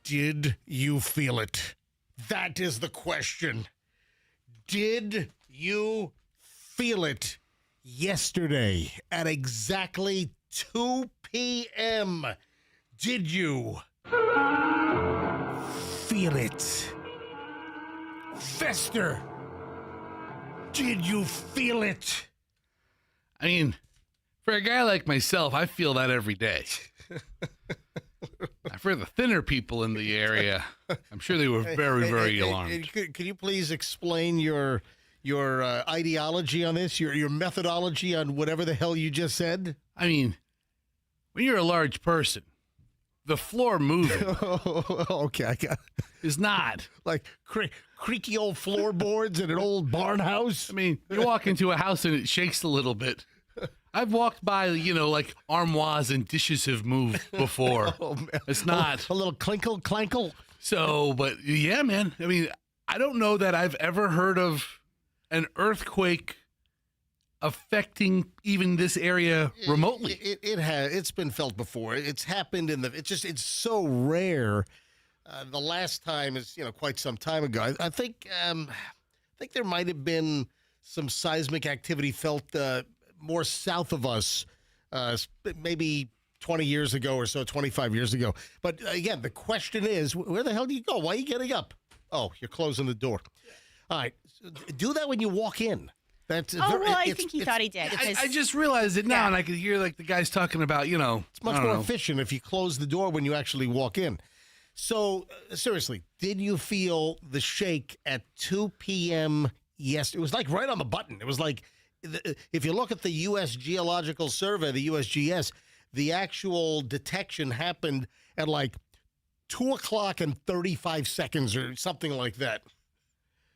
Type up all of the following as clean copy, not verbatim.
Did you feel it? That is the question. Did you feel it yesterday at exactly 2 p.m.? Did you feel it? Fester, did you feel it? I mean, for a guy like myself, I feel that every day. For the thinner people in the area, I'm sure they were very, very alarmed. Could you please explain your ideology on this, your methodology on whatever the hell you just said? I mean, when you're a large person, the floor moving okay, I got it. Is not. Like creaky old floorboards in an old barn house? I mean, you walk into a house and it shakes a little bit. I've walked by, like armoires and dishes have moved before. Oh, man. It's not. A little clinkle, clankle. So, but yeah, man. I mean, I don't know that I've ever heard of an earthquake affecting even this area remotely. It has. It's been felt before. It's happened it's so rare. The last time is, quite some time ago. I think there might have been some seismic activity felt more south of us, maybe 20 years ago or so, 25 years ago. But again, the question is, where the hell do you go? Why are you getting up? Oh, you're closing the door. All right. Do that when you walk in. I think he thought he did. I just realized it now, and I could hear the guys talking about, It's much more efficient if you close the door when you actually walk in. So, seriously, did you feel the shake at 2 p.m. yesterday? It was like right on the button. It was like, if you look at the U.S. Geological Survey, the USGS, the actual detection happened at like 2 o'clock and 35 seconds or something like that.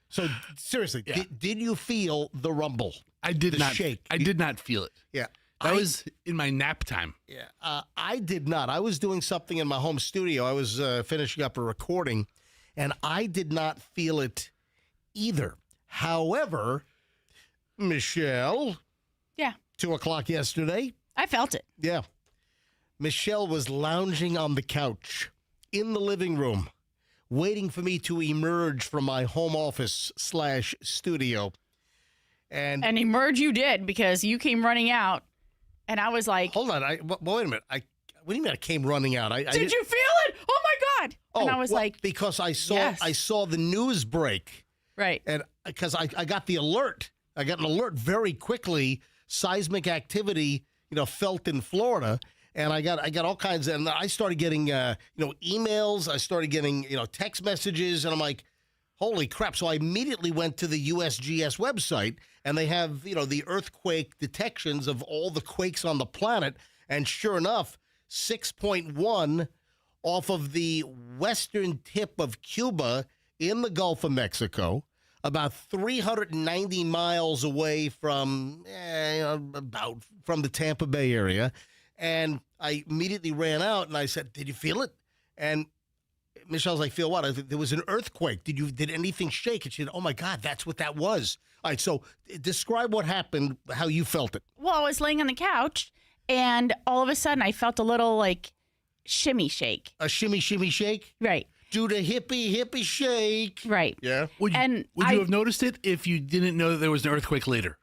So, seriously, did you feel the rumble? I did not shake. I did not feel it. Yeah. That was in my nap time. Yeah. I did not. I was doing something in my home studio. I was finishing up a recording, and I did not feel it either. However, Michelle. Yeah. 2 o'clock yesterday. I felt it. Yeah. Michelle was lounging on the couch in the living room waiting for me to emerge from my home office / studio. And emerge you did, because you came running out, and I was like, hold on, wait a minute. What do you mean I came running out? Did you feel it? Oh my God! And I was like, because I saw yes. I saw the news break, right? And because I got the alert, I got an alert very quickly. Seismic activity, felt in Florida, and I got all kinds of, and I started getting emails. I started getting text messages, and I'm like, holy crap! So I immediately went to the USGS website, and they have the earthquake detections of all the quakes on the planet, and sure enough, 6.1 off of the western tip of Cuba in the Gulf of Mexico, about 390 miles away from from the Tampa Bay area. And I immediately ran out and I said, did you feel it? And Michelle's like, feel what? I said, there was an earthquake. Did anything shake? And she said, oh my God, that's what that was. All right, so describe what happened, how you felt it. Well, I was laying on the couch, and all of a sudden I felt a little like shimmy shake. A shimmy shake? Right. Do the hippie shake. Right. Yeah. Would you have noticed it if you didn't know that there was an earthquake later?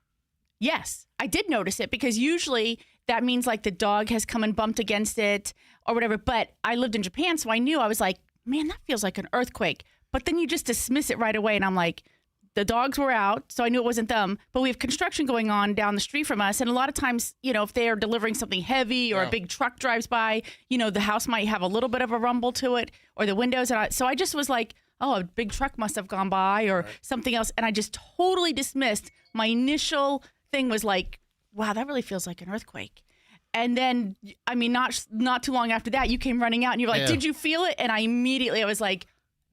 Yes, I did notice it, because usually that means like the dog has come and bumped against it or whatever. But I lived in Japan, so I knew. I was like, man, that feels like an earthquake. But then you just dismiss it right away. And I'm like, the dogs were out, so I knew it wasn't them. But we have construction going on down the street from us. And a lot of times, if they are delivering something heavy or a big truck drives by, the house might have a little bit of a rumble to it, or the windows. So I just was like, oh, a big truck must have gone by or something else. And I just totally dismissed. My initial thing was like, wow, that really feels like an earthquake. And then, I mean, not too long after that, you came running out and you were like, did you feel it? And I was like,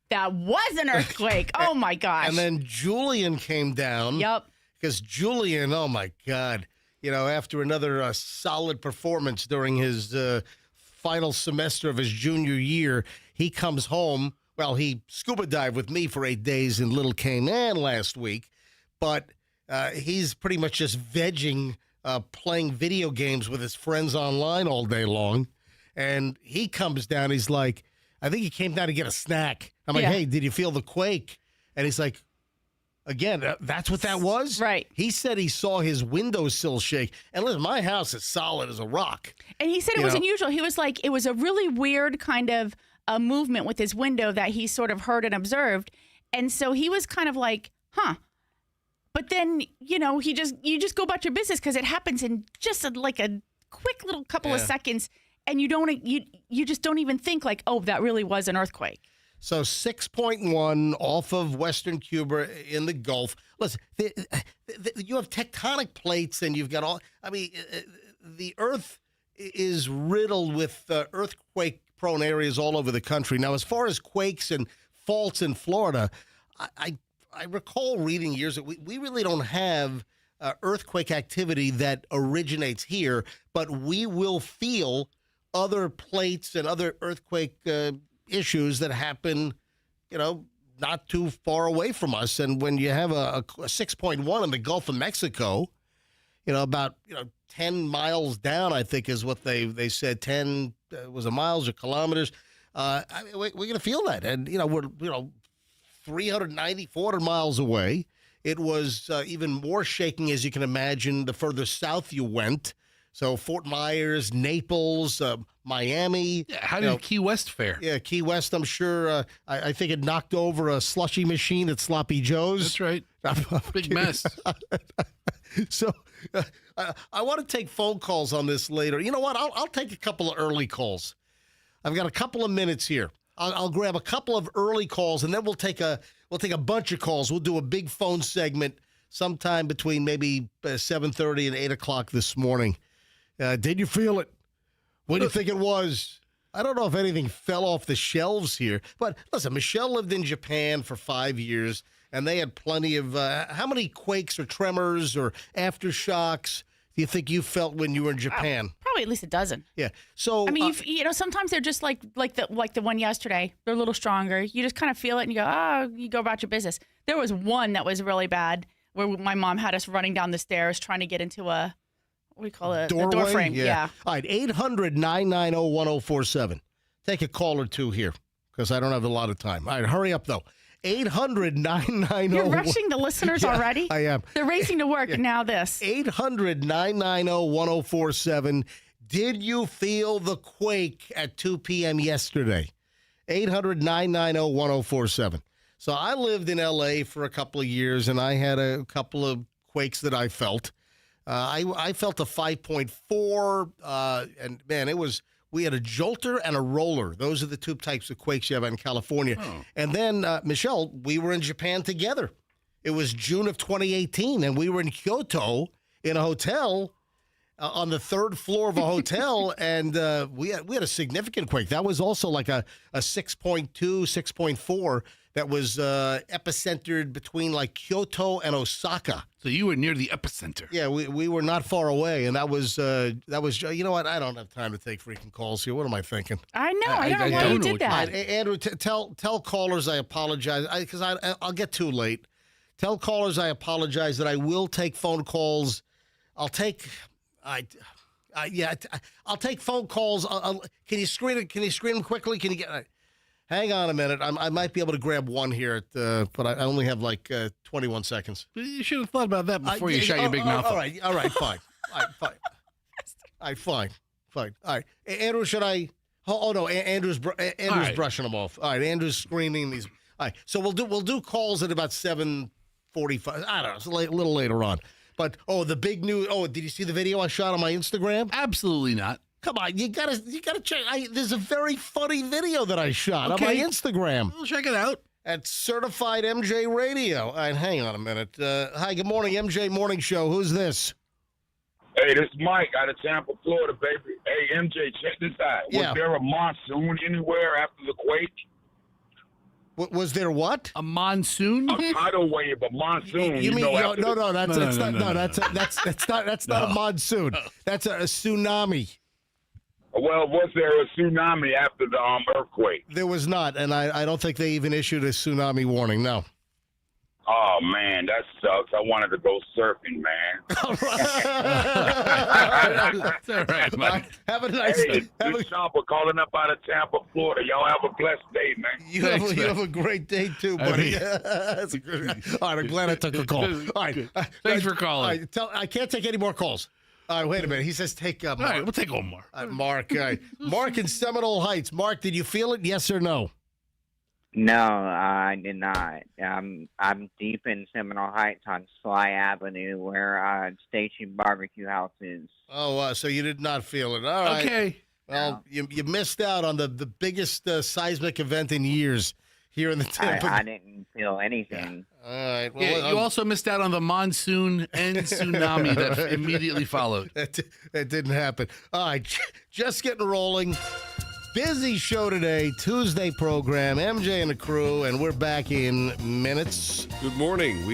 that was an earthquake. Oh, my gosh. And then Julian came down. Yep. Because Julian, oh, my God, after another solid performance during his final semester of his junior year, he comes home. Well, he scuba dived with me for 8 days in Little Cayman last week, but he's pretty much just vegging, playing video games with his friends online all day long. And he comes down, he's like, I think he came down to get a snack. I'm like, hey, did you feel the quake? And he's like, again, that's what that was? Right. He said he saw his windowsill shake. And listen, my house is solid as a rock. And he said it was unusual. He was like, it was a really weird kind of a movement with his window that he sort of heard and observed. And so he was kind of like, huh. But then, you just go about your business, because it happens in just like a quick little couple of seconds. And you just don't even think like, oh, that really was an earthquake. So 6.1 off of Western Cuba in the Gulf. Listen, you have tectonic plates, and you've got the Earth is riddled with earthquake-prone areas all over the country. Now, as far as quakes and faults in Florida, I recall reading years that we really don't have earthquake activity that originates here, but we will feel other plates and other earthquake issues that happen, not too far away from us. And when you have a 6.1 in the Gulf of Mexico, about 10 miles down, I think is what they said. 10 was it miles or kilometers? We're going to feel that, and we're 390, 400 miles away. It was even more shaking, as you can imagine, the further south you went. So Fort Myers, Naples, Miami. Yeah, how did Key West fare? Yeah, Key West, I'm sure. I think it knocked over a slushy machine at Sloppy Joe's. That's right. Big mess. So I want to take phone calls on this later. You know what? I'll take a couple of early calls. I've got a couple of minutes here. I'll grab a couple of early calls, and then we'll take a bunch of calls. We'll do a big phone segment sometime between maybe 7:30 and 8 o'clock this morning. Did you feel it? What do you think it was? I don't know if anything fell off the shelves here. But listen, Michelle lived in Japan for 5 years, and they had plenty of how many quakes or tremors or aftershocks do you think you felt when you were in Japan? Probably at least a dozen. Yeah. So I mean, sometimes they're just like the one yesterday. They're a little stronger. You just kind of feel it, and you go, you go about your business. There was one that was really bad, where my mom had us running down the stairs trying to get into a, what do you call it? Doorway? A door frame. Yeah. All right, 800-990-1047. Take a call or two here. because I don't have a lot of time. All right, hurry up, though. 800-990. You're rushing the listeners already? I am. They're racing to work, and now this. 800-990-1047. Did you feel the quake at 2 p.m. yesterday? 800-990-1047. So I lived in L.A. for a couple of years, and I had a couple of quakes that I felt. I felt a 5.4, and, man, we had a jolter and a roller. Those are the two types of quakes you have in California. Oh. And then, Michelle, we were in Japan together. It was June of 2018, and we were in Kyoto in a hotel on the third floor of a hotel, and we had a significant quake. That was also like a 6.2, 6.4 that was epicentered between like Kyoto and Osaka. So you were near the epicenter. Yeah, we were not far away, and that was you know what? I don't have time to take freaking calls here. What am I thinking? I know. I don't know why you did that. Andrew, tell callers I apologize because I'll get too late. Tell callers I apologize that I will take phone calls. I'll take phone calls. Can you screen it? Can you screen them quickly? Can you get? Hang on a minute. I might be able to grab one here, but I only have like 21 seconds. You should have thought about that before you shut your big mouth. All right, fine. All right, fine. All right, Andrew, should I? Oh no, Andrew's right. Brushing them off. All right, Andrew's screening these. All right, so we'll do calls at about 7:45. I don't know, it's a little later on. But the big news. Oh, did you see the video I shot on my Instagram? Absolutely not. Come on, you gotta check. There's a very funny video that I shot on my Instagram. We'll check it out at Certified MJ Radio. All right, hang on a minute. Hi, good morning, MJ Morning Show. Who's this? Hey, this is Mike out of Tampa, Florida, baby. Hey, MJ, check this out. Yeah. Was there a monsoon anywhere after the quake? Was there what? A monsoon? A tidal wave, a monsoon. You mean no? That's not a monsoon. That's a tsunami. Well, was there a tsunami after the earthquake? There was not, and I don't think they even issued a tsunami warning. No. Oh man, that sucks. I wanted to go surfing, man. All right. That's all right, Mike. Have a nice day. This Chopper calling up out of Tampa, Florida. Y'all have a blessed day, man. You have a great day too, buddy. That's a good. All right, I'm glad I took the call. All right, thanks for calling. All right, I can't take any more calls. All right, wait a minute. He says take Mark. All right, we'll take one more. Mark. Mark in Seminole Heights. Mark, did you feel it? Yes or no? No, I did not. I'm deep in Seminole Heights on Sly Avenue, where Station Barbecue House is. Oh, so you did not feel it. All right. Okay. Well, you missed out on the biggest seismic event in years here in the Tampa. I didn't feel anything. Yeah. All right. Well, yeah, you also missed out on the monsoon and tsunami that immediately followed. That didn't happen. All right, just getting rolling. Busy show today, Tuesday program, MJ and the crew, and we're back in minutes. Good morning.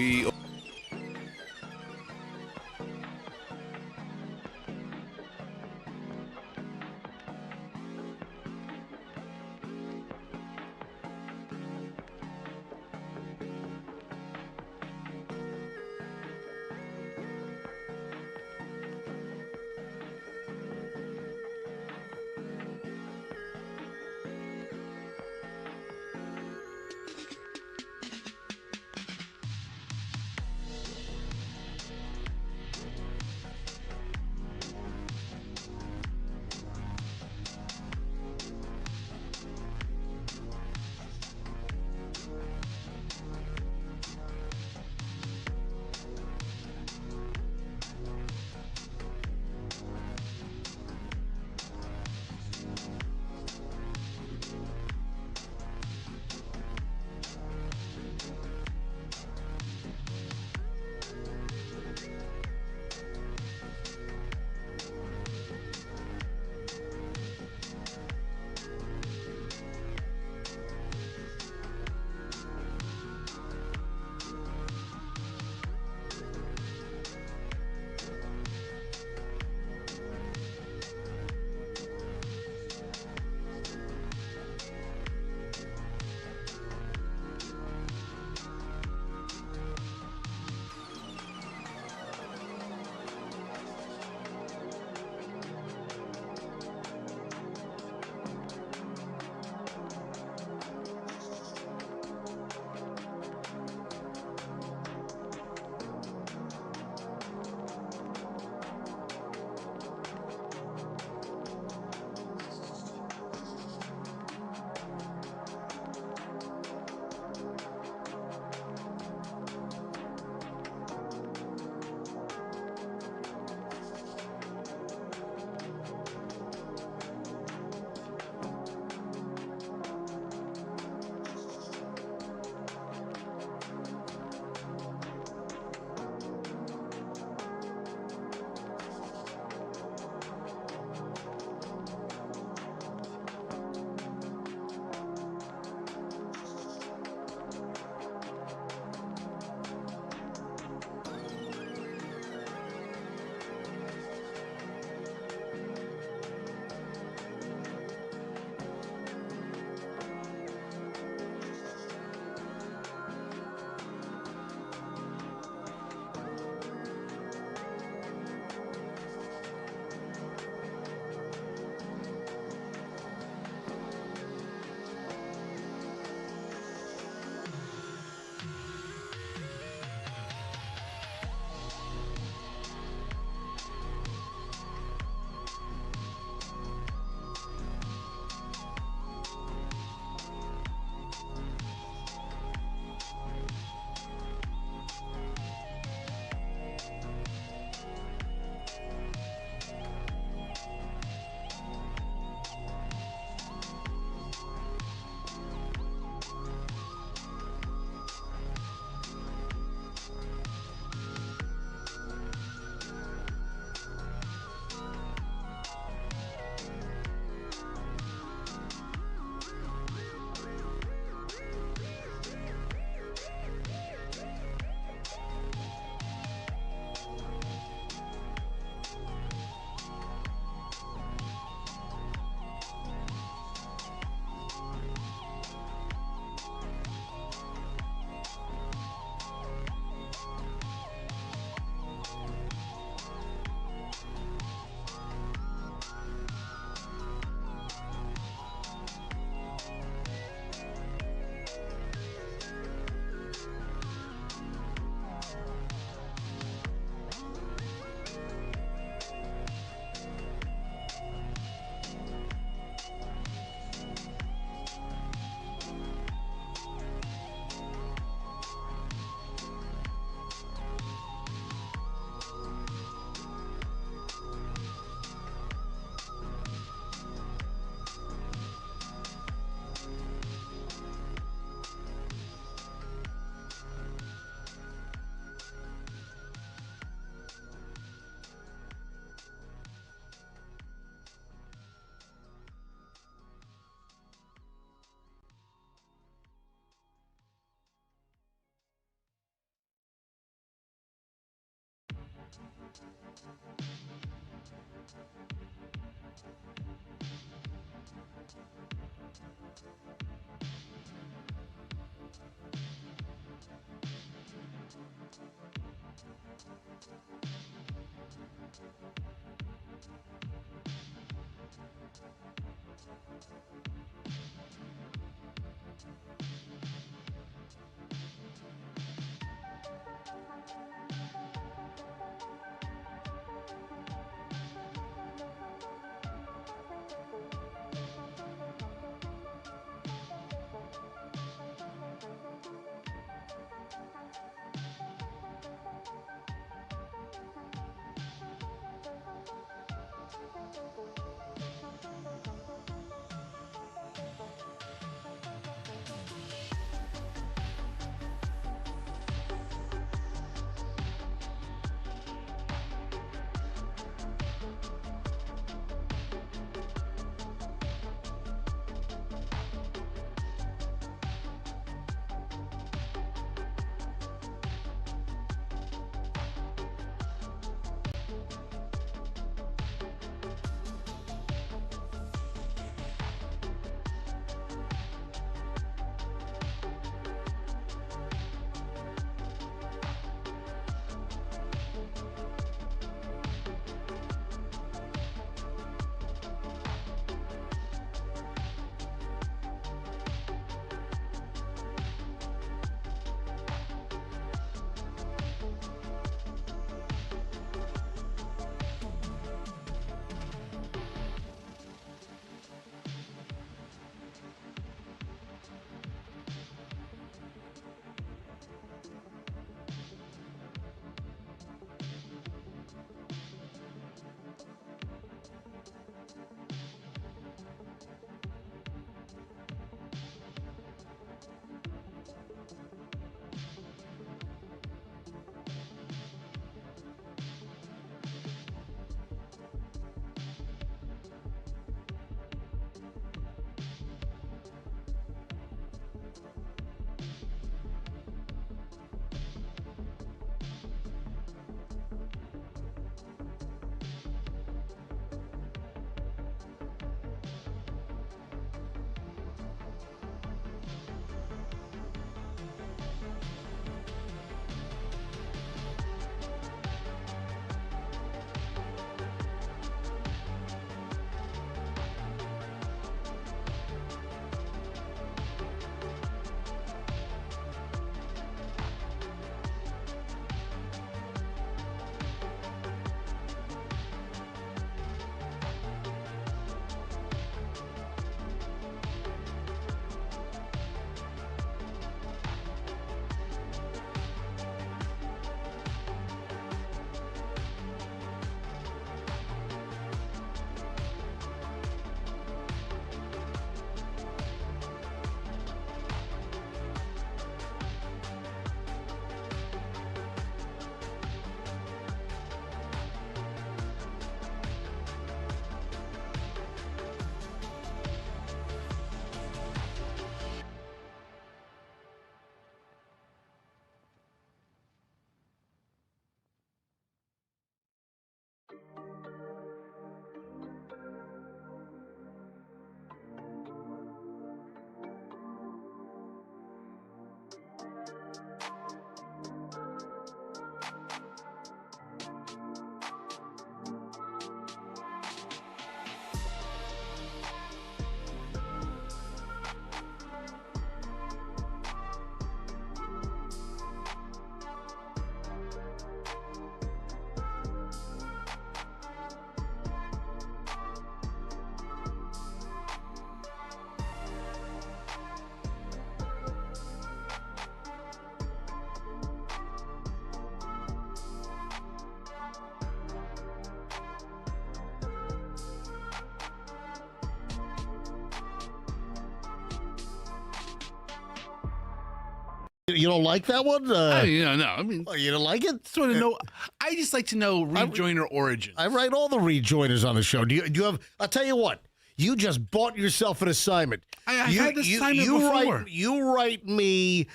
You don't like that one? No. I mean, Oh, you don't like it? just want to know. I just like to know rejoiner origins. I write all the rejoiners on the show. Do you have? I'll tell you what. You just bought yourself an assignment. I had this assignment before. You write me.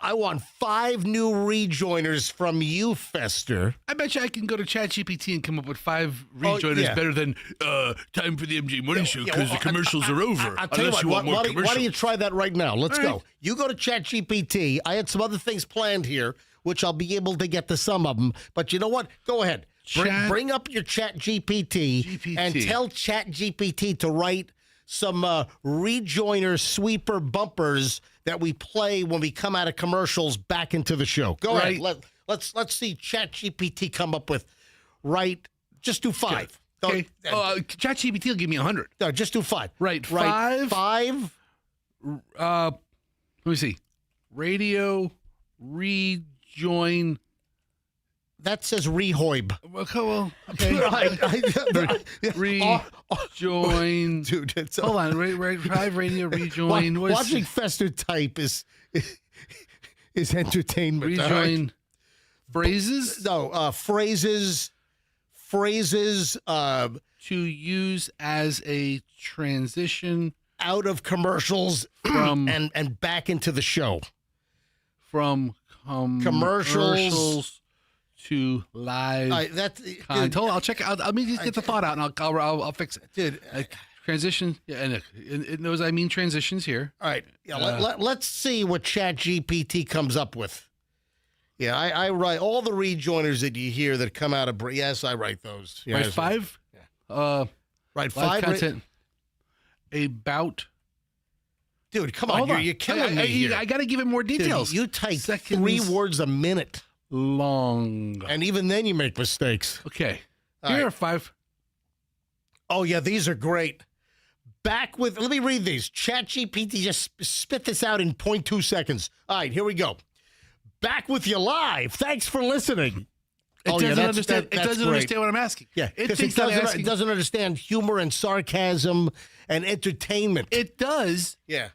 I want 5 new rejoiners from you, Fester. I bet you I can go to ChatGPT and come up with 5 rejoiners better than time for the MJ Morning Show because the commercials are over. I'll tell you what, want more why commercials. don't you try that right now? Let's All go. right. You go to ChatGPT. I had some other things planned here, which I'll be able to get to some of them. But you know what? Go ahead. Bring up your ChatGPT and tell ChatGPT to write some rejoiner sweeper bumpers that we play when we come out of commercials back into the show. Go ahead. Let's see ChatGPT come up with just do 5. Okay. ChatGPT will give me 100. No, just do 5. Right. 5. 5. Let me see. Radio rejoin. That says rehoib. Okay. Rejoin. Dude, it's Hold on. 5 radio rejoin. Watching Fester type is entertainment. Rejoin phrases? No, phrases. To use as a transition out of commercials from and back into the show. From commercials to live content. I'll check it out. Let me just get the thought out, and I'll fix it. Dude, transition. Yeah, and it knows I mean transitions here. All right. Yeah, let's see what ChatGPT comes up with. Yeah, I write all the rejoiners that you hear that come out of. Yes, I write those. Yes, write 5. Yeah. Write 5 content about. Dude, come on, you're killing me here. I got to give it more details. Dude, you type 3 words a minute. Long. And even then you make mistakes. Okay. Here are 5. Oh, yeah, these are great. Let me read these. ChatGPT just spit this out in 0.2 seconds. All right, here we go. Back with you live. Thanks for listening. It doesn't understand. It doesn't understand what I'm asking. Yeah, because it doesn't understand humor and sarcasm and entertainment. It does. Yeah.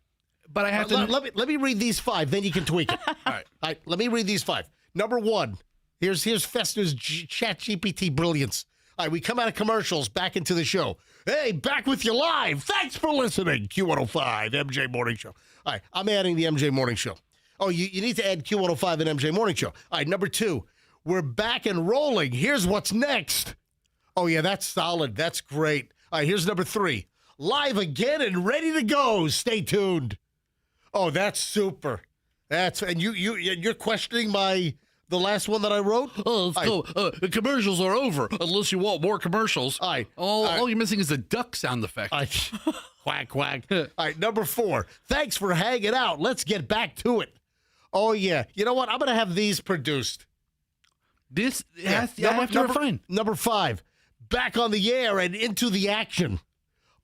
But I have to. Let me read these 5, then you can tweak it. All right. Let me read these 5. Number 1, here's Fester's ChatGPT brilliance. All right, we come out of commercials, back into the show. Hey, back with you live. Thanks for listening. Q105, MJ Morning Show. All right, I'm adding the MJ Morning Show. Oh, you need to add Q105 and MJ Morning Show. All right, number 2, we're back and rolling. Here's what's next. Oh, yeah, that's solid. That's great. All right, here's number 3. Live again and ready to go. Stay tuned. Oh, that's super. And you're questioning the last one that I wrote? The commercials are over unless you want more commercials. All you're missing is the duck sound effect. Quack, quack. All right, number 4. Thanks for hanging out. Let's get back to it. Oh, yeah. You know what? I'm going to have these produced. This has to refine. Number 5. Back on the air and into the action.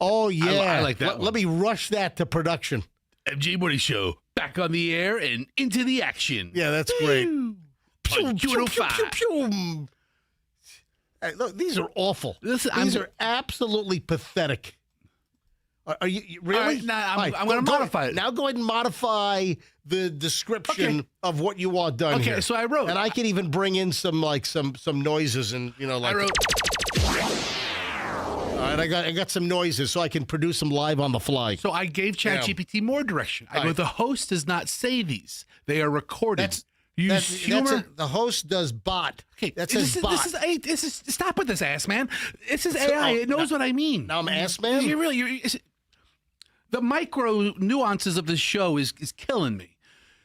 Oh, yeah. I like that one. Let me rush that to production. MJ Morning Show, back on the air and into the action. Yeah, that's great. Q105. Hey, look, these are awful. These are absolutely pathetic. Are you really? I'm going to modify it. Now go ahead and modify the description of what you want done here. Okay, so I wrote. And I can even bring in some noises and, I wrote. All right, I got some noises so I can produce them live on the fly. So I gave ChatGPT more direction. I go, the host does not say these. They are recorded. Use humor. The host does bot. Okay, that says bot. Stop with this ass man. This is AI. It knows what I mean. Now I'm ass man? The micro nuances of this show is killing me.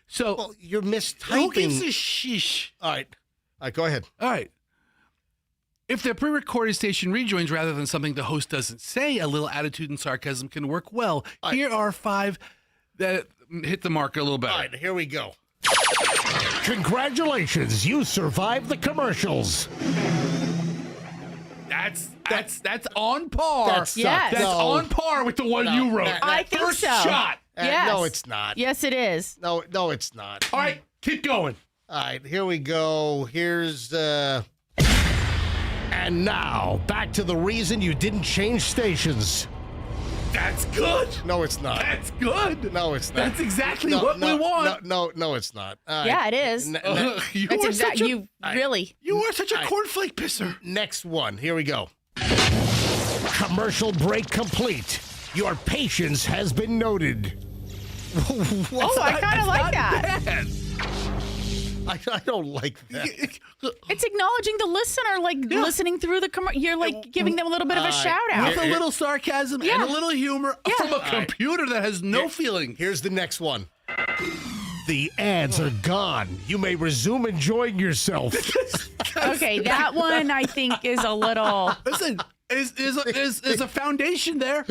So you're mistyping. Who gives a shish? All right, go ahead. All right. If they're pre-recorded station rejoins rather than something the host doesn't say, a little attitude and sarcasm can work well. Here are 5 that hit the mark a little better. All right, here we go. Congratulations, you survived the commercials. That's on par. That's on par with the one you wrote. I think First so. shot. Yes. No, it's not. Yes, it is. No, it's not. All right, keep going. All right, here we go. Here's and now back to the reason you didn't change stations. That's good. No, it's not. That's good. No, it's not. That's exactly what we want. No, it's not. Yeah, it is. You That's are exactly. You are such a cornflake pisser. Next one. Here we go. Commercial break complete. Your patience has been noted. Oh, I kind of like that. Bad. I don't like that. It's acknowledging the listener, like listening through the you're like giving them a little bit of a shout out. With a little sarcasm and a little humor from a computer that has no feeling. Here's the next one. The ads are gone. You may resume enjoying yourself. Okay, that one I think is a little. Listen, is a foundation there.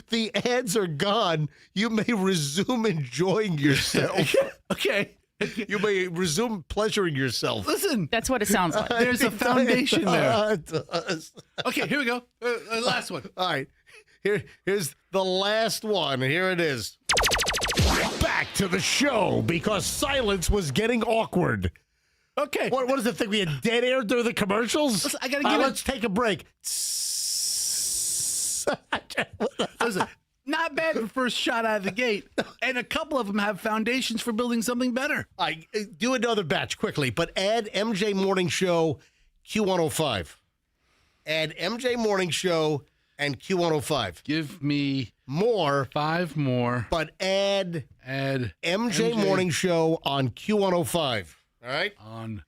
The ads are gone. You may resume enjoying yourself. Okay. You may resume pleasuring yourself. Listen, That's what it sounds like. there's a foundation there. It does. Okay, here we go. Last one. All right. Here's the last one. Here it is. Back to the show because silence was getting awkward. Okay. What is the thing? We had dead air during the commercials? Listen, I gotta give it- Let's take a break. Listen, not bad for first shot out of the gate. And a couple of them have foundations for building something better. I do another batch quickly, but add MJ Morning Show Q105. Add MJ Morning Show and Q105. Give me More, 5 more. but add Add MJ Morning Show on Q105. All right? on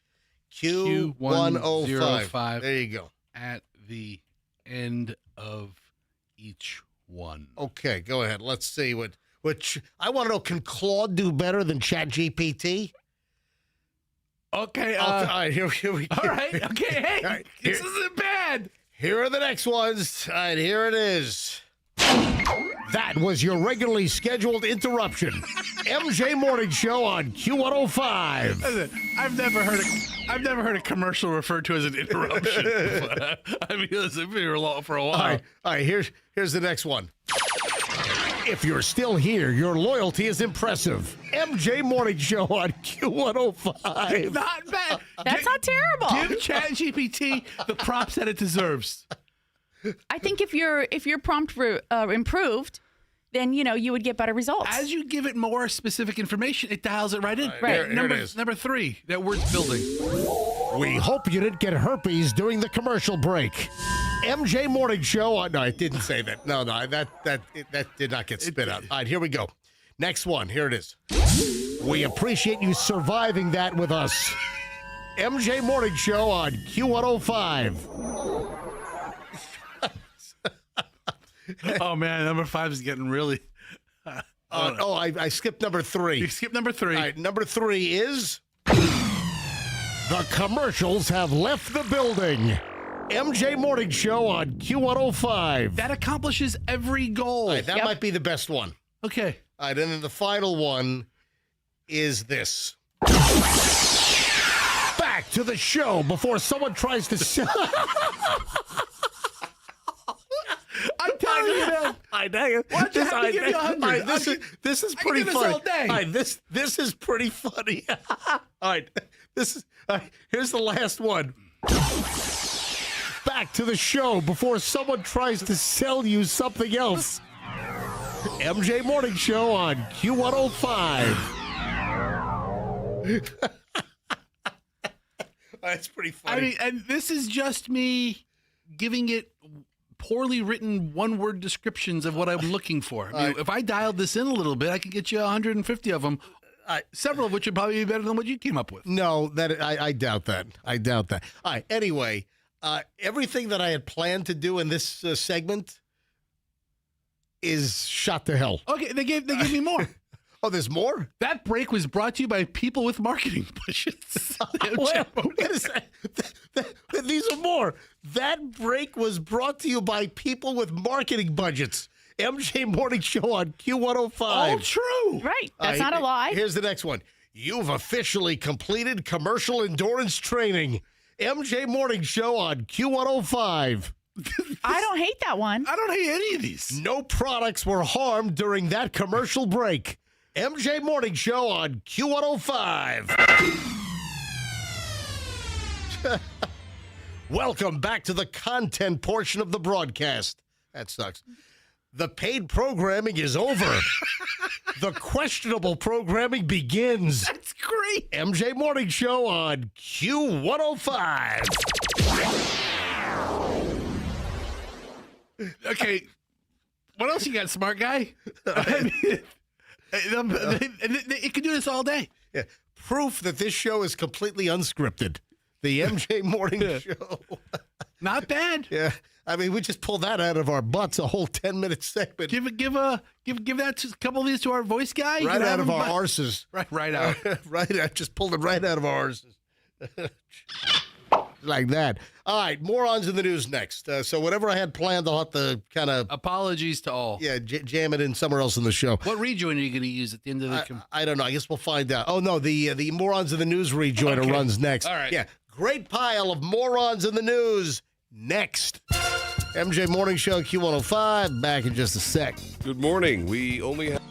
Q105. There you go. at the end of each one. Okay, go ahead. Let's see which I want to know, can Claude do better than ChatGPT? Okay. All right, here we go. All right. Okay. Hey, All right, this here- isn't bad. Here are the next ones. All right, here it is. That was your regularly scheduled interruption. MJ Morning Show on Q105. Listen, I've never heard a commercial referred to as an interruption. I mean, listen, been here for a while. All right, here's the next one. If you're still here, your loyalty is impressive. MJ Morning Show on Q105. Not bad. That's not terrible. Give ChatGPT the props that it deserves. I think if your prompt improved, then you would get better results. As you give it more specific information, it dials it right in. Right. Here Number, it is. number 3, that word building. We hope you didn't get herpes during the commercial break. MJ Morning Show on... No, it didn't say that. No, that did not get spit out. All right, here we go. Next one. Here it is. We appreciate you surviving that with us. MJ Morning Show on Q105. Oh man, number 5 is getting really. I skipped number 3. You skip number 3. All right, number 3 is... The commercials have left the building. MJ Morning Show on Q105. That accomplishes every goal. All right, that might be the best one. Okay. All right, and then the final one is this. Back to the show before someone tries to sell. I'm telling you, man. I know. Why'd you have to give me 100? This is I can pretty do this funny. all day. All right, this is pretty funny. All right, here's the last one. Back to the show before someone tries to sell you something else. MJ Morning Show on Q105. That's pretty funny. I mean, and this is just me giving it poorly written one-word descriptions of what I'm looking for. I mean, if I dialed this in a little bit, I could get you 150 of them, several of which would probably be better than what you came up with. No, I doubt that. I doubt that. All right. Anyway, everything that I had planned to do in this segment is shot to hell. Okay, they gave me more. Oh, there's more? That break was brought to you by people with marketing budgets. Wait a second. These are more. That break was brought to you by people with marketing budgets. MJ Morning Show on Q105. All true. Right. That's not a lie. Here's the next one. You've officially completed commercial endurance training. MJ Morning Show on Q105. I don't hate that one. I don't hate any of these. No products were harmed during that commercial break. MJ Morning Show on Q105. Welcome back to the content portion of the broadcast. That sucks. The paid programming is over. The questionable programming begins. That's great. MJ Morning Show on Q105. Okay. What else you got, smart guy? I mean, it can do this all day. Yeah. proof that this show is completely unscripted. The MJ Morning Show. Not bad. Yeah. I mean, we just pulled that out of our butts, a whole 10-minute segment. Give that to a couple of these to our voice guy. Right out of our arses. Right out. Right out. Just pulled it right out of our arses. Like that. All right, morons in the news next. So whatever I had planned, I'll have to kind of... Apologies to all. Yeah, jam it in somewhere else in the show. What rejoin are you going to use at the end of the... I don't know. I guess we'll find out. Oh, no, the morons in the news rejoiner runs next. All right. Yeah, great pile of morons in the news next. MJ Morning Show, Q105, back in just a sec. Good morning. We only have...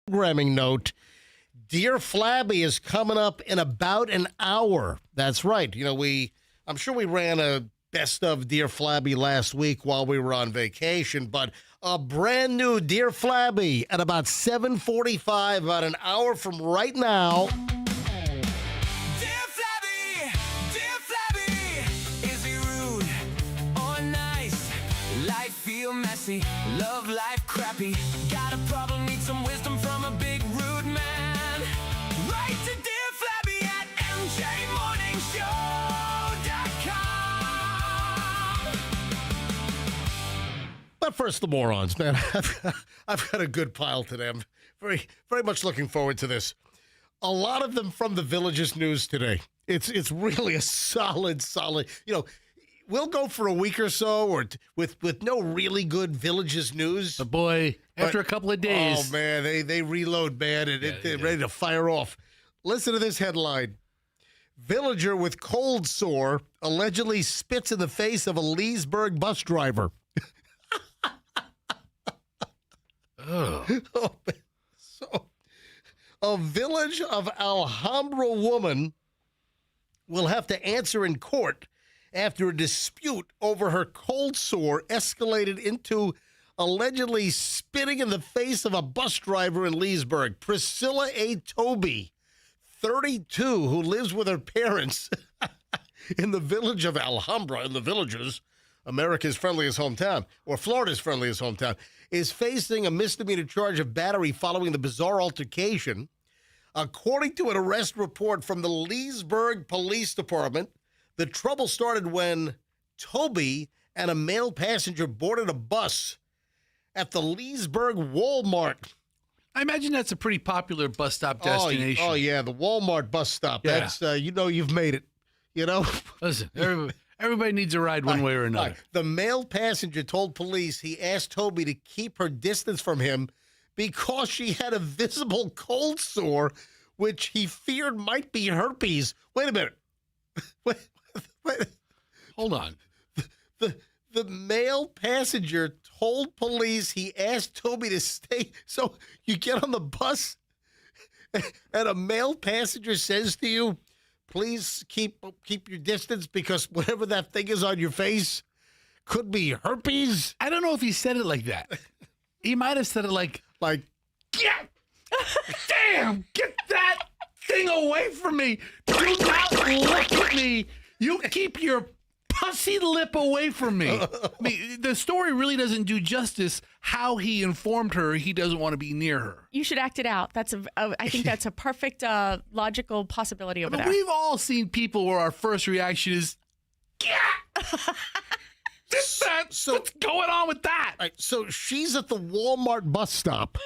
Programming note, Dear Flabby is coming up in about an hour. That's right. You know, I'm sure we ran a best of Dear Flabby last week while we were on vacation, but a brand new Dear Flabby at about 7:45, about an hour from right now. Messy, love life crappy, got a problem, need some wisdom from a big rude man. Write to Dear Flabby at mjmorningshow.com. But first, the morons, man. I've got a good pile today. I'm very, very much looking forward to this. A lot of them from the Villages News today. It's really a solid, you know, we'll go for a week or so, or with no really good Villages news. But boy, after a couple of days, oh man, they reload bad and they're ready to fire off. Listen to this headline: Villager with cold sore allegedly spits in the face of a Leesburg bus driver. oh, So, a Village of Alhambra woman will have to answer in court after a dispute over her cold sore escalated into allegedly spitting in the face of a bus driver in Leesburg. Priscilla A. Toby, 32, who lives with her parents in the village of Alhambra, in the Villages, America's friendliest hometown, or Florida's friendliest hometown, is facing a misdemeanor charge of battery following the bizarre altercation. According to an arrest report from the Leesburg Police Department, the trouble started when Toby and a male passenger boarded a bus at the Leesburg Walmart. I imagine that's a pretty popular bus stop destination. Oh yeah, the Walmart bus stop. Yeah. That's you've made it. You know. Listen, everybody needs a ride one way or another. The male passenger told police he asked Toby to keep her distance from him because she had a visible cold sore, which he feared might be herpes. Wait a minute. Wait. Hold on. The male passenger told police he asked Toby to stay. So you get on the bus and a male passenger says to you, please keep your distance because whatever that thing is on your face could be herpes. I don't know if he said it like that. He might have said it like, get that thing away from me. Do not look at me. You keep your pussy lip away from me. I mean, the story really doesn't do justice how he informed her he doesn't want to be near her. You should act it out. I think that's a perfect logical possibility over there. We've all seen people where our first reaction is, what's going on with that? All right, so she's at the Walmart bus stop.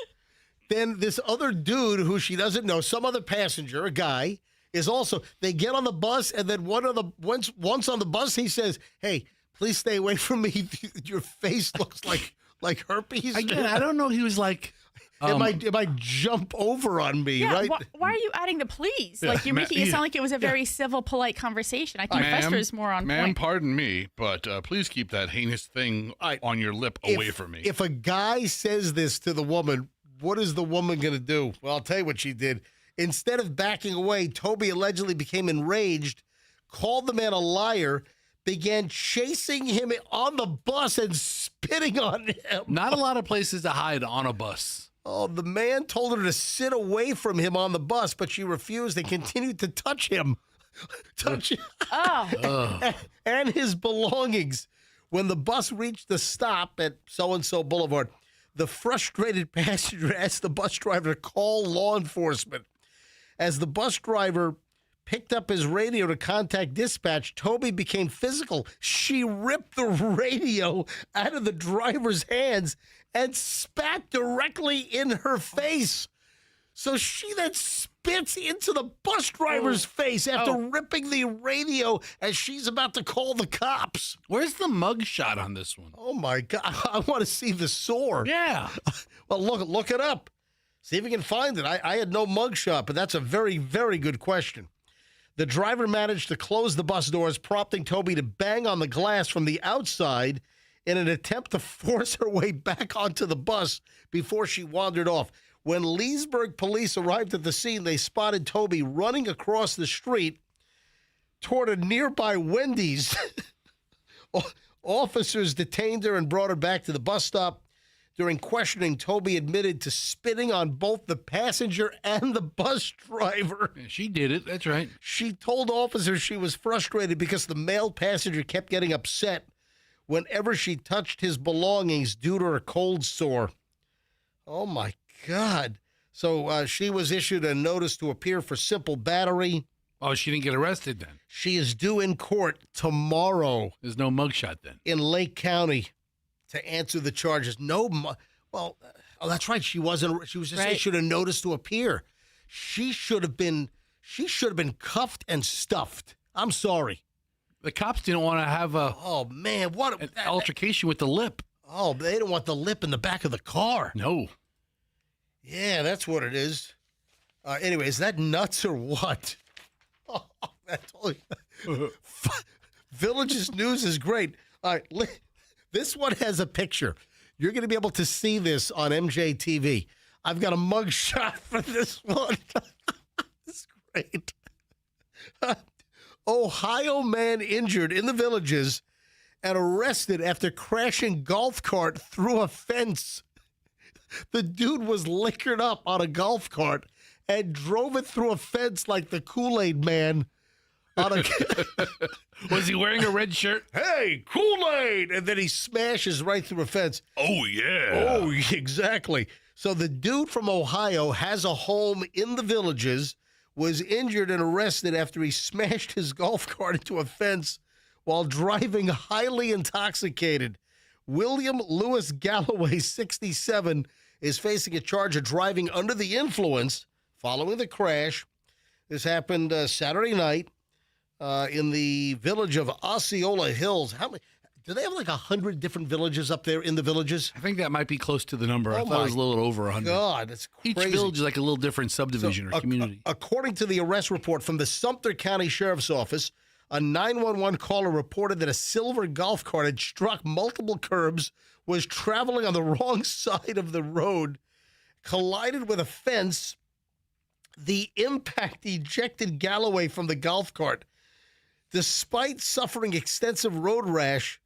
Then this other dude who she doesn't know, some other passenger, a guy, is also, they get on the bus, and then once on the bus, he says, hey, please stay away from me. Your face looks like herpes. Again, I don't know. He was like, it might jump over on me, yeah, right? Why are you adding the please? Like, you're making it sound like it was a very civil, polite conversation. I think Fester is more on ma'am, point. pardon me, but please keep that heinous thing on your lip away from me. If a guy says this to the woman, what is the woman going to do? Well, I'll tell you what she did. Instead of backing away, Toby allegedly became enraged, called the man a liar, began chasing him on the bus and spitting on him. Not a lot of places to hide on a bus. Oh, the man told her to sit away from him on the bus, but she refused and continued to touch him. And his belongings. When the bus reached the stop at so-and-so Boulevard, the frustrated passenger asked the bus driver to call law enforcement. As the bus driver picked up his radio to contact dispatch, Toby became physical. She ripped the radio out of the driver's hands and spat directly in her face. So she then spits into the bus driver's face after ripping the radio as she's about to call the cops. Where's the mug shot on this one? Oh, my God. I want to see the sore. Yeah. Well, look it up. See if you can find it. I had no mugshot, but that's a very, very good question. The driver managed to close the bus doors, prompting Toby to bang on the glass from the outside in an attempt to force her way back onto the bus before she wandered off. When Leesburg police arrived at the scene, they spotted Toby running across the street toward a nearby Wendy's. Officers detained her and brought her back to the bus stop. During questioning, Toby admitted to spitting on both the passenger and the bus driver. Yeah, she did it. That's right. She told officers she was frustrated because the male passenger kept getting upset whenever she touched his belongings due to her cold sore. Oh, my God. So she was issued a notice to appear for simple battery. Oh, she didn't get arrested then? She is due in court tomorrow. There's no mugshot then? In Lake County to answer the charges. That's right. She was just issued a notice to appear. She should have been cuffed and stuffed. I'm sorry. The cops didn't want to have Oh man, what an altercation with the lip. Oh, they don't want the lip in the back of the car. No. Yeah, that's what it is. Anyway, is that nuts or what? Oh, that's all. Village's news is great. All right, this one has a picture. You're going to be able to see this on MJTV. I've got a mug shot for this one. It's great. Ohio man injured in the Villages and arrested after crashing golf cart through a fence. The dude was liquored up on a golf cart and drove it through a fence like the Kool-Aid man. Was he wearing a red shirt? Hey, Kool-Aid! And then he smashes right through a fence. Oh, yeah. Oh, exactly. So the dude from Ohio has a home in the Villages, was injured and arrested after he smashed his golf cart into a fence while driving highly intoxicated. William Lewis Galloway, 67, is facing a charge of driving under the influence following the crash. This happened Saturday night in the village of Osceola Hills. How many? Do they have like 100 different villages up there in the Villages? I think that might be close to the number. I Oh, thought it was a my little over 100. God, that's Each crazy. village is like a little different subdivision or community. According to the arrest report from the Sumter County Sheriff's Office, a 911 caller reported that a silver golf cart had struck multiple curbs, was traveling on the wrong side of the road, collided with a fence. The impact ejected Galloway from the golf cart. Despite suffering extensive road rash,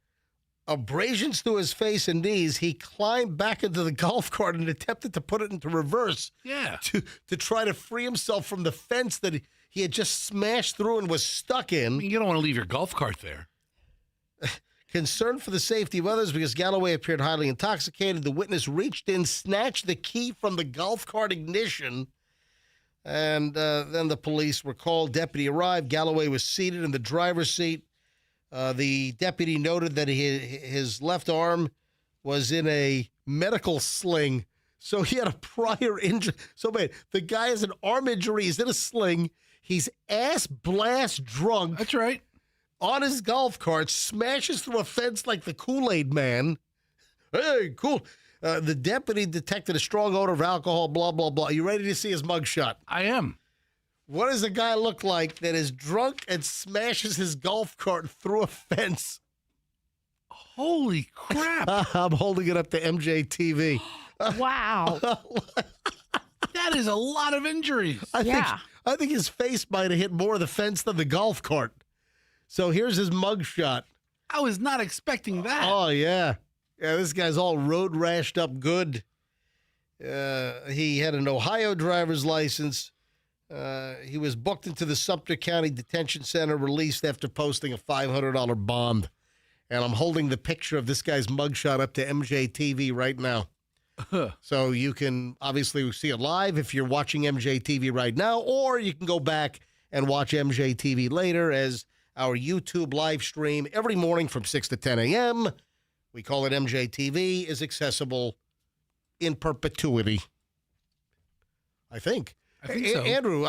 abrasions to his face and knees, he climbed back into the golf cart and attempted to put it into reverse. Yeah. To try to free himself from the fence that he had just smashed through and was stuck in. I mean, you don't want to leave your golf cart there. Concerned for the safety of others because Galloway appeared highly intoxicated, the witness reached in, snatched the key from the golf cart ignition, and then the police were called. Deputy arrived. Galloway was seated in the driver's seat. The deputy noted that his left arm was in a medical sling, so he had a prior injury. So, man, the guy has an arm injury. He's in a sling. He's ass blast drunk. That's right. On his golf cart, smashes through a fence like the Kool-Aid man. Hey, cool. The deputy detected a strong odor of alcohol, blah, blah, blah. You ready to see his mugshot? I am. What does a guy look like that is drunk and smashes his golf cart through a fence? Holy crap. I'm holding it up to MJTV. Wow. That is a lot of injuries. Yeah. I think his face might have hit more of the fence than the golf cart. So here's his mugshot. I was not expecting that. Oh, yeah. Yeah, this guy's all road rashed up good. He had an Ohio driver's license. He was booked into the Sumter County Detention Center, released after posting a $500 bond. And I'm holding the picture of this guy's mugshot up to MJTV right now. So you can obviously see it live if you're watching MJTV right now, or you can go back and watch MJTV later as our YouTube live stream every morning from 6 to 10 a.m. We call it MJTV, is accessible in perpetuity. I think. I think so. Andrew,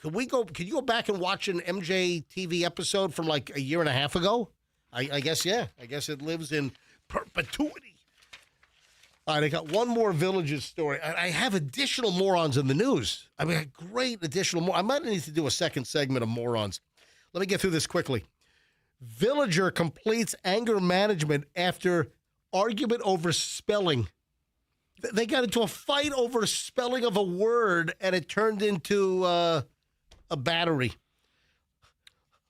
could you go back and watch an MJTV episode from like a year and a half ago? I guess, yeah. I guess it lives in perpetuity. All right, I got one more Villages story. I have additional morons in the news. I mean, great additional I might need to do a second segment of morons. Let me get through this quickly. Villager completes anger management after argument over spelling. They got into a fight over spelling of a word, and it turned into a battery.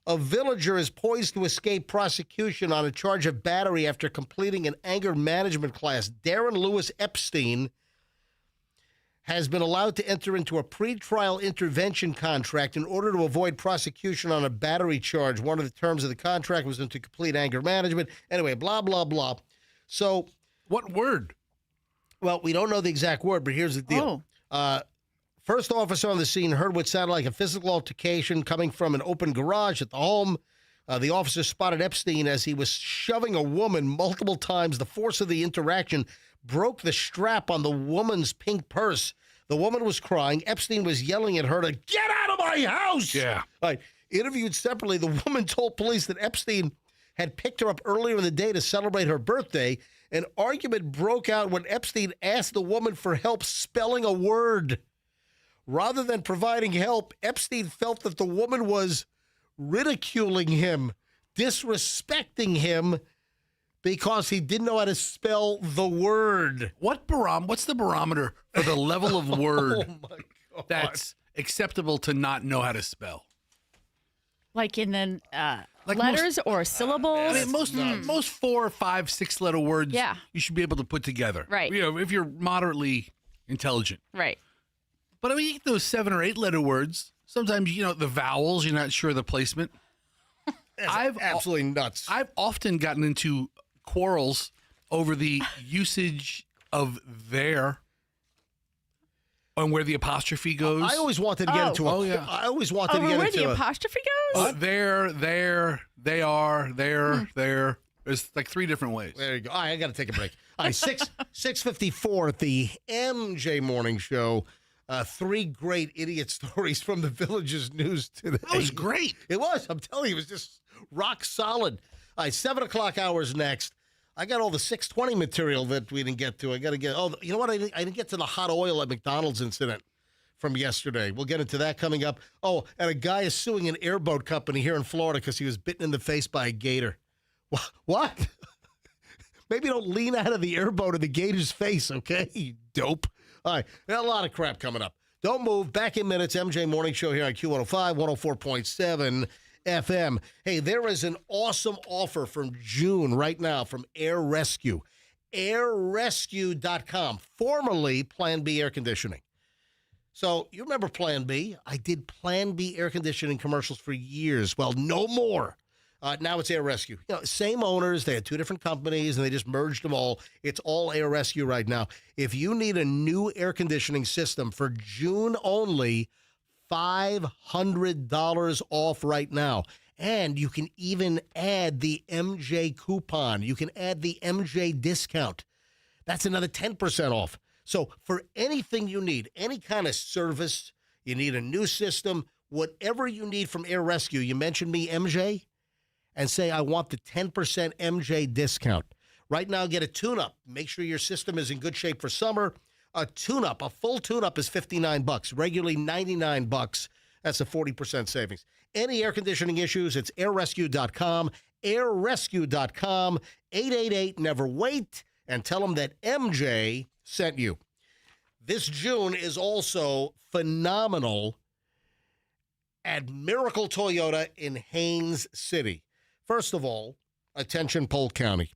A villager is poised to escape prosecution on a charge of battery after completing an anger management class. Darren Lewis Epstein has been allowed to enter into a pretrial intervention contract in order to avoid prosecution on a battery charge. One of the terms of the contract was to complete anger management. Anyway, blah, blah, blah. So, what word? Well, we don't know the exact word, but here's the deal. First officer on the scene heard what sounded like a physical altercation coming from an open garage at the home. The officer spotted Epstein as he was shoving a woman multiple times. The force of the interaction broke the strap on the woman's pink purse. The woman was crying. Epstein was yelling at her to get out of my house. Yeah. All right. Interviewed separately, the woman told police that Epstein had picked her up earlier in the day to celebrate her birthday. An argument broke out when Epstein asked the woman for help spelling a word. Rather than providing help, Epstein felt that the woman was ridiculing him, disrespecting him because he didn't know how to spell the word. What's the barometer for the level of word Oh, my God. that's acceptable to not know how to spell? Like in the Like letters or syllables? I mean, most 4, 5, 6 letter words Yeah. you should be able to put together. Right. You know, if you're moderately intelligent. Right. But I mean, you get those 7 or 8 letter words. Sometimes, the vowels, you're not sure of the placement. That's absolutely nuts. I've often gotten into quarrels over the usage of their and where the apostrophe goes. I always wanted to get into a. Oh, yeah. I always wanted to Over get where into the a. apostrophe goes? There, they are, there. There's like 3 different ways. There you go. All right, I got to take a break. All right, 6:54 at the MJ Morning Show. 3 great idiot stories from the Village's news today. That was great. It was. I'm telling you, it was just rock solid. All right, 7 o'clock hours next. I got all the 620 material that we didn't get to. I got to get. Oh, you know what? I didn't get to the hot oil at McDonald's incident from yesterday. We'll get into that coming up. Oh, and a guy is suing an airboat company here in Florida because he was bitten in the face by a gator. What? Maybe don't lean out of the airboat in the gator's face, okay? You dope. All right, got a lot of crap coming up. Don't move. Back in minutes. MJ Morning Show here on Q105, 104.7 FM. Hey, there is an awesome offer from June right now from Air Rescue. AirRescue.com, formerly Plan B Air Conditioning. So you remember Plan B? I did Plan B air conditioning commercials for years. Well, no more. Now it's Air Rescue. Same owners. They had 2 different companies, and they just merged them all. It's all Air Rescue right now. If you need a new air conditioning system for June only, $500 off right now. And you can even add the MJ coupon. You can add the MJ discount. That's another 10% off. So for anything you need, any kind of service, you need a new system, whatever you need from Air Rescue, you mentioned me, MJ, and say, I want the 10% MJ discount. Right now, get a tune-up. Make sure your system is in good shape for summer. A tune-up, a full tune-up is $59. Regularly $99. That's a 40% savings. Any air conditioning issues, it's airrescue.com. Airrescue.com. 888-NEVER-WAIT. And tell them that MJ sent you. This June is also phenomenal at Miracle Toyota in Haines City. First of all, attention Polk County.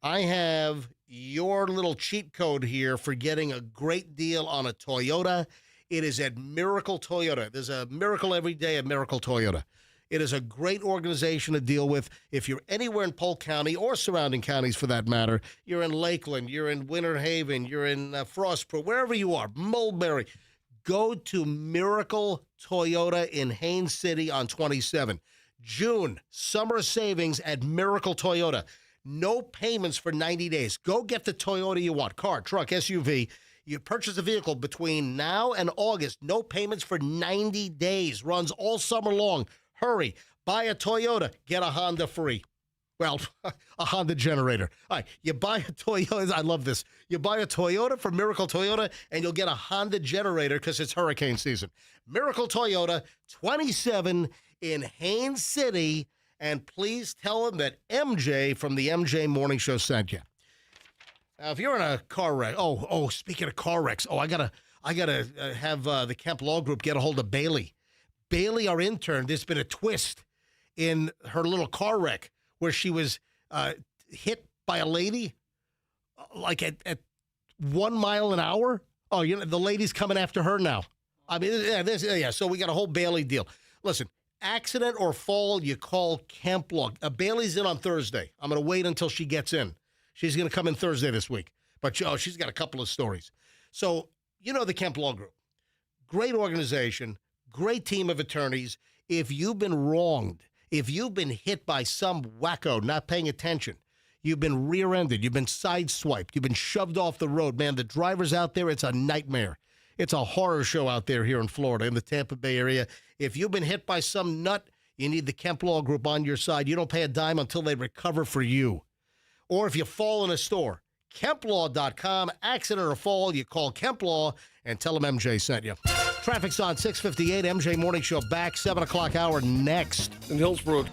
I have your little cheat code here for getting a great deal on a Toyota. It is at Miracle Toyota. There's a miracle every day at Miracle Toyota. It is a great organization to deal with. If you're anywhere in Polk County or surrounding counties for that matter, you're in Lakeland, you're in Winter Haven, you're in Frostport, wherever you are, Mulberry, go to Miracle Toyota in Haines City on 27. June, summer savings at Miracle Toyota. No payments for 90 days. Go get the Toyota you want. Car, truck, SUV. You purchase a vehicle between now and August. No payments for 90 days. Runs all summer long. Hurry. Buy a Toyota. Get a Honda free. Well, a Honda generator. All right, you buy a Toyota. I love this. You buy a Toyota from Miracle Toyota, and you'll get a Honda generator because it's hurricane season. Miracle Toyota, 27 in Haines City. And please tell them that MJ from the MJ Morning Show sent you. Now, if you're in a car wreck, speaking of car wrecks, I gotta have the Kemp Law Group get a hold of Bailey. Bailey, our intern, there's been a twist in her little car wreck where she was hit by a lady like at 1 mile an hour. Oh, the lady's coming after her now. I mean, so we got a whole Bailey deal. Listen, accident or fall, you call Kemp Law. Bailey's in on Thursday. I'm going to wait until she gets in. She's going to come in Thursday this week. But she's got a couple of stories. So, the Kemp Law Group. Great organization, great team of attorneys. If you've been wronged, if you've been hit by some wacko not paying attention, you've been rear-ended, you've been sideswiped, you've been shoved off the road, man, the drivers out there, it's a nightmare. It's a horror show out there here in Florida, in the Tampa Bay area. If you've been hit by some nut, you need the Kemp Law Group on your side. You don't pay a dime until they recover for you. Or if you fall in a store, KempLaw.com, accident or fall, you call Kemp Law and tell them MJ sent you. Traffic's on 658, MJ Morning Show back, 7 o'clock hour next. In Hillsborough.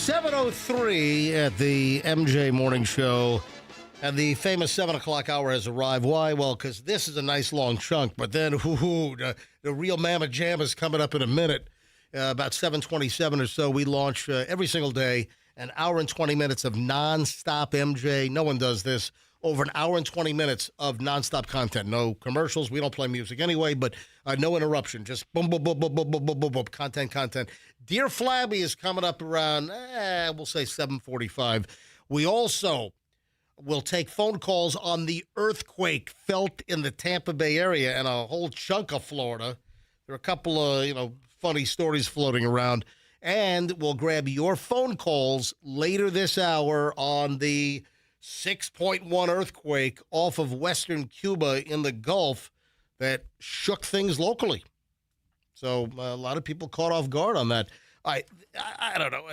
7:03 at the MJ Morning Show, and the famous 7 o'clock hour has arrived. Why? Well, because this is a nice long chunk, but then the real Mamma Jam is coming up in a minute. About 7:27 or so, we launch every single day an hour and 20 minutes of nonstop MJ. No one does this. Over an hour and 20 minutes of nonstop content. No commercials. We don't play music anyway, but no interruption. Just boom, boom, boom, boom, boom, boom, boom, boom, boom. Content. Dear Flabby is coming up around, we'll say 7:45. We also will take phone calls on the earthquake felt in the Tampa Bay area and a whole chunk of Florida. There are a couple of, funny stories floating around. And we'll grab your phone calls later this hour on the 6.1 earthquake off of western Cuba in the Gulf that shook things locally. So a lot of people caught off guard on that. I don't know.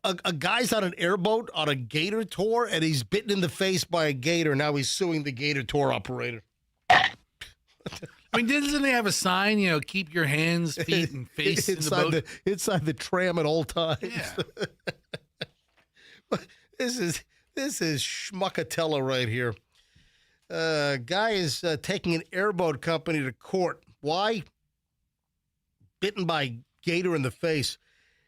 A guy's on an airboat on a gator tour, and he's bitten in the face by a gator. Now he's suing the gator tour operator. I mean, doesn't they have a sign, keep your hands, feet, and face in the boat? Inside the tram at all times. Yeah. This is schmuckatella right here. Guy is taking an airboat company to court. Why? Bitten by gator in the face.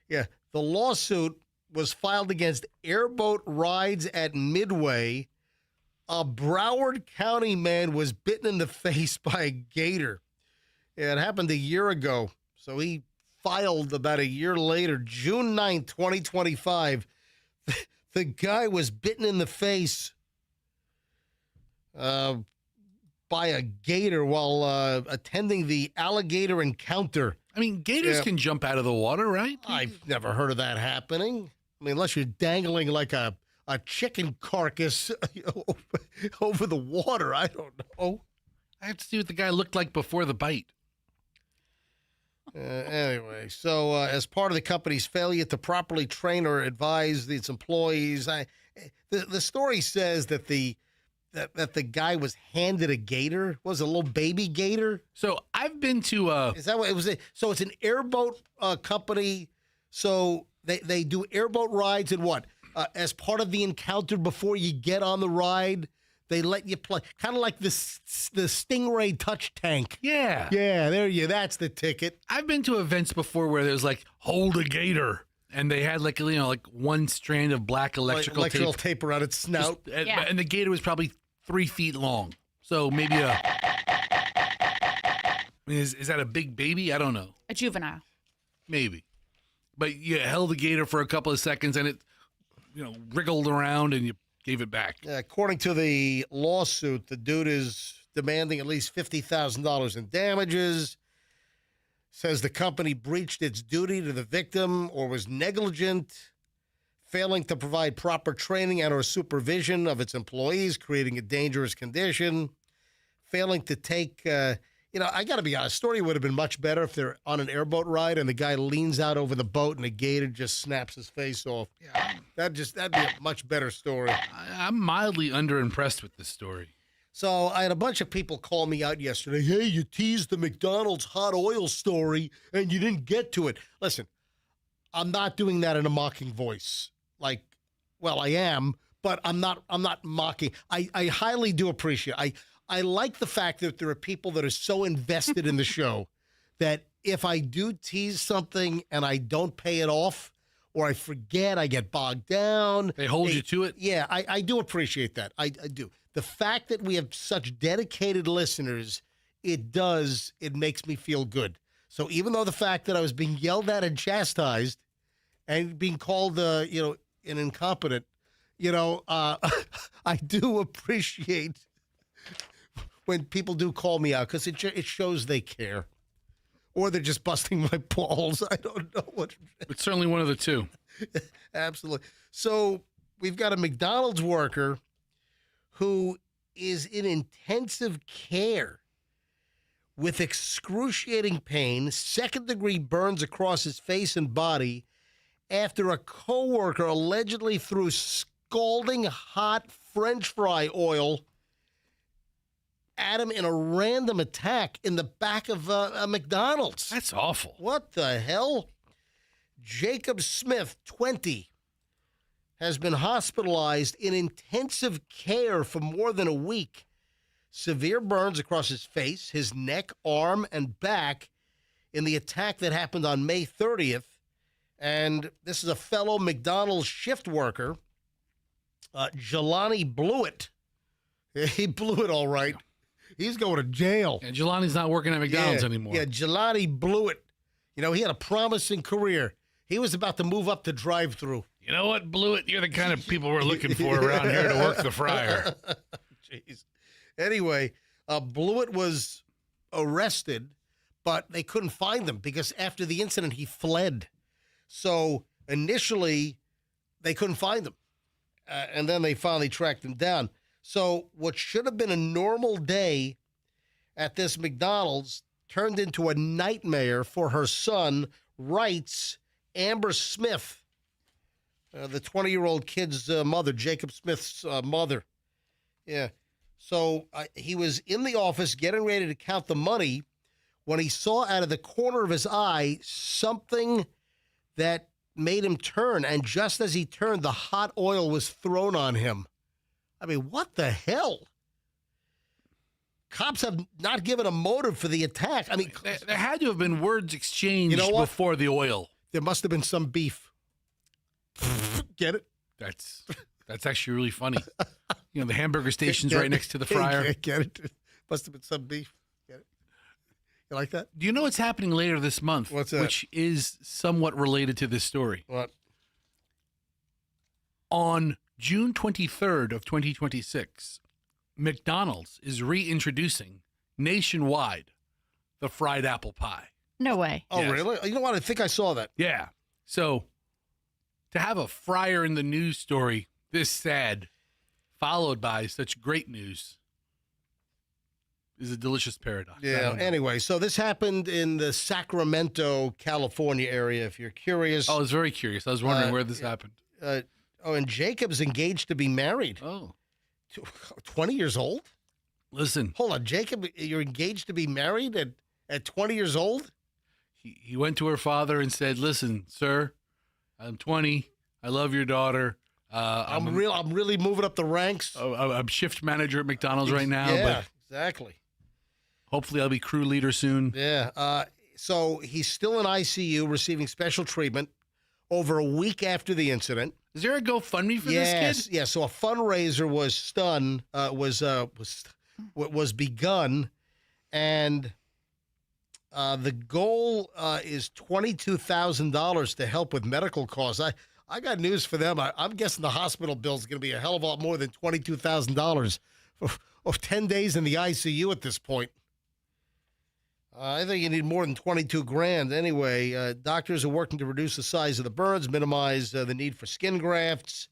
Yeah, the lawsuit was filed against Airboat Rides at Midway. A Broward County man was bitten in the face by a gator. Yeah, it happened a year ago. So he filed about a year later, June 9th, 2025. The guy was bitten in the face by a gator while attending the alligator encounter. I mean, gators can jump out of the water, right? I've never heard of that happening. I mean, unless you're dangling like a chicken carcass over the water. I don't know. I have to see what the guy looked like before the bite. Anyway, so as part of the company's failure to properly train or advise its employees, the story says that the guy was handed a gator. Was it a little baby gator? So I've been to. Is that what it was? So it's an airboat company. So they do airboat rides and what? As part of the encounter before you get on the ride, they let you play, kind of like the Stingray touch tank. Yeah. Yeah, that's the ticket. I've been to events before where there's like, hold a gator. And they had like one strand of black electrical tape around its snout. And the gator was probably 3 feet long. So maybe is that a big baby? I don't know. A juvenile. Maybe. But you held the gator for a couple of seconds and it, wriggled around and you gave it back. According to the lawsuit, the dude is demanding at least $50,000 in damages. Says the company breached its duty to the victim or was negligent, failing to provide proper training and or supervision of its employees, creating a dangerous condition, failing to take, I got to be honest, story would have been much better if they're on an airboat ride and the guy leans out over the boat and the gator just snaps his face off. Yeah, that'd be a much better story. I'm mildly underimpressed with this story. So I had a bunch of people call me out yesterday. Hey, you teased the McDonald's hot oil story and you didn't get to it. Listen, I'm not doing that in a mocking voice. I am, but I'm not mocking. I highly do appreciate it. I like the fact that there are people that are so invested in the show that if I do tease something and I don't pay it off or I forget, I get bogged down. They hold you to it? Yeah, I do appreciate that. I do. The fact that we have such dedicated listeners, it makes me feel good. So even though the fact that I was being yelled at and chastised and being called, an incompetent, I do appreciate when people do call me out because it shows they care. Or they're just busting my balls. I don't know what. It's certainly one of the two. Absolutely. So we've got a McDonald's worker who is in intensive care with excruciating pain, second-degree burns across his face and body after a coworker allegedly threw scalding hot French fry oil at him in a random attack in the back of a McDonald's. That's awful. What the hell? Jacob Smith, 20, has been hospitalized in intensive care for more than a week. Severe burns across his face, his neck, arm, and back in the attack that happened on May 30th. And this is a fellow McDonald's shift worker, Jelani blew it. He blew it all right. He's going to jail. And Jelani's not working at McDonald's anymore. Yeah, Jelani blew it. You know, he had a promising career. He was about to move up to drive-through. You know what, blew it? You're the kind of people we're looking for around here to work the fryer. Jeez. Anyway, Blewett was arrested, but they couldn't find him because after the incident, he fled. So initially, they couldn't find him. And then they finally tracked him down. So what should have been a normal day at this McDonald's turned into a nightmare for her son, writes Amber Smith, the 20-year-old kid's mother, Jacob Smith's mother. Yeah. So he was in the office getting ready to count the money when he saw out of the corner of his eye something that made him turn. And just as he turned, the hot oil was thrown on him. I mean, what the hell? Cops have not given a motive for the attack. I mean, there had to have been words exchanged before the oil. There must have been some beef. Get it? That's actually really funny. You know, the hamburger station's right next to the fryer. Get it? Must have been some beef. Get it? You like that? Do you know what's happening later this month? What's that? Which is somewhat related to this story. What? On June 23rd of 2026, McDonald's is reintroducing nationwide the fried apple pie. No way. Oh, Yes. really? You know what? I think I saw that. Yeah. So to have a fryer in the news story this sad, followed by such great news, is a delicious paradox. Yeah. Anyway, so this happened in the Sacramento, California area, if you're curious. I was very curious. I was wondering where this happened. And Jacob's engaged to be married. Oh. 20 years old? Listen. Hold on, Jacob, you're engaged to be married at 20 years old? He went to her father and said, "Listen, sir, I'm 20. I love your daughter. I'm really moving up the ranks. I'm shift manager at McDonald's right now. Yeah, but exactly. hopefully I'll be crew leader soon." Yeah. So he's still in ICU receiving special treatment over a week after the incident. Is there a GoFundMe for this kid? Yes. So a fundraiser was begun, and the goal is $22,000 to help with medical costs. I got news for them. I'm guessing the hospital bill is going to be a hell of a lot more than $22,000 of 10 days in the ICU at this point. I think you need more than 22 grand. Anyway, doctors are working to reduce the size of the burns, minimize the need for skin grafts.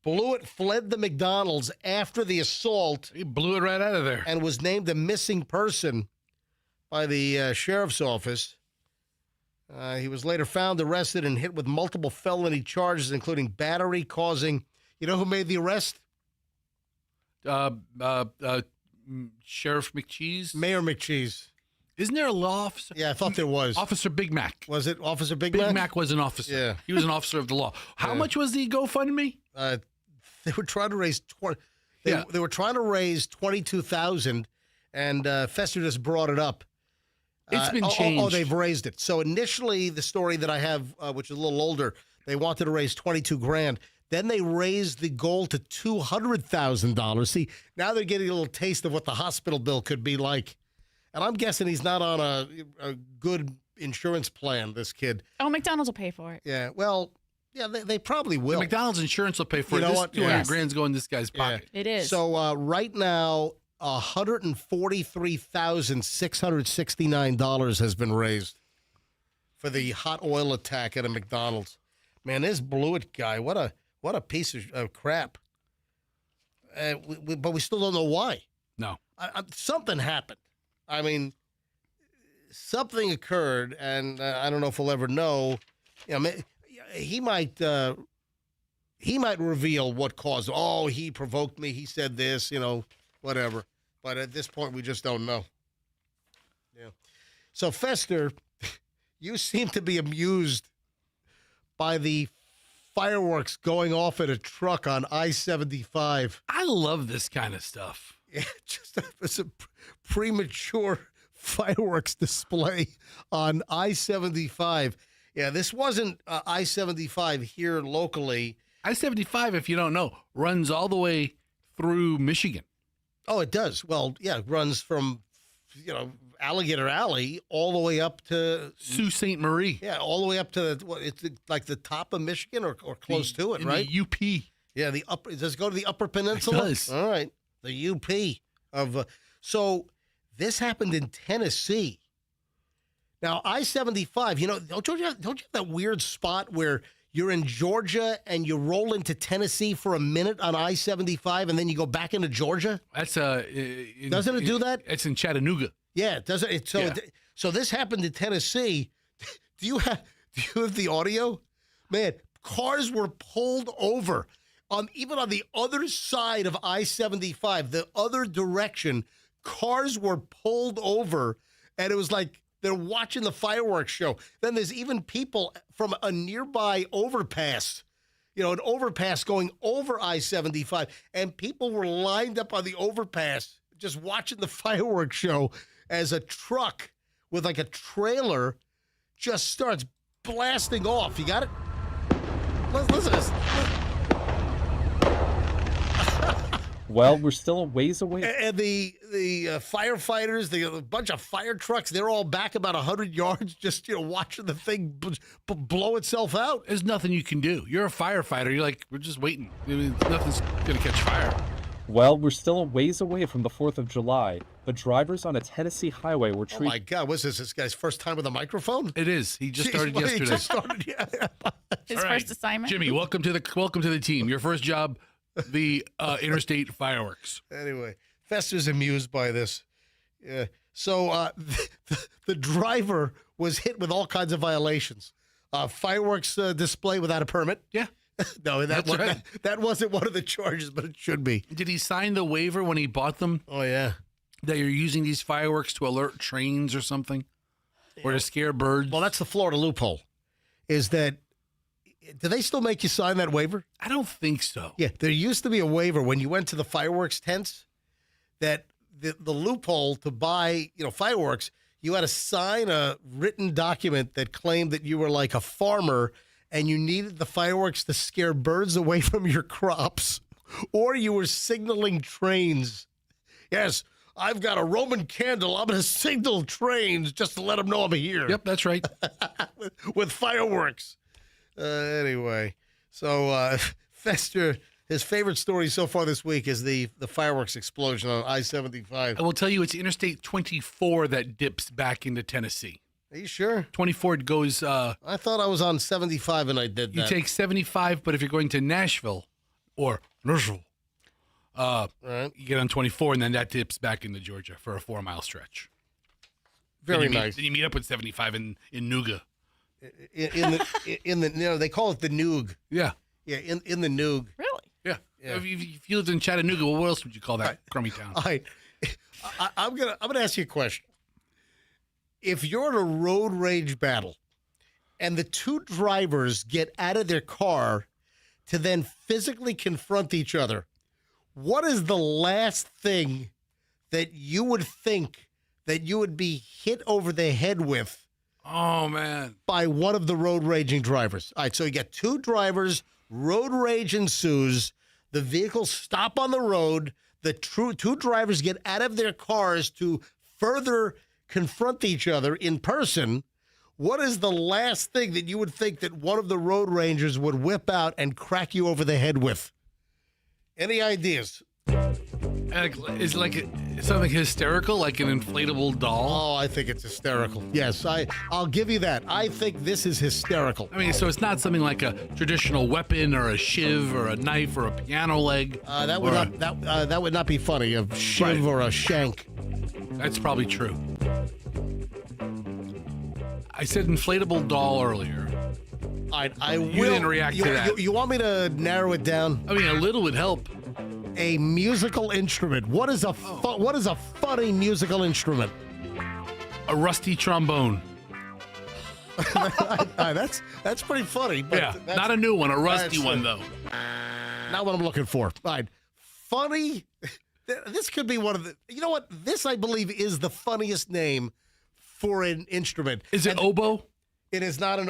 Blewett fled the McDonald's after the assault. He blew it right out of there. And was named a missing person by the sheriff's office. He was later found arrested and hit with multiple felony charges, including battery causing. You know who made the arrest? Sheriff McCheese? Mayor McCheese. Isn't there a law officer? Yeah, I thought there was. Officer Big Mac. Was it Officer Big Mac? Big Mac was an officer. Yeah. He was an officer of the law. How much was the GoFundMe? They were trying to raise They were trying to raise $22,000, and Fester just brought it up. It's been changed. Oh, they've raised it. So initially, the story that I have, which is a little older, they wanted to raise 22 grand. Then they raised the goal to $200,000. See, now they're getting a little taste of what the hospital bill could be like. And I'm guessing he's not on a good insurance plan, this kid. Oh, McDonald's will pay for it. Yeah, well, yeah, they probably will. The McDonald's insurance will pay for You it. know This what? 200 Yes. grand's going in this guy's pocket. It is. So right now, $143,669 has been raised for the hot oil attack at a McDonald's. Man, this Blewett guy, what a piece of crap. But we still don't know why. No. Something happened. I mean, something occurred, and I don't know if we'll ever know. You know, he might reveal what caused. Oh, he provoked me. He said this. You know, whatever. But at this point, we just don't know. Yeah. So Fester, you seem to be amused by the fireworks going off at a truck on I-75. I love this kind of stuff. Yeah, it's a premature fireworks display on I-75. Yeah, this wasn't I-75 here locally. I-75, if you don't know, runs all the way through Michigan. Oh, it does. Well, yeah, it runs from, Alligator Alley all the way up to Sault Ste. Marie. Yeah, all the way up to it's like the top of Michigan or close to it, right? The UP. Yeah, the upper. Does it go to the Upper Peninsula? It does. All right, the UP of. So this happened in Tennessee. Now I-75. Don't you have that weird spot where you're in Georgia and you roll into Tennessee for a minute on I-75 and then you go back into Georgia? That's Doesn't it do that? It's in Chattanooga. Yeah, it doesn't. So this happened in Tennessee. Do you have the audio? Man, cars were pulled over even on the other side of I-75, the other direction. Cars were pulled over, and it was like they're watching the fireworks show. Then there's even people from a nearby overpass, an overpass going over I-75, and people were lined up on the overpass just watching the fireworks show as a truck with like a trailer just starts blasting off. You got it? Listen to this. Well, we're still a ways away. And the firefighters, a bunch of fire trucks, they're all back about 100 yards just, watching the thing blow itself out. There's nothing you can do. You're a firefighter. You're like, we're just waiting. Nothing's going to catch fire. Well, we're still a ways away from the 4th of July, but drivers on a Tennessee highway were treated... Oh, my God. What's this guy's first time with a microphone? It is. He just started yesterday. He just started, yeah. His first assignment. Jimmy, welcome to the team. Your first job, the interstate fireworks. Anyway, Fester's amused by this. Yeah. So the driver was hit with all kinds of violations. Fireworks display without a permit. Yeah. No, That's right. that wasn't one of the charges, but it should be. Did he sign the waiver when he bought them? Oh, yeah. That you're using these fireworks to alert trains or something? Or to scare birds? Well, that's the Florida loophole, is that, do they still make you sign that waiver? I don't think so. Yeah, there used to be a waiver when you went to the fireworks tents that the loophole to buy, fireworks, you had to sign a written document that claimed that you were like a farmer and you needed the fireworks to scare birds away from your crops, or you were signaling trains. Yes, I've got a Roman candle. I'm going to signal trains just to let them know I'm here. Yep, that's right. with fireworks. Anyway, so Fester, his favorite story so far this week is the fireworks explosion on I-75. I will tell you, it's Interstate 24 that dips back into Tennessee. Are you sure? 24 goes... I thought I was on 75 and I did that. You take 75, but if you're going to Nashville or Nashville, right. you get on 24, and then that dips back into Georgia for a 4-mile stretch. Very nice. Then you meet up with 75 in Nooga. In the they call it the Noog. Yeah. Yeah, in the Noog. Really? Yeah. Yeah. If you lived in Chattanooga, what else would you call that crummy town? All right. I'm gonna ask you a question. If you're in a road rage battle and the two drivers get out of their car to then physically confront each other, what is the last thing that you would think that you would be hit over the head with? Oh, man. By one of the road raging drivers. All right, so you get two drivers, road rage ensues, the vehicles stop on the road, the two drivers get out of their cars to further confront each other in person. What is the last thing that you would think that one of the road rangers would whip out and crack you over the head with? Any ideas? Is like something hysterical, like an inflatable doll? Oh, I think it's hysterical. Yes, I'll give you that. I think this is hysterical. I mean, so it's not something like a traditional weapon or a shiv or a knife or a piano leg. That would not be funny. A shiv or a shank. That's probably true. I said inflatable doll earlier. I will. You didn't react to that. You want me to narrow it down? I mean, a little would help. A musical instrument. What is a funny musical instrument? A rusty trombone. That's pretty funny. But Yeah, that's not a new one, a rusty that's, one, though. not what I'm looking for. All right. Funny. This could be one of the. You know what? This, I believe, is the funniest name for an instrument. Is it oboe? It is not an.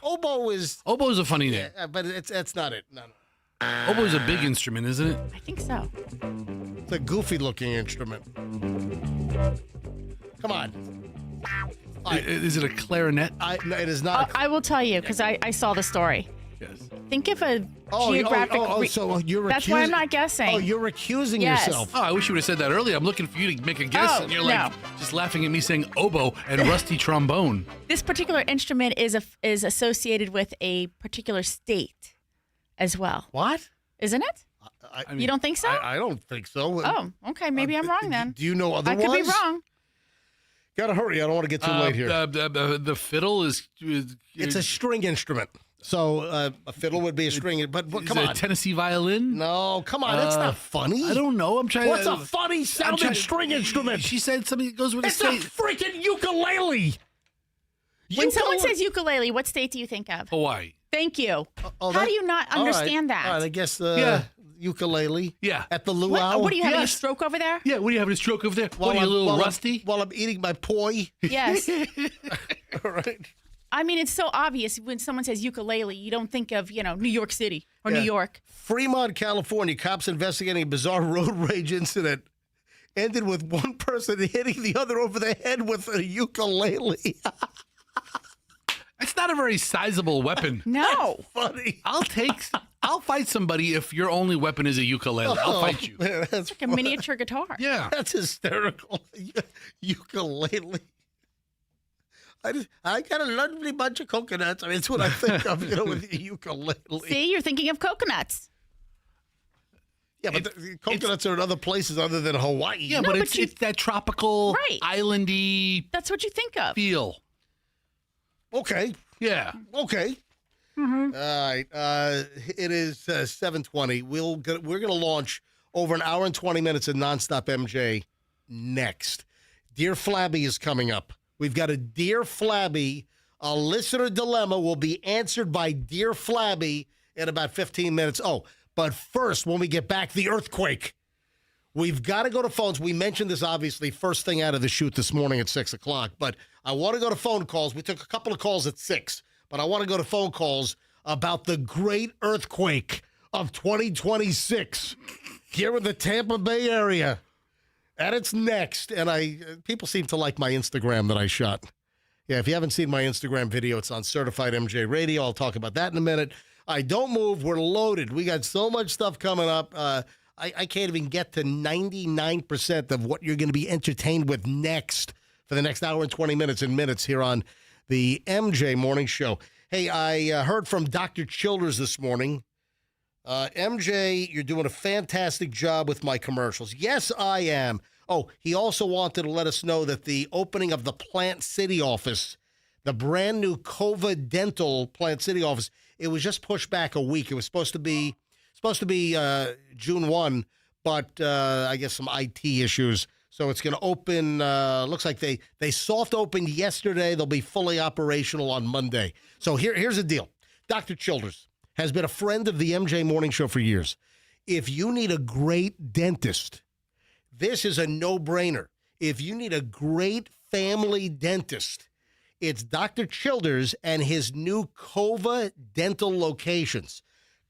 Oboe is. Oboe is a funny name. But that's not it. No. Oboe is a big instrument, isn't it? I think so. It's a goofy-looking instrument. Come on. Is it a clarinet? No, it is not. I will tell you because I saw the story. Yes. Think of a geographic. So you're That's why I'm not guessing. Oh, you're recusing Yes. yourself. Oh, I wish you would have said that earlier. I'm looking for you to make a guess, Oh, and you're like no. just laughing at me saying oboe and rusty trombone. This particular instrument is associated with a particular state as well, What? isn't it? I You don't think so? I don't think so. Oh, okay. Maybe I'm wrong then. Do you know I otherwise? could be wrong. Gotta hurry. I don't want to get too late here. The fiddle is. It's a string instrument. So a fiddle would be a string. But come is it on. a Tennessee violin? No, come on. That's not funny. I don't know. I'm trying. What's a funny sounding string instrument? She said something that goes with the It's a state. freaking ukulele. When someone says ukulele, what state do you think of? Hawaii. Thank you. Oh, How do you not understand that? All right, I guess Yeah. ukulele. Yeah. At the luau. What are you having Yes. a stroke over there? Yeah. What are you having a stroke over there? What are you, a little rusty? While I'm eating my poi. Yes. All right. I mean, it's so obvious when someone says ukulele, you don't think of, New York City or New Yeah. York. Fremont, California, cops investigating a bizarre road rage incident ended with one person hitting the other over the head with a ukulele. It's not a very sizable weapon. No. Funny. I'll fight somebody if your only weapon is a ukulele. I'll fight you. Man, that's Like a miniature guitar. Yeah. That's hysterical. Ukulele. I got a lovely bunch of coconuts. I mean, it's what I think of, with the ukulele. See, you're thinking of coconuts. Yeah, but the coconuts are in other places other than Hawaii. Yeah, No, but but it's that tropical, Right. islandy That's what you think of. feel. Okay. Yeah. Okay. All right. It is 7:20. We're gonna launch over an hour and 20 minutes of nonstop MJ next. Dear Flabby is coming up. We've got a Dear Flabby. A listener dilemma will be answered by Dear Flabby in about 15 minutes. Oh, but first, when we get back, the earthquake. We've got to go to phones. We mentioned this, obviously, first thing out of the shoot this morning at 6 o'clock. But I want to go to phone calls. We took a couple of calls at 6. But I want to go to phone calls about the great earthquake of 2026 here in the Tampa Bay area. And it's next. And people seem to like my Instagram that I shot. Yeah, if you haven't seen my Instagram video, it's on Certified MJ Radio. I'll talk about that in a minute. Don't move. We're loaded. We got so much stuff coming up. I can't even get to 99% of what you're going to be entertained with next for the next hour and 20 minutes here on the MJ Morning Show. Hey, I heard from Dr. Childers this morning. MJ, you're doing a fantastic job with my commercials. Yes, I am. Oh, he also wanted to let us know that the opening of the Plant City office, the brand new Cova Dental Plant City office, it was just pushed back a week. It was supposed to be June 1, but I guess some IT issues. So it's going to open, looks like they soft opened yesterday. They'll be fully operational on Monday. So here's the deal. Dr. Childers has been a friend of the MJ Morning Show for years. If you need a great dentist, this is a no-brainer. If you need a great family dentist, it's Dr. Childers and his new Cova Dental locations.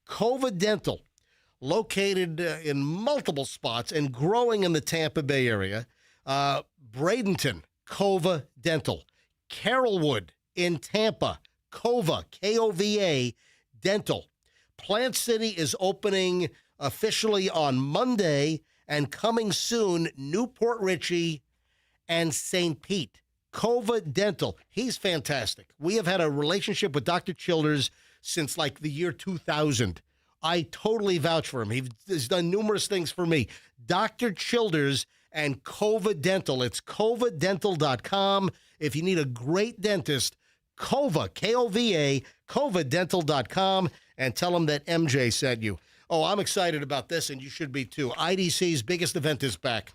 Cova Dental, located in multiple spots and growing in the Tampa Bay area. Bradenton, Cova Dental. Carrollwood in Tampa, Cova, K-O-V-A, Dental. Plant City is opening officially on Monday, and coming soon, Newport Richey and St. Pete. Cova Dental. He's fantastic. We have had a relationship with Dr. Childers since like the year 2000. I totally vouch for him. He's done numerous things for me. Dr. Childers and Cova Dental. It's covadental.com. If you need a great dentist, Cova, K-O-V-A, covadental.com, and tell them that MJ sent you. Oh, I'm excited about this, and you should be too. IDC's biggest event is back.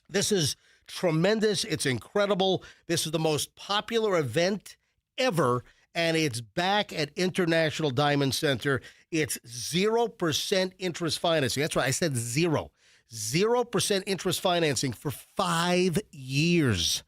This is tremendous. It's incredible. This is the most popular event ever, and it's back at International Diamond Center. It's 0% interest financing. That's right, I said zero. 0% interest financing for 5 years.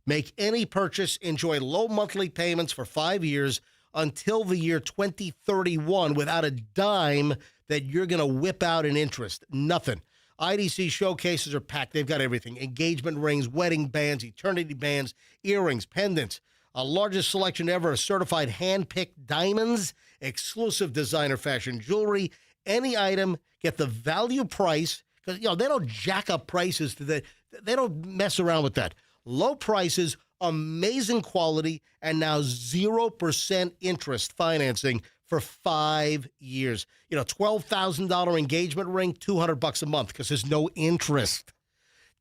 Make any purchase, enjoy low monthly payments for 5 years until the year 2031 without a dime that you're going to whip out in interest. Nothing. IDC showcases are packed. They've got everything. Engagement rings, wedding bands, eternity bands, earrings, pendants, a largest selection ever of certified hand-picked diamonds, exclusive designer fashion jewelry. Any item, get the value price, because they don't jack up prices. They don't mess around with that. Low prices, amazing quality, and now 0% interest financing for 5 years. $12,000 engagement ring, $200 a month because there's no interest.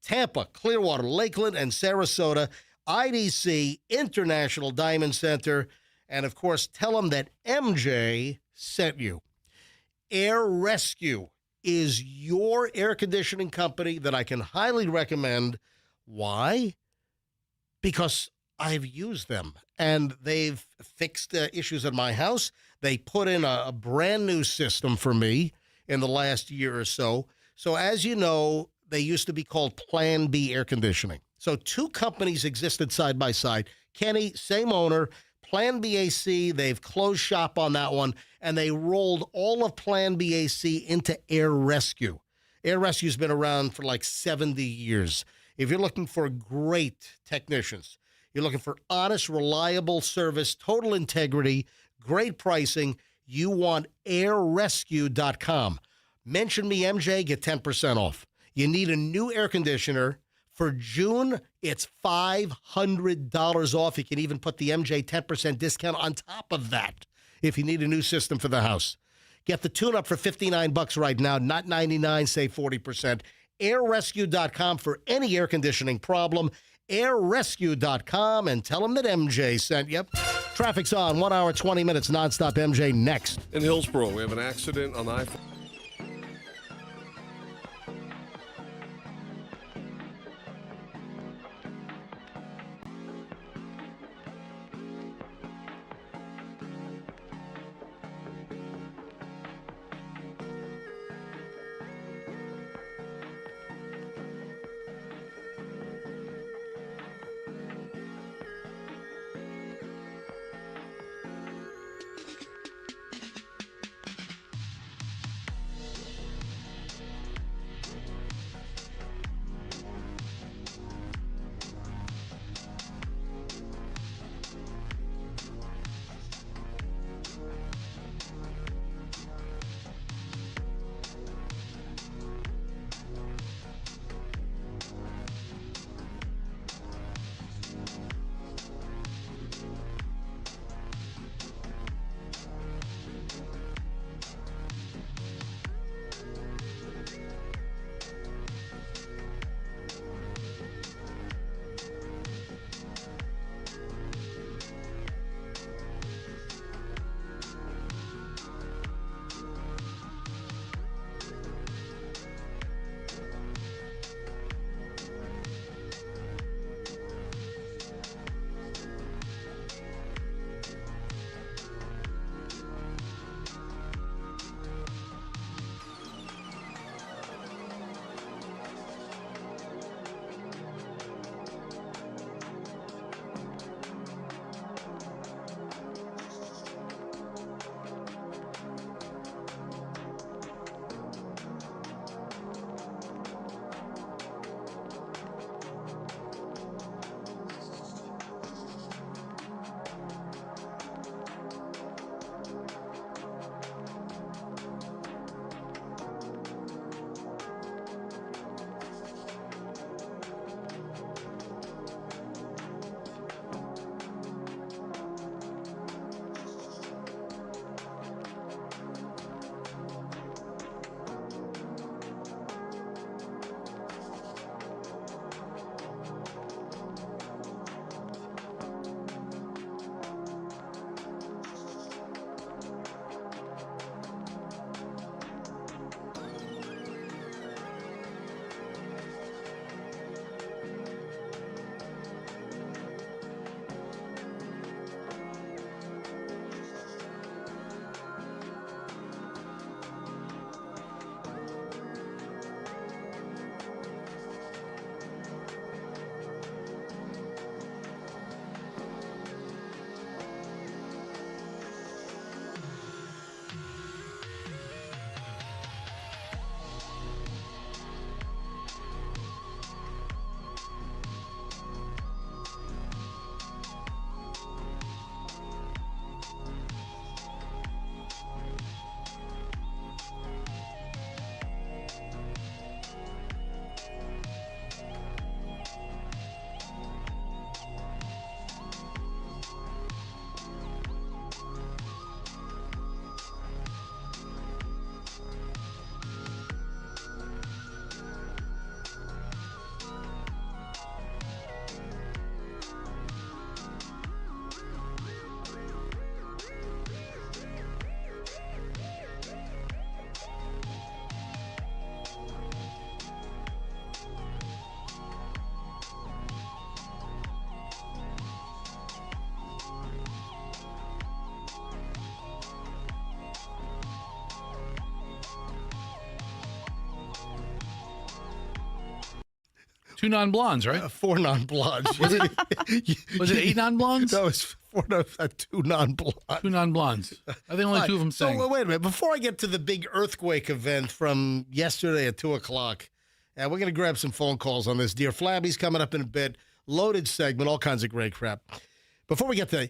Tampa, Clearwater, Lakeland, and Sarasota, IDC, International Diamond Center, and of course, tell them that MJ sent you. Air Rescue is your air conditioning company that I can highly recommend. Why? Because I've used them, and they've fixed issues at my house. They put in a brand new system for me in the last year or so. So as you know, they used to be called Plan B Air Conditioning. So two companies existed side by side. Kenny, same owner. Plan B AC, they've closed shop on that one, and they rolled all of Plan B AC into Air Rescue. Air Rescue's been around for like 70 years. If you're looking for great technicians, you're looking for honest, reliable service, total integrity, great pricing, you want airrescue.com. Mention me, MJ, get 10% off. You need a new air conditioner. For June, it's $500 off. You can even put the MJ 10% discount on top of that if you need a new system for the house. Get the tune-up for $59 right now, not $99, save 40%. airrescue.com for any air conditioning problem. airrescue.com, and tell them that MJ sent you. Traffic's on, 1 hour, 20 minutes, nonstop. MJ next. In Hillsborough, we have an accident on I-4. 2 non-blondes, right? 4 non-blondes. Was it 8 non-blondes? No, it's 2 non-blondes. 2 non-blondes. I think only 2 of them sang. So wait a minute. Before I get to the big earthquake event from yesterday at 2 o'clock, we're going to grab some phone calls on this. Dear Flabby's coming up in a bit. Loaded segment, all kinds of great crap. Before we get to that,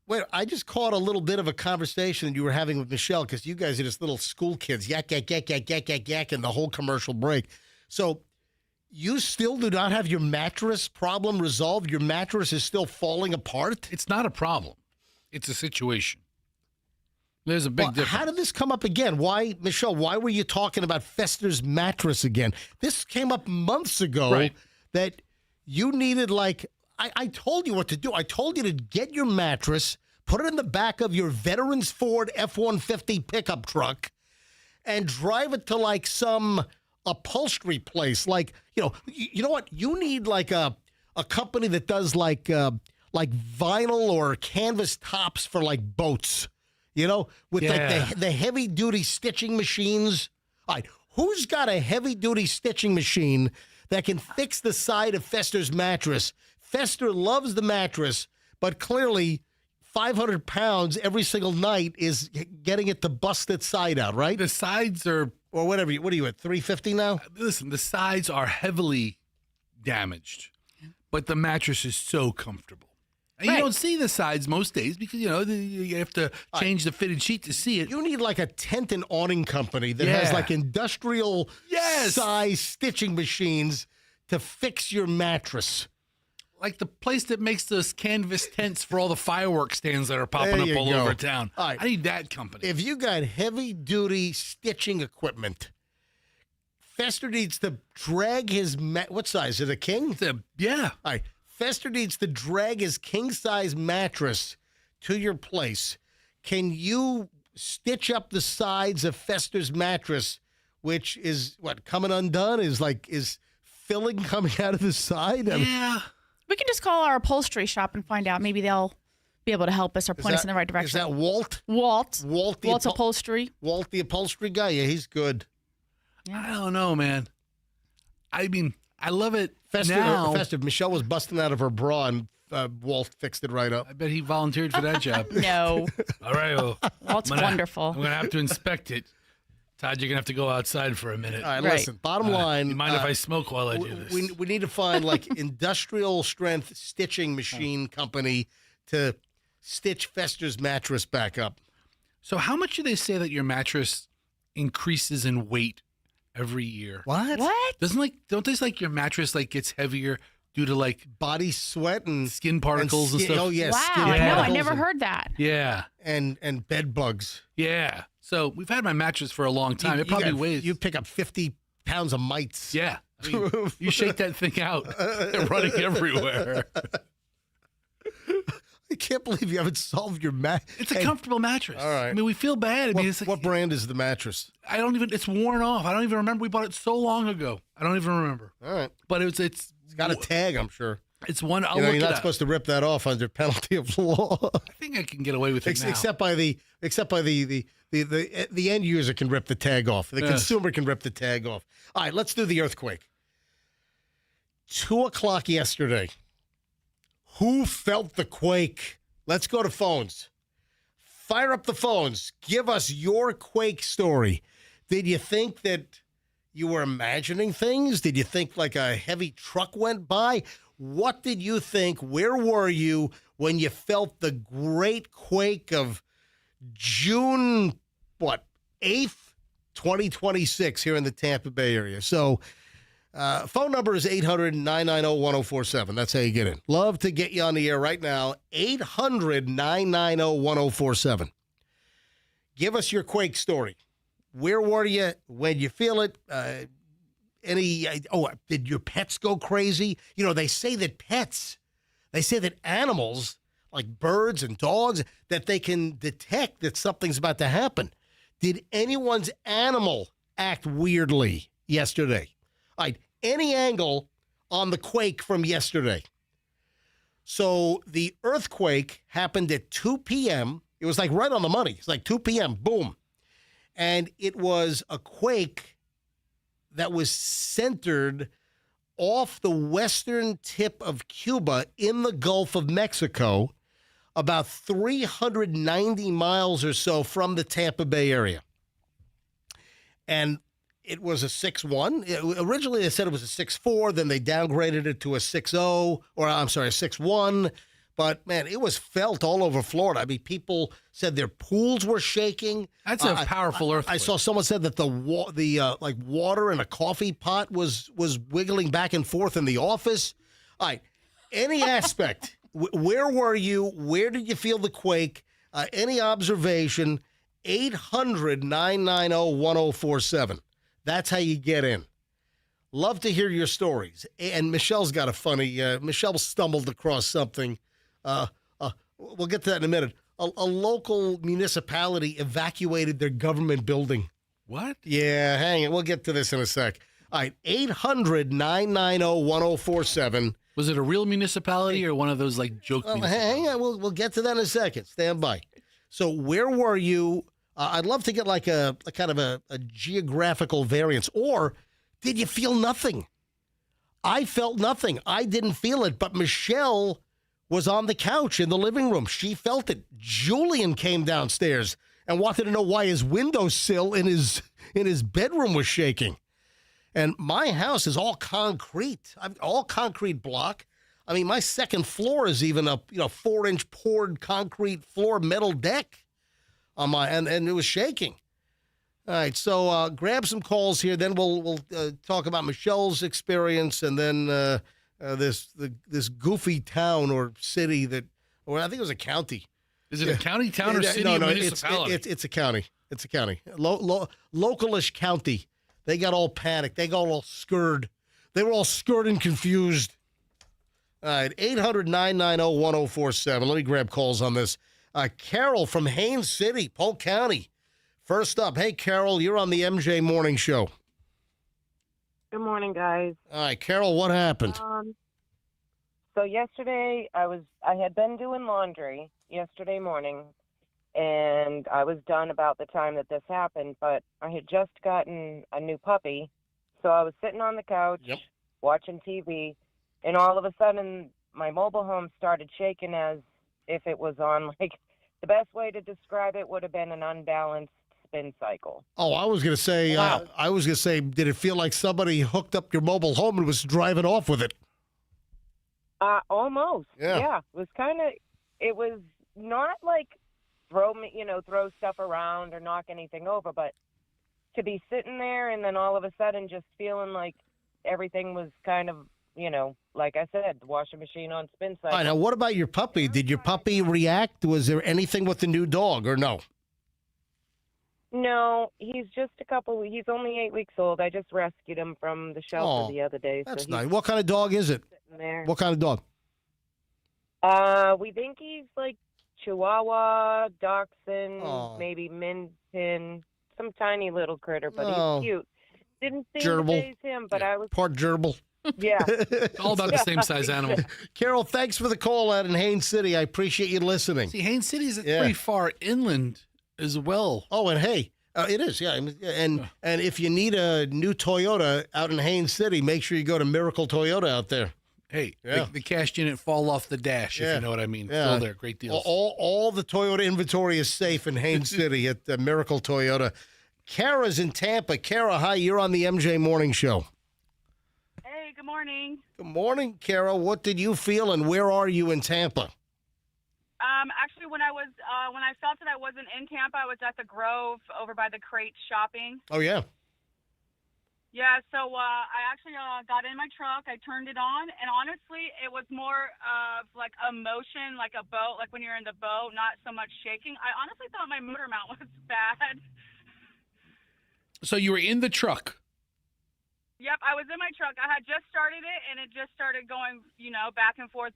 wait, I just caught a little bit of a conversation you were having with Michelle because you guys are just little school kids, yak, yak, yak, yak, yak, yak, yak, in the whole commercial break. So you still do not have your mattress problem resolved? Your mattress is still falling apart? It's not a problem. It's a situation. There's a big difference. How did this come up again? Why, Michelle, why were you talking about Fester's mattress again? This came up months ago that you needed, I told you what to do. I told you to get your mattress, put it in the back of your Veterans Ford F-150 pickup truck, and drive it to some upholstery place. You know what? You need a company that does vinyl or canvas tops for boats. With the heavy duty stitching machines. All right, who's got a heavy duty stitching machine that can fix the side of Fester's mattress? Fester loves the mattress, but clearly 500 pounds every single night is getting it to bust its side out, right? The sides are... Or whatever. What are you at, 350 now? Listen, the sides are heavily damaged, but the mattress is so comfortable. And you don't see the sides most days because, you have to change the fitted sheet to see it. You need a tent and awning company that has industrial size stitching machines to fix your mattress. Like the place that makes those canvas tents for all the fireworks stands that are popping up all over town. Right. I need that company. If you got heavy duty stitching equipment, Fester needs to drag his what size? Is it a king? Yeah. All right. Fester needs to drag his king-size mattress to your place. Can you stitch up the sides of Fester's mattress, which is, coming undone? Is filling coming out of the side? Yeah. We can just call our upholstery shop and find out. Maybe they'll be able to help us or point us in the right direction. Is that Walt? Walt's Walt upholstery. Walt, the upholstery guy? Yeah, he's good. I don't know, man. I mean, I love it Festive. Michelle was busting out of her bra and Walt fixed it right up. I bet he volunteered for that job. No. All right, well. Walt's wonderful. I'm going to have to inspect it. Todd, you're going to have to go outside for a minute. All right, listen, bottom line. You mind if I smoke while I do this? We need to find industrial strength stitching machine company to stitch Fester's mattress back up. So how much do they say that your mattress increases in weight every year? What? Don't they say your mattress gets heavier due to body sweat and skin particles and stuff? Oh yes. Wow, I never heard that. Yeah. And bed bugs. Yeah. So we've had my mattress for a long time. It probably weighs. You pick up 50 pounds of mites. Yeah. I mean, you shake that thing out. They're running everywhere. I can't believe you haven't solved your mattress. It's a comfortable mattress. All right. I mean, we feel bad. What brand is the mattress? It's worn off. I don't even remember. We bought it so long ago. I don't even remember. All right. But it's got a tag, I'm sure. It's one. You're not supposed to rip that off under penalty of law. I think I can get away with it now. Except by the end user can rip the tag off. The consumer can rip the tag off. All right, let's do the earthquake. 2 o'clock yesterday. Who felt the quake? Let's go to phones. Fire up the phones. Give us your quake story. Did you think that you were imagining things? Did you think a heavy truck went by? What did you think? Where were you when you felt the great quake of June, 8th, 2026 here in the Tampa Bay area? So phone number is 800-990-1047. That's how you get in. Love to get you on the air right now. 800-990-1047. Give us your quake story. Where were you when you feel it? Did your pets go crazy? They say that animals like birds and dogs, that they can detect that something's about to happen. Did anyone's animal act weirdly yesterday? All right, any angle on the quake from yesterday. So the earthquake happened at 2 p.m. It was right on the money. It's 2 p.m., boom. And it was a quake that was centered off the western tip of Cuba in the Gulf of Mexico, about 390 miles or so from the Tampa Bay area. And it was a 6-1. Originally, they said it was a 6-4. Then they downgraded it to a 6-0, or I'm sorry, a 6-1. But, man, it was felt all over Florida. I mean, people said their pools were shaking. That's a powerful earthquake. I saw someone said that the water in a coffee pot was wiggling back and forth in the office. All right, any aspect, where were you? Where did you feel the quake? Any observation? 800-990-1047. That's how you get in. Love to hear your stories. And Michelle's got a funny, Michelle stumbled across something. We'll get to that in a minute. A local municipality evacuated their government building. What? Yeah, hang on. We'll get to this in a sec. All right, 800-990-1047. Was it a real municipality or one of those like joke municipalities? Hang on. We'll get to that in a second. Stand by. So where were you? I'd love to get like a kind of a geographical variance. Or did you feel nothing? I felt nothing. I didn't feel it, but Michelle was on the couch in the living room. She felt it. Julian came downstairs and wanted to know why his windowsill in his bedroom was shaking. And my house is all concrete. All concrete block. I mean, my second floor is even a 4-inch poured concrete floor metal deck on my and it was shaking. All right, so grab some calls here. Then we'll talk about Michelle's experience, and then this goofy town or city or I think it was a county. Is it a county, town, or city? No, municipality? it's a county. It's a county. Localish county. They got all panicked. They got all scared. They were all scared and confused. All right, 800-990-1047. Let me grab calls on this. Carol from Haines City, Polk County. First up. Hey, Carol, you're on the MJ Morning Show. Good morning, guys. All right, Carol, what happened? So yesterday I had been doing laundry yesterday morning, and I was done about the time that this happened, but I had just gotten a new puppy, so I was sitting on the couch watching TV, and all of a sudden my mobile home started shaking as if it was on, like, the best way to describe it would have been an unbalanced spin cycle. Oh, I was going to say, did it feel like somebody hooked up your mobile home and was driving off with it? Almost. Yeah. It was not like throw stuff around or knock anything over, but to be sitting there and then all of a sudden just feeling like everything was kind of, like I said, the washing machine on spin cycle. All right, now what about your puppy? Did your puppy react? Was there anything with the new dog or no? No, he's only 8 weeks old. I just rescued him from the shelter the other day. That's nice. What kind of dog is it? There. What kind of dog? We think he's like Chihuahua, Dachshund, maybe Min Pin, some tiny little critter, but he's cute. Didn't seem to faze him, but I was part gerbil. Yeah. All about the same size animal. Carol, thanks for the call out in Haines City. I appreciate you listening. See, Haines City is pretty far inland as well. Oh, and hey, it is, yeah. And if you need a new Toyota out in Haines City, make sure you go to Miracle Toyota out there. Hey, the cash unit fall off the dash, if you know what I mean. Yeah. Still there, great deals. All the Toyota inventory is safe in Haines City at Miracle Toyota. Kara's in Tampa. Kara, hi, you're on the MJ Morning Show. Hey, good morning. Good morning, Kara. What did you feel, and where are you in Tampa? Actually, when I felt that I wasn't in Tampa, I was at the Grove over by the Crate shopping. Oh, yeah. Yeah, so I actually got in my truck. I turned it on, and honestly, it was more of like a motion, like a boat, like when you're in the boat, not so much shaking. I honestly thought my motor mount was bad. So you were in the truck? Yep, I was in my truck. I had just started it, and it just started going, back and forth,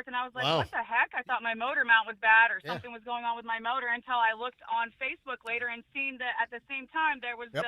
and I was like, What the heck? I thought my motor mount was bad or something was going on with my motor until I looked on Facebook later and seen that at the same time there was the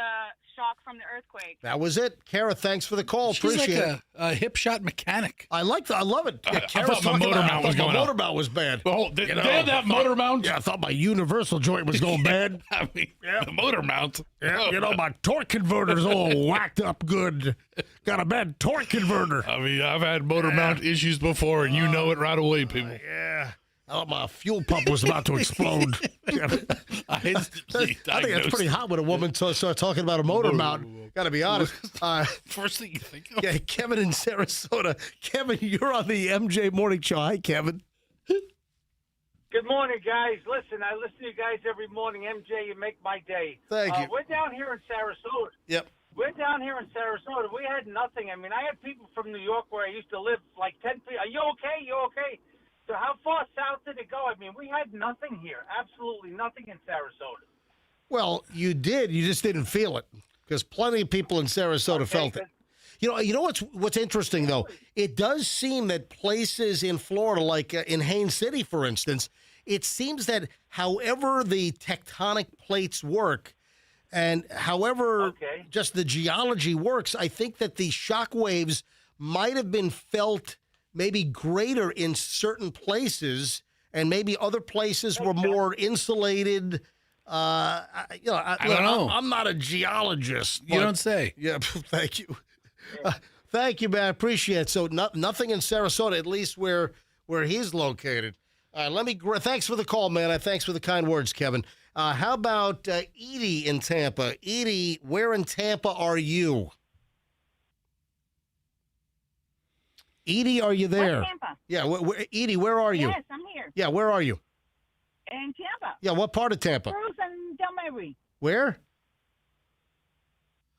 shock from the earthquake. That was it. Kara, thanks for the call. She's Appreciate like a hip shot mechanic. I love it. I thought my motor mount was going on. My motor mount was bad. Well, they had that motor mount? Yeah, I thought my universal joint was going bad. I mean, the motor mount. Yeah, my torque converter's all whacked up good. good. Got a bad torque converter. I mean, I've had motor mount issues before, and you know it right away, people. Yeah. Oh, my fuel pump was about to explode. I think that's pretty hot when a woman starts talking about a motor mount. Got to be honest. First thing you think of. Yeah, Kevin in Sarasota. Kevin, you're on the MJ Morning Show. Hi, Kevin. Good morning, guys. Listen, I listen to you guys every morning. MJ, you make my day. Thank you. We're down here in Sarasota. Yep. We're down here in Sarasota. We had nothing. I mean, I had people from New York where I used to live, like 10 people. Are you okay? You okay? So how far south did it go? I mean, we had nothing here. Absolutely nothing in Sarasota. Well, you did. You just didn't feel it because plenty of people in Sarasota felt it. You know what's interesting, though? It does seem that places in Florida, like in Haines City, for instance, it seems that however the tectonic plates work and however just the geology works, I think that the shock waves might have been felt maybe greater in certain places, and maybe other places were more insulated. I don't know. I'm not a geologist. You don't say. Yeah, thank you. Thank you, man. I appreciate it. So nothing in Sarasota, at least where he's located. All right, thanks for the call, man. Thanks for the kind words, Kevin. How about Edie in Tampa? Edie, where in Tampa are you? Edie, are you there? Tampa. Yeah, Edie, where are you? Yes, I'm here. Yeah, where are you? In Tampa. Yeah, what part of Tampa? Cruz and Del Mar. Where?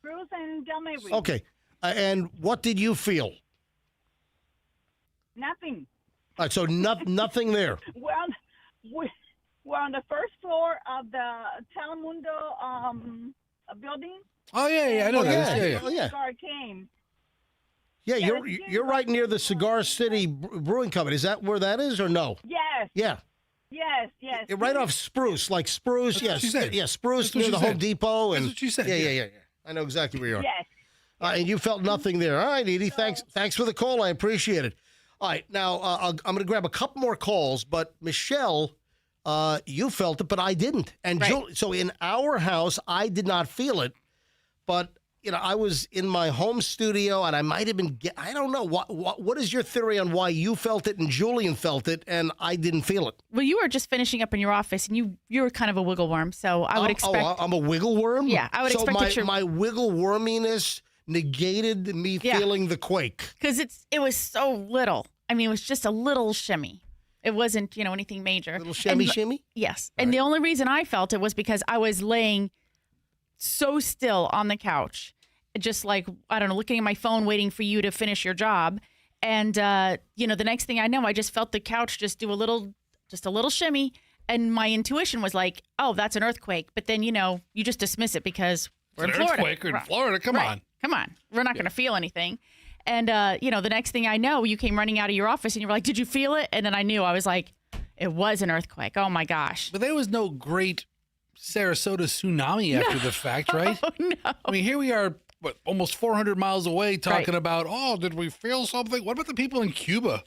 Cruz and Del Mar. Okay. And what did you feel? Nothing. All right, so nothing there. We're on the first floor of the Telemundo building. Oh, yeah, I know that. Yeah. Oh, yeah. Cigar came. Yeah, you're right near the Cigar City Brewing Company. Is that where that is, or no? Yes. Yeah. Yes. Right off Spruce, like Spruce. That's what she said. Yeah, Spruce That's what near she the said. Home Depot. And That's what she said. Yeah. I know exactly where you are. Yes. And you felt nothing there. All right, Edie. Thanks for the call. I appreciate it. All right, now I'm going to grab a couple more calls, but Michelle, you felt it, but I didn't. And Right. so in our house, I did not feel it, but I was in my home studio, and I might have been. I don't know what is your theory on why you felt it and Julian felt it, and I didn't feel it. Well, you were just finishing up in your office, and you were kind of a wiggle worm, so I would expect. Oh, I'm a wiggle worm? Yeah, I would expect So my wiggle worminess negated me feeling the quake. Because it was so little. I mean, it was just a little shimmy. It wasn't, anything major. Little shimmy? Yes. And the only reason I felt it was because I was laying so still on the couch, just like, I don't know, looking at my phone, waiting for you to finish your job. And, the next thing I know, I just felt the couch just do a little shimmy. And my intuition was like, oh, that's an earthquake. But then, you just dismiss it because we're in Florida. Earthquake in Florida. Come on. Come on. We're not going to feel anything. And, the next thing I know, you came running out of your office and you were like, did you feel it? And then I knew. I was like, it was an earthquake. Oh, my gosh. But there was no great Sarasota tsunami after the fact, right? Oh, no. I mean, here we are, almost 400 miles away talking about, did we feel something? What about the people in Cuba?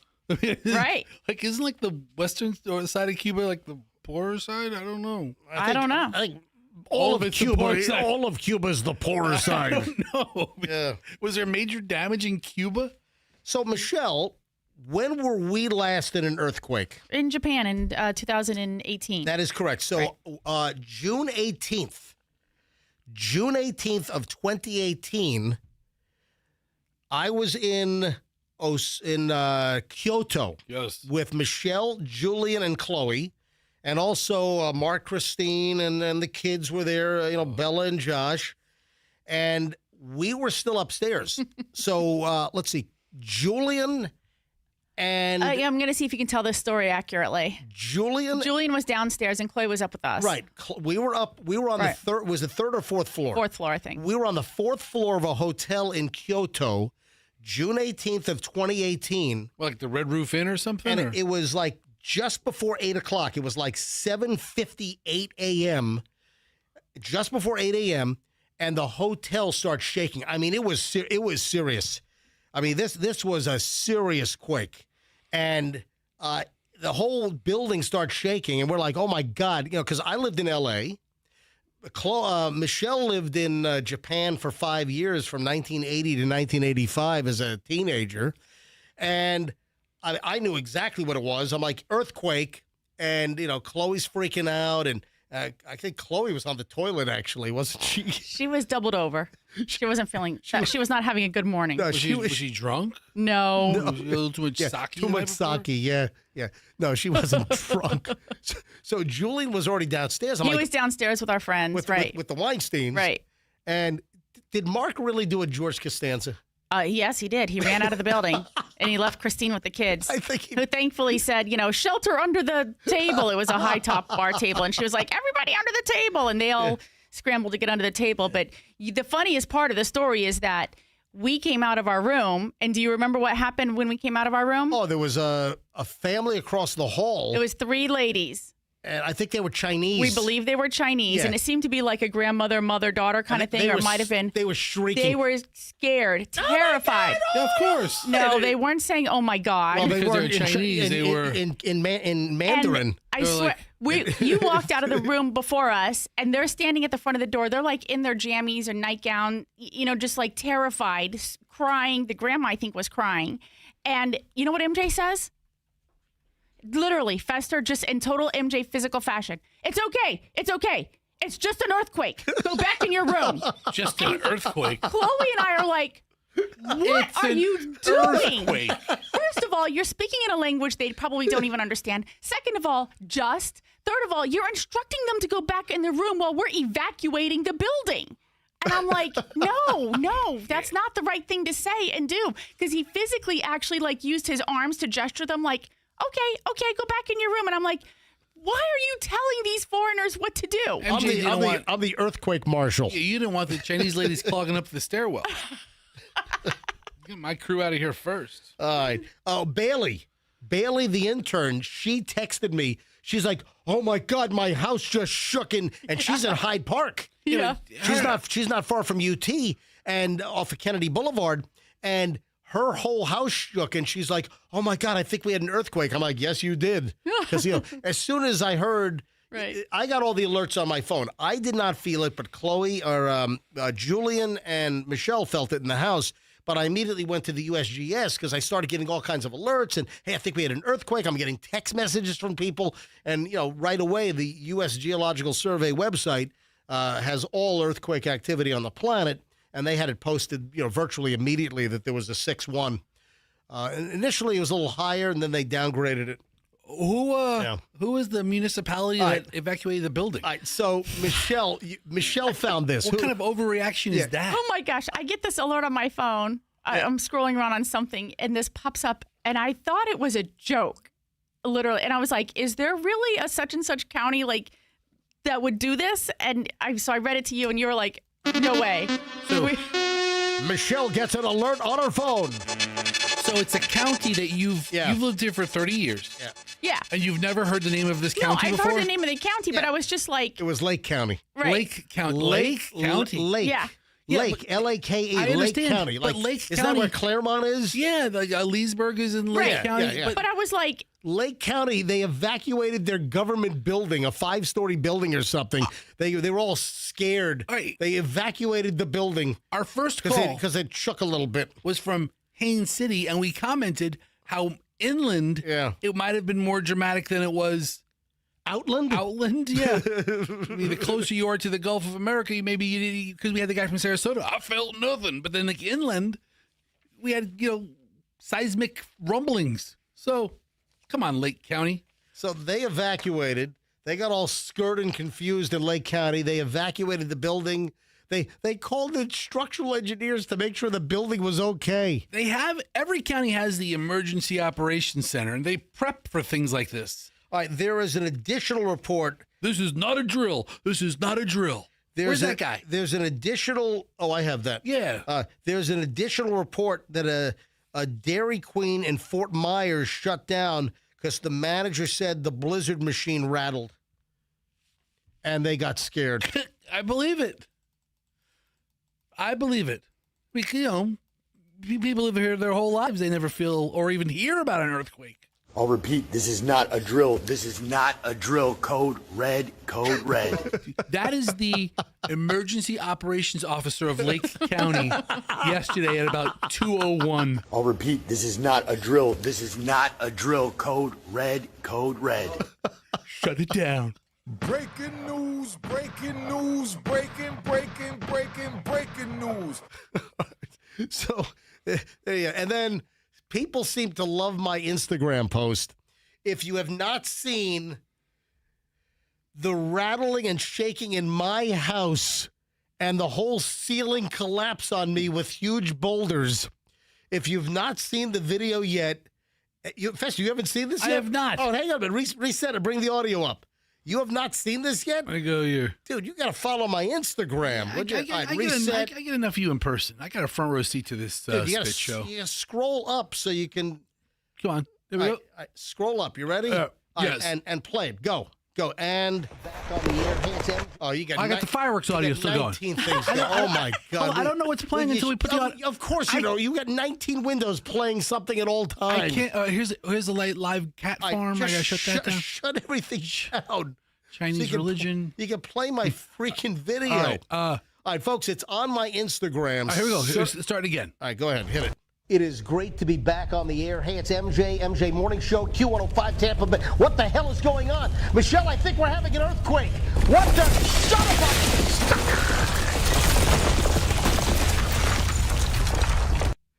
Right. Like, isn't like the western side of Cuba like the poorer side? I don't know. I don't know. I think all of Cuba is the poorer side. I don't know. Yeah. Was there major damage in Cuba? So, Michelle, when were we last in an earthquake? In Japan in 2018. That is correct. So, June 18th of 2018, I was in Kyoto with Michelle, Julian, and Chloe. And also Mark, Christine, and the kids were there, Bella and Josh. And we were still upstairs. So let's see. Julian and... I'm going to see if you can tell this story accurately. Julian was downstairs and Chloe was up with us. Right. We were up. We were on the third... Was the third or fourth floor? Fourth floor, I think. We were on the fourth floor of a hotel in Kyoto, June 18th of 2018. Like the Red Roof Inn or something? And it was like... just before 8 o'clock. It was like 7:58 a.m., just before 8 a.m., and the hotel starts shaking. I mean, it was serious. I mean, this was a serious quake. And the whole building starts shaking, and we're like, oh, my God. Because I lived in L.A., Michelle lived in Japan for 5 years, from 1980 to 1985 as a teenager. And I knew exactly what it was. I'm like, earthquake. And, Chloe's freaking out. And I think Chloe was on the toilet, actually, wasn't she? She was doubled over. She wasn't feeling, she was not having a good morning. No, Was she drunk? No. Was she a little too much sake? Too much sake, yeah. No, she wasn't drunk. So Julian was already downstairs. He was downstairs with our friends, with, right. with the Weinsteins. Right. And did Mark really do a George Costanza? Yes, he did. He ran out of the building and he left Christine with the kids. I think who thankfully said, shelter under the table. It was a high top bar table. And she was like, everybody under the table. And they all scrambled to get under the table. But the funniest part of the story is that we came out of our room. And do you remember what happened when we came out of our room? Oh, there was a family across the hall. It was 3 ladies. And I think they were Chinese. We believe they were Chinese. Yeah. And it seemed to be like a grandmother, mother, daughter kind of thing. Or it might have been. They were shrieking. They were scared, terrified. Yeah, of course. No, they weren't saying, oh my God. Well, they were Chinese. They were in Mandarin. And I swear, you walked out of the room before us, and they're standing at the front of the door. They're like in their jammies or nightgown, just like terrified, crying. The grandma, I think, was crying. And you know what MJ says? Literally, Fester, just in total MJ physical fashion. It's okay. It's okay. It's just an earthquake. Go back in your room. just an earthquake. Chloe and I are like, what are you doing? First of all, you're speaking in a language they probably don't even understand. Second of all, just. Third of all, you're instructing them to go back in the room while we're evacuating the building. And I'm like, no, that's not the right thing to say and do. Because he physically actually used his arms to gesture them like, okay, go back in your room. And I'm like, why are you telling these foreigners what to do? I'm the earthquake marshal. You didn't want the Chinese ladies clogging up the stairwell. Get my crew out of here first. All right. Oh, Bailey, the intern, she texted me. She's like, oh my God, my house just shook, and she's in Hyde Park. Yeah. She's not far from UT and off of Kennedy Boulevard, and her whole house shook, and she's like, oh my God, I think we had an earthquake. I'm like, yes, you did. Because, as soon as I heard, I got all the alerts on my phone. I did not feel it, but Chloe or Julian and Michelle felt it in the house. But I immediately went to the USGS because I started getting all kinds of alerts. And, hey, I think we had an earthquake. I'm getting text messages from people. And, right away, the U.S. Geological Survey website has all earthquake activity on the planet. And they had it posted, virtually immediately that there was a 6.1. Initially, it was a little higher, and then they downgraded it. Who is the municipality that evacuated the building? All right, so Michelle found this. What kind of overreaction is that? Oh my gosh, I get this alert on my phone. I'm scrolling around on something, and this pops up, and I thought it was a joke, literally. And I was like, is there really a such and such county that would do this? And so I read it to you, and you were like, no way. So Michelle gets an alert on her phone. So it's a county that you've lived here for 30 years. Yeah. And you've never heard the name of this county I've before? heard the name of the county, but I was just like... It was Lake County. Right. Lake County. Lake County. Lake. Yeah. Lake, L-A-K-E, I Lake understand, County. but Lake Is County- that where Claremont is? Yeah, Leesburg is in Lake County. Yeah. But I was like... Lake County, they evacuated their government building, a 5-story building or something. They were all scared. Right. They evacuated the building. Our first call because it shook a little bit. was from Haines City, and we commented how inland it might have been more dramatic than it was Outland? Outland, yeah. I mean, the closer you are to the Gulf of America, maybe because we had the guy from Sarasota, I felt nothing. But then, inland, we had seismic rumblings. So, come on, Lake County. So they evacuated. They got all scared and confused in Lake County. They evacuated the building. They called in structural engineers to make sure the building was okay. Every county has the emergency operations center, and they prep for things like this. All right, there is an additional report. This is not a drill. This is not a drill. Where's that guy? There's an additional. Oh, I have that. Yeah. There's an additional report that a Dairy Queen in Fort Myers shut down because the manager said the blizzard machine rattled, and they got scared. I believe it. Because, people live here their whole lives. They never feel or even hear about an earthquake. I'll repeat, this is not a drill. This is not a drill. Code red, code red. That is the emergency operations officer of Lake County yesterday at about 2:01. I'll repeat, this is not a drill. This is not a drill. Code red, code red. Shut it down. Breaking news, breaking news, breaking news. So there you go. And then people seem to love my Instagram post. If you have not seen the rattling and shaking in my house and the whole ceiling collapse on me with huge boulders, if you've not seen the video yet, Fester, you haven't seen this yet? I have not. Oh, hang on a minute. Reset it. Bring the audio up. You have not seen this yet? I go here. Dude, you got to follow my Instagram. I get enough of you in person. I got a front row seat to this Dude, you spit show. You gotta scroll up so you can. Come on. There we go. Scroll up. You ready? Yes. And play it. Go. And back on the air. Hands in. Oh, you got. I got the fireworks audio still going. 19 things. Oh my God. I don't know what's playing until we put the audio. Of course you know. You got 19 windows playing something at all times. I can't. Here's the live cat farm. I gotta shut that down. Shut everything down. Chinese religion. You can play my freaking video. All right, folks, it's on my Instagram. Here we go. Start again. All right, go ahead. Hit it. It is great to be back on the air. Hey, it's MJ Morning Show, Q105 Tampa Bay. What the hell is going on? Michelle, I think we're having an earthquake. What the? Shut up!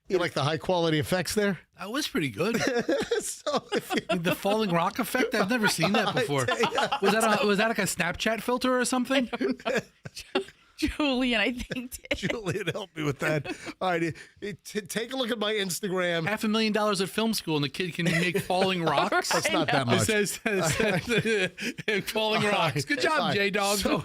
You like the high quality effects there? That was pretty good. The falling rock effect? I've never seen that before. Was that like a Snapchat filter or something? Julian, I think. Julian, help me with that. All right, take a look at my Instagram. $500,000 at film school, and the kid can make falling rocks. That's not that much. It says falling rocks. Good job, J-Dog. So,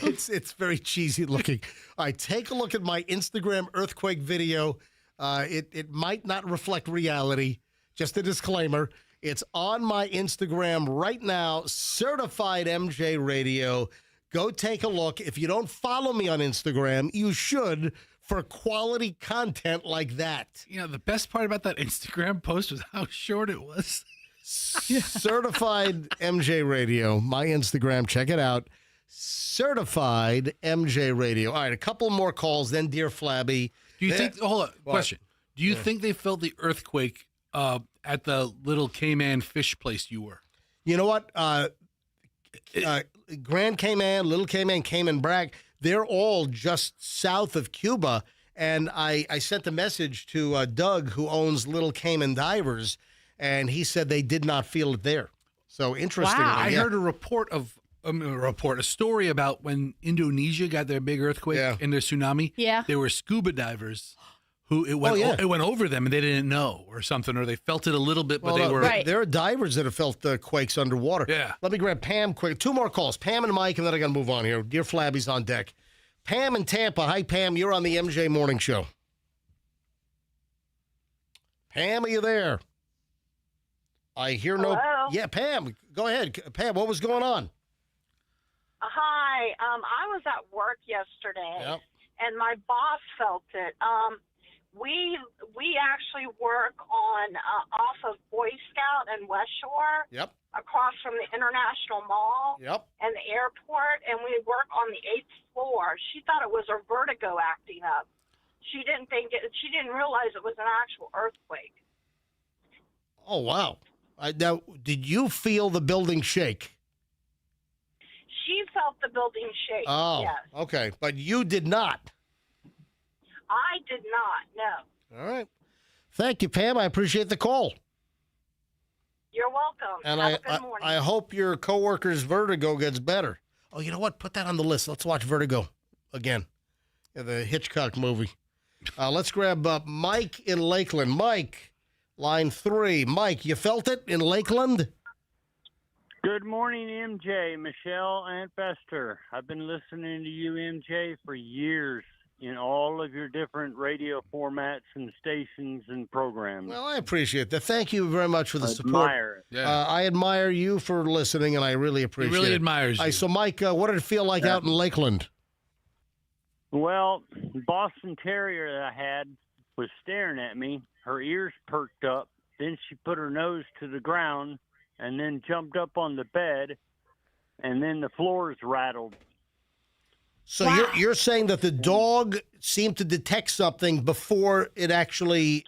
it's very cheesy looking. All right, take a look at my Instagram earthquake video. It might not reflect reality. Just a disclaimer. It's on my Instagram right now, Certified MJ Radio. Go take a look. If you don't follow me on Instagram, you should for quality content like that. You know, the best part about that Instagram post was how short it was. Certified MJ Radio, my Instagram. Check it out. Certified MJ Radio. All right, a couple more calls, then Dear Flabby. Do you think, hold on, question. Do you think they felt the earthquake at the little Cayman fish place you were? You know what? Grand Cayman, Little Cayman, Cayman Brac, they're all just south of Cuba. And I sent a message to Doug, who owns Little Cayman Divers, and he said they did not feel it there. So interestingly, I heard a story about when Indonesia got their big earthquake and their tsunami. Yeah. There were scuba divers who it went over them and they didn't know or something, or they felt it a little bit, but they were. Right. There are divers that have felt the quakes underwater. Yeah. Let me grab Pam quick. Two more calls, Pam and Mike, and then I got to move on here. Dear Flabby's on deck. Pam in Tampa. Hi, Pam. You're on the MJ Morning Show. Pam, are you there? I hear no. Hello? Yeah, Pam. Go ahead. Pam, what was going on? Hi. I was at work yesterday, and my boss felt it. We actually work on off of Boy Scout and West Shore. Yep. Across from the International Mall. Yep. And the airport, and we work on the 8th floor. She thought it was her vertigo acting up. She didn't realize it was an actual earthquake. Oh wow! Now, did you feel the building shake? She felt the building shake. Oh, yes. okay, but you did not. I did not. No. All right. Thank you, Pam. I appreciate the call. You're welcome. And Have a good morning. I hope your coworker's vertigo gets better. Oh, you know what? Put that on the list. Let's watch Vertigo again. Yeah, the Hitchcock movie. Let's grab Mike in Lakeland. Mike, line 3. Mike, you felt it in Lakeland? Good morning, MJ, Michelle, and Fester. I've been listening to you, MJ, for years in all of your different radio formats and stations and programs. Well, I appreciate that. Thank you very much for the support. Admire it. I admire you for listening, and I really appreciate it. He really admires you. So, Mike, what did it feel like out in Lakeland? Well, Boston Terrier that I had was staring at me. Her ears perked up, Then she put her nose to the ground and then jumped up on the bed, and then the floors rattled. So you're saying that the dog seemed to detect something before it actually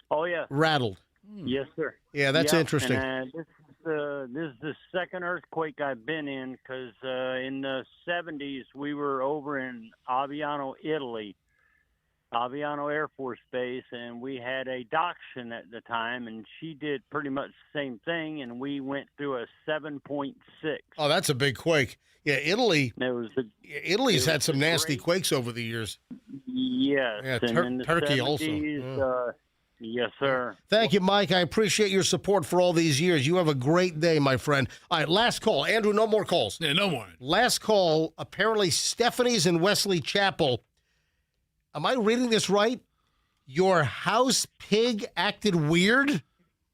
rattled? Yes, sir. Yeah, that's interesting. And, this is the second earthquake I've been in, because in the 70s we were over in Aviano, Italy, Aviano Air Force Base, and we had a dachshund at the time, and she did pretty much the same thing, and we went through a 7.6. Oh, that's a big quake. Yeah, Italy's had some nasty quakes over the years. Yes. Yeah, and in the Turkey 70s, also. Yes, sir. Thank you, Mike. I appreciate your support for all these years. You have a great day, my friend. All right, last call. Andrew, no more calls. Yeah, no more. Last call. Apparently, Stephanie's in Wesley Chapel. Am I reading this right? Your house pig acted weird?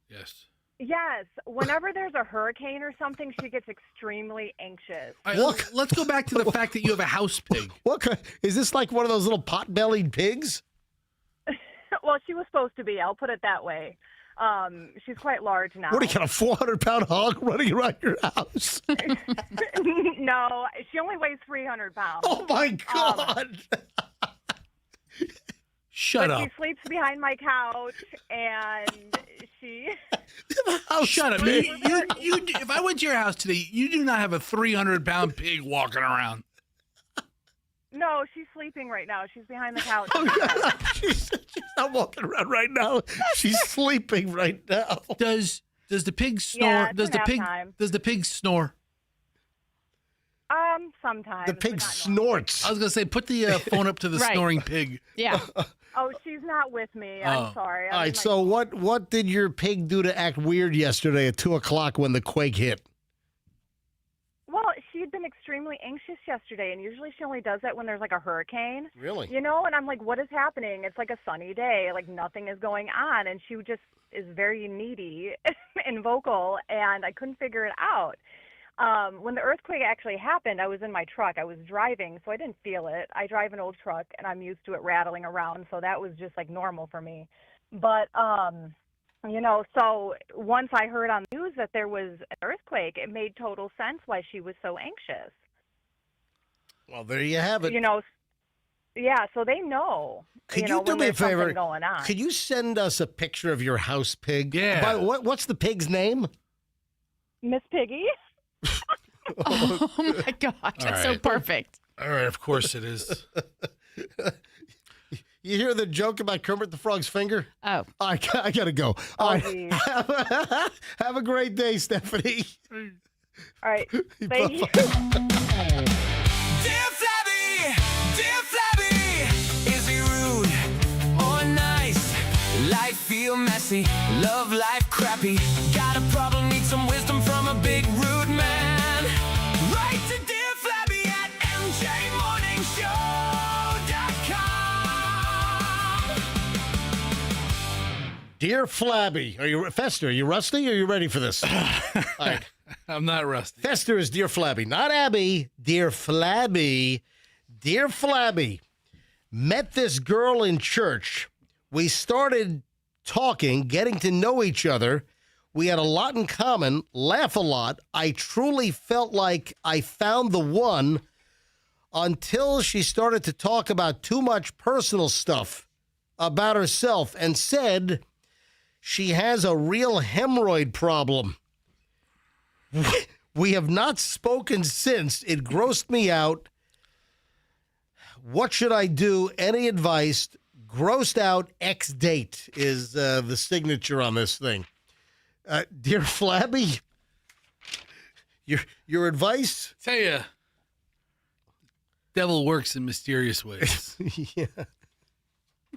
Yes. Yes. Whenever there's a hurricane or something, she gets extremely anxious. All right, let's go back to the fact that you have a house pig. Is this like one of those little pot-bellied pigs? Well, she was supposed to be. I'll put it that way. She's quite large now. What, do you got a 400-pound hog running around your house? No, she only weighs 300 pounds. Oh, my God. Shut up. She sleeps behind my couch, and she... Shut up. If I went to your house today, you do not have a 300-pound pig walking around. No, she's sleeping right now. She's behind the couch. She's not walking around right now. She's sleeping right now. Does the pig snore? Yeah, does the pig snore? Sometimes. The pig snorts. I was gonna say, put the phone up to the snoring pig. Yeah. Oh, she's not with me. I'm sorry. All right, so what did your pig do to act weird yesterday at 2 o'clock when the quake hit? Well, she had been extremely anxious yesterday, and usually she only does that when there's like a hurricane. Really? You know, and I'm like, what is happening? It's like a sunny day, like nothing is going on, and she just is very needy and vocal, and I couldn't figure it out. When the earthquake actually happened, I was in my truck. I was driving, so I didn't feel it. I drive an old truck, and I'm used to it rattling around, so that was just like normal for me. But you know, so once I heard on the news that there was an earthquake, it made total sense why she was so anxious. Well, there you have it. You know, yeah, so they know. Could you you do when me a there's something favor? going on. Could you send us a picture of your house pig? Yeah. By the way, what's the pig's name? Miss Piggy? Oh, my gosh. That's so perfect. All right, of course it is. You hear the joke about Kermit the Frog's finger? Oh. I got to go. All right. Have a great day, Stephanie. All right. Thank you. Dear Flabby, is he rude or nice? Life feel messy, love life crappy. Got a problem, need some wisdom from a big rude man. Write to Dear Flabby at mjmorningshow.com. Dear Flabby, Fester, are you rusty or are you ready for this? All right. I'm not rusty. Fester is Dear Flabby, not Abby. Dear Flabby. Dear Flabby, met this girl in church. We started talking, getting to know each other. We had a lot in common, laugh a lot. I truly felt like I found the one until she started to talk about too much personal stuff about herself and said she has a real hemorrhoid problem. We have not spoken since. It grossed me out. What should I do? Any advice? Grossed out X date is the signature on this thing. Dear Flabby, your advice? Tell you, devil works in mysterious ways. Yeah.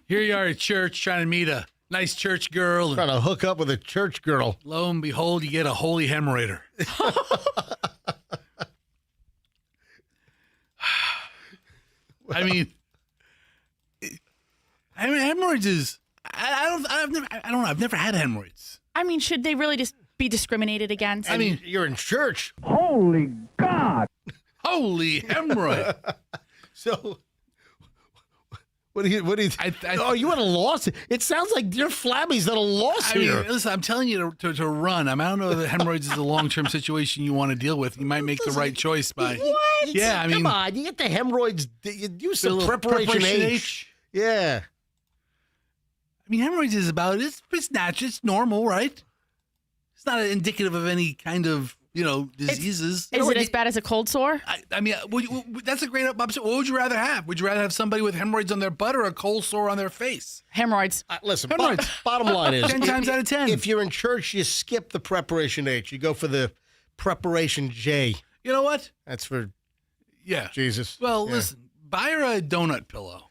Here you are at church trying to meet a nice church girl. Trying to hook up with a church girl. Lo and behold, you get a holy hemorrhoider. I mean, hemorrhoids is. I don't know. I've never had hemorrhoids. I mean, should they really just be discriminated against? I mean, you're in church. Holy God! Holy hemorrhoid! So, What do you? Oh, you had a loss. It sounds like your Flabby's at a loss here. Listen, I'm telling you to run. I don't know that hemorrhoids is a long-term situation you want to deal with. You might make the right choice by. What? Yeah, I mean, come on. You get the hemorrhoids. You use some preparation H. Yeah. I mean, hemorrhoids is about it's natural. It's normal, right? It's not indicative of any kind of diseases. Is it as bad as a cold sore? I mean, that's a great option. What would you rather have? Would you rather have somebody with hemorrhoids on their butt or a cold sore on their face? Hemorrhoids. Listen, bottom line is 10 times out of 10. If you're in church, you skip the preparation H. You go for the preparation J. You know what? That's for Yeah. Jesus. Well, listen, buy her a donut pillow.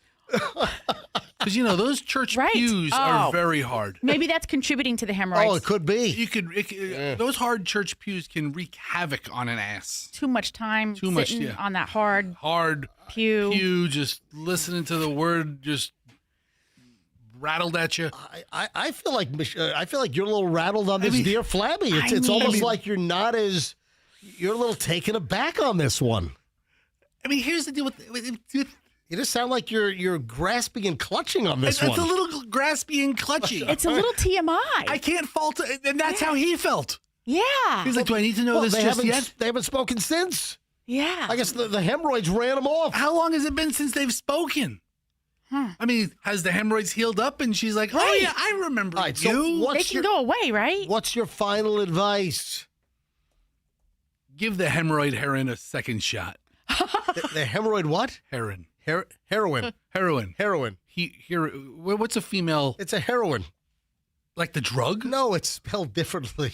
Because, those church pews are very hard. Maybe that's contributing to the hemorrhoids. Oh, it could be. Those hard church pews can wreak havoc on an ass. Too much time sitting on that hard pew, just listening to the word just rattled at you. I feel like you're a little rattled on this, dear Flabby. It's almost like you're a little taken aback on this one. I mean, here's the deal with you just sound like you're grasping and clutching on this one. It's a little graspy and clutchy. It's a little TMI. I can't fault it, and that's how he felt. Yeah. He's like, do I need to know this just yet? They haven't spoken since. Yeah. I guess the hemorrhoids ran them off. How long has it been since they've spoken? I mean, has the hemorrhoids healed up? And she's like, oh, yeah, I remember you. So they can go away, right? What's your final advice? Give the hemorrhoid heroin a second shot. The hemorrhoid what? Heroin. Heroin. Heroin. What's a female? It's a heroin. Like the drug? No, it's spelled differently.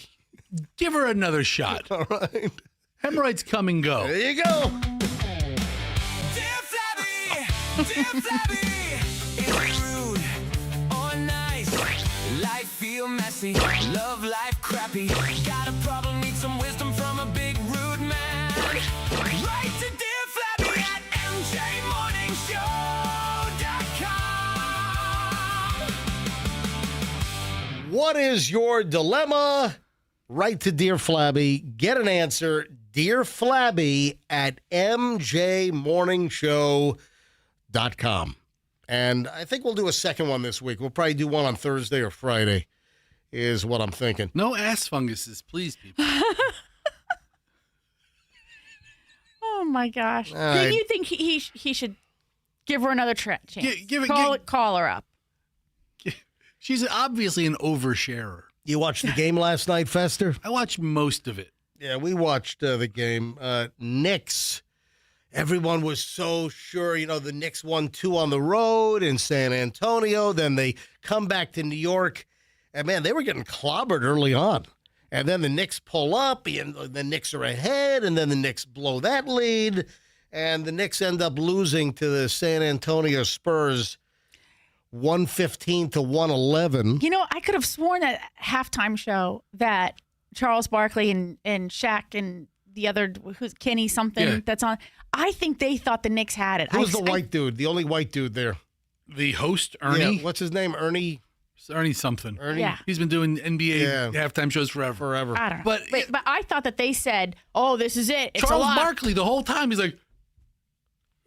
Give her another shot. All right. Hemorrhoids come and go. There you go. Dear Flabby, it's rude or nice. Life feel messy, love life crappy. Got a problem, need some wisdom from a big rude man. Write to Dear Flabby at mjmorningshow.com. What is your dilemma? Write to Dear Flabby. Get an answer. Dear Flabby at mjmorningshow.com. And I think we'll do a second one this week. We'll probably do one on Thursday or Friday, is what I'm thinking. No ass funguses, please, people. Oh, my gosh. Right. Do you think he should give her another chance? Call her up. She's obviously an oversharer. You watched the game last night, Fester? I watched most of it. Yeah, we watched the game. Knicks. Everyone was so sure, the Knicks won 2 on the road in San Antonio. Then they come back to New York. And, man, they were getting clobbered early on. And then the Knicks pull up, and the Knicks are ahead, and then the Knicks blow that lead. And the Knicks end up losing to the San Antonio Spurs 115-111. I could have sworn that halftime show that Charles Barkley and Shaq and the other, who's Kenny something that's on, I think they thought the Knicks had it. Who's the white dude? The only white dude there. The host, Ernie? Yeah, what's his name? Ernie something. Ernie? Yeah. He's been doing NBA halftime shows forever. I don't know. But I thought that they said, oh, this is it. It's Charles a lock. Barkley, the whole time, he's like,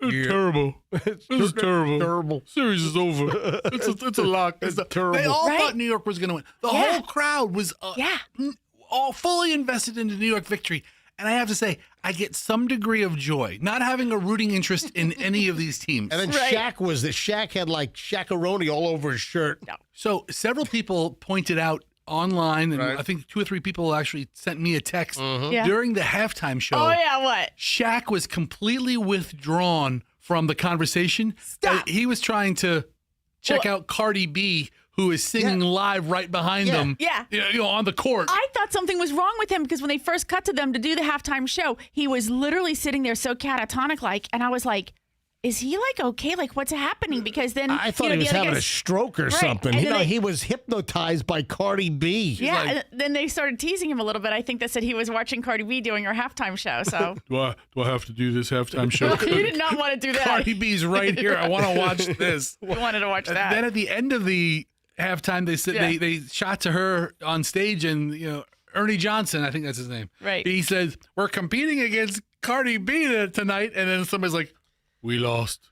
it's terrible. This is terrible. Terrible. Series is over. It's a lock. It's terrible. They all thought New York was going to win. The whole crowd was all fully invested in the New York victory. And I have to say, I get some degree of joy not having a rooting interest in any of these teams. And then Shaq had like Shaq-a-roni all over his shirt. No. So several people pointed out online, and I think 2 or 3 people actually sent me a text during the halftime show. Oh, yeah, what? Shaq was completely withdrawn from the conversation. Stop. He was trying to check out Cardi B, who is singing live right behind them. Yeah. On the court. I thought something was wrong with him because when they first cut to them to do the halftime show, he was literally sitting there so catatonic-like, and I was like, is he okay? What's happening? Because then I thought he was having a stroke or something. He was hypnotized by Cardi B. Yeah, and then they started teasing him a little bit. I think they said he was watching Cardi B doing her halftime show. So do I have to do this halftime show? He did not want to do that. Cardi B's right here. I want to watch this. He wanted to watch that. Then at the end of the halftime, they said they shot to her on stage, and Ernie Johnson, I think that's his name. Right. He says, "We're competing against Cardi B tonight," and then somebody's like, "We lost."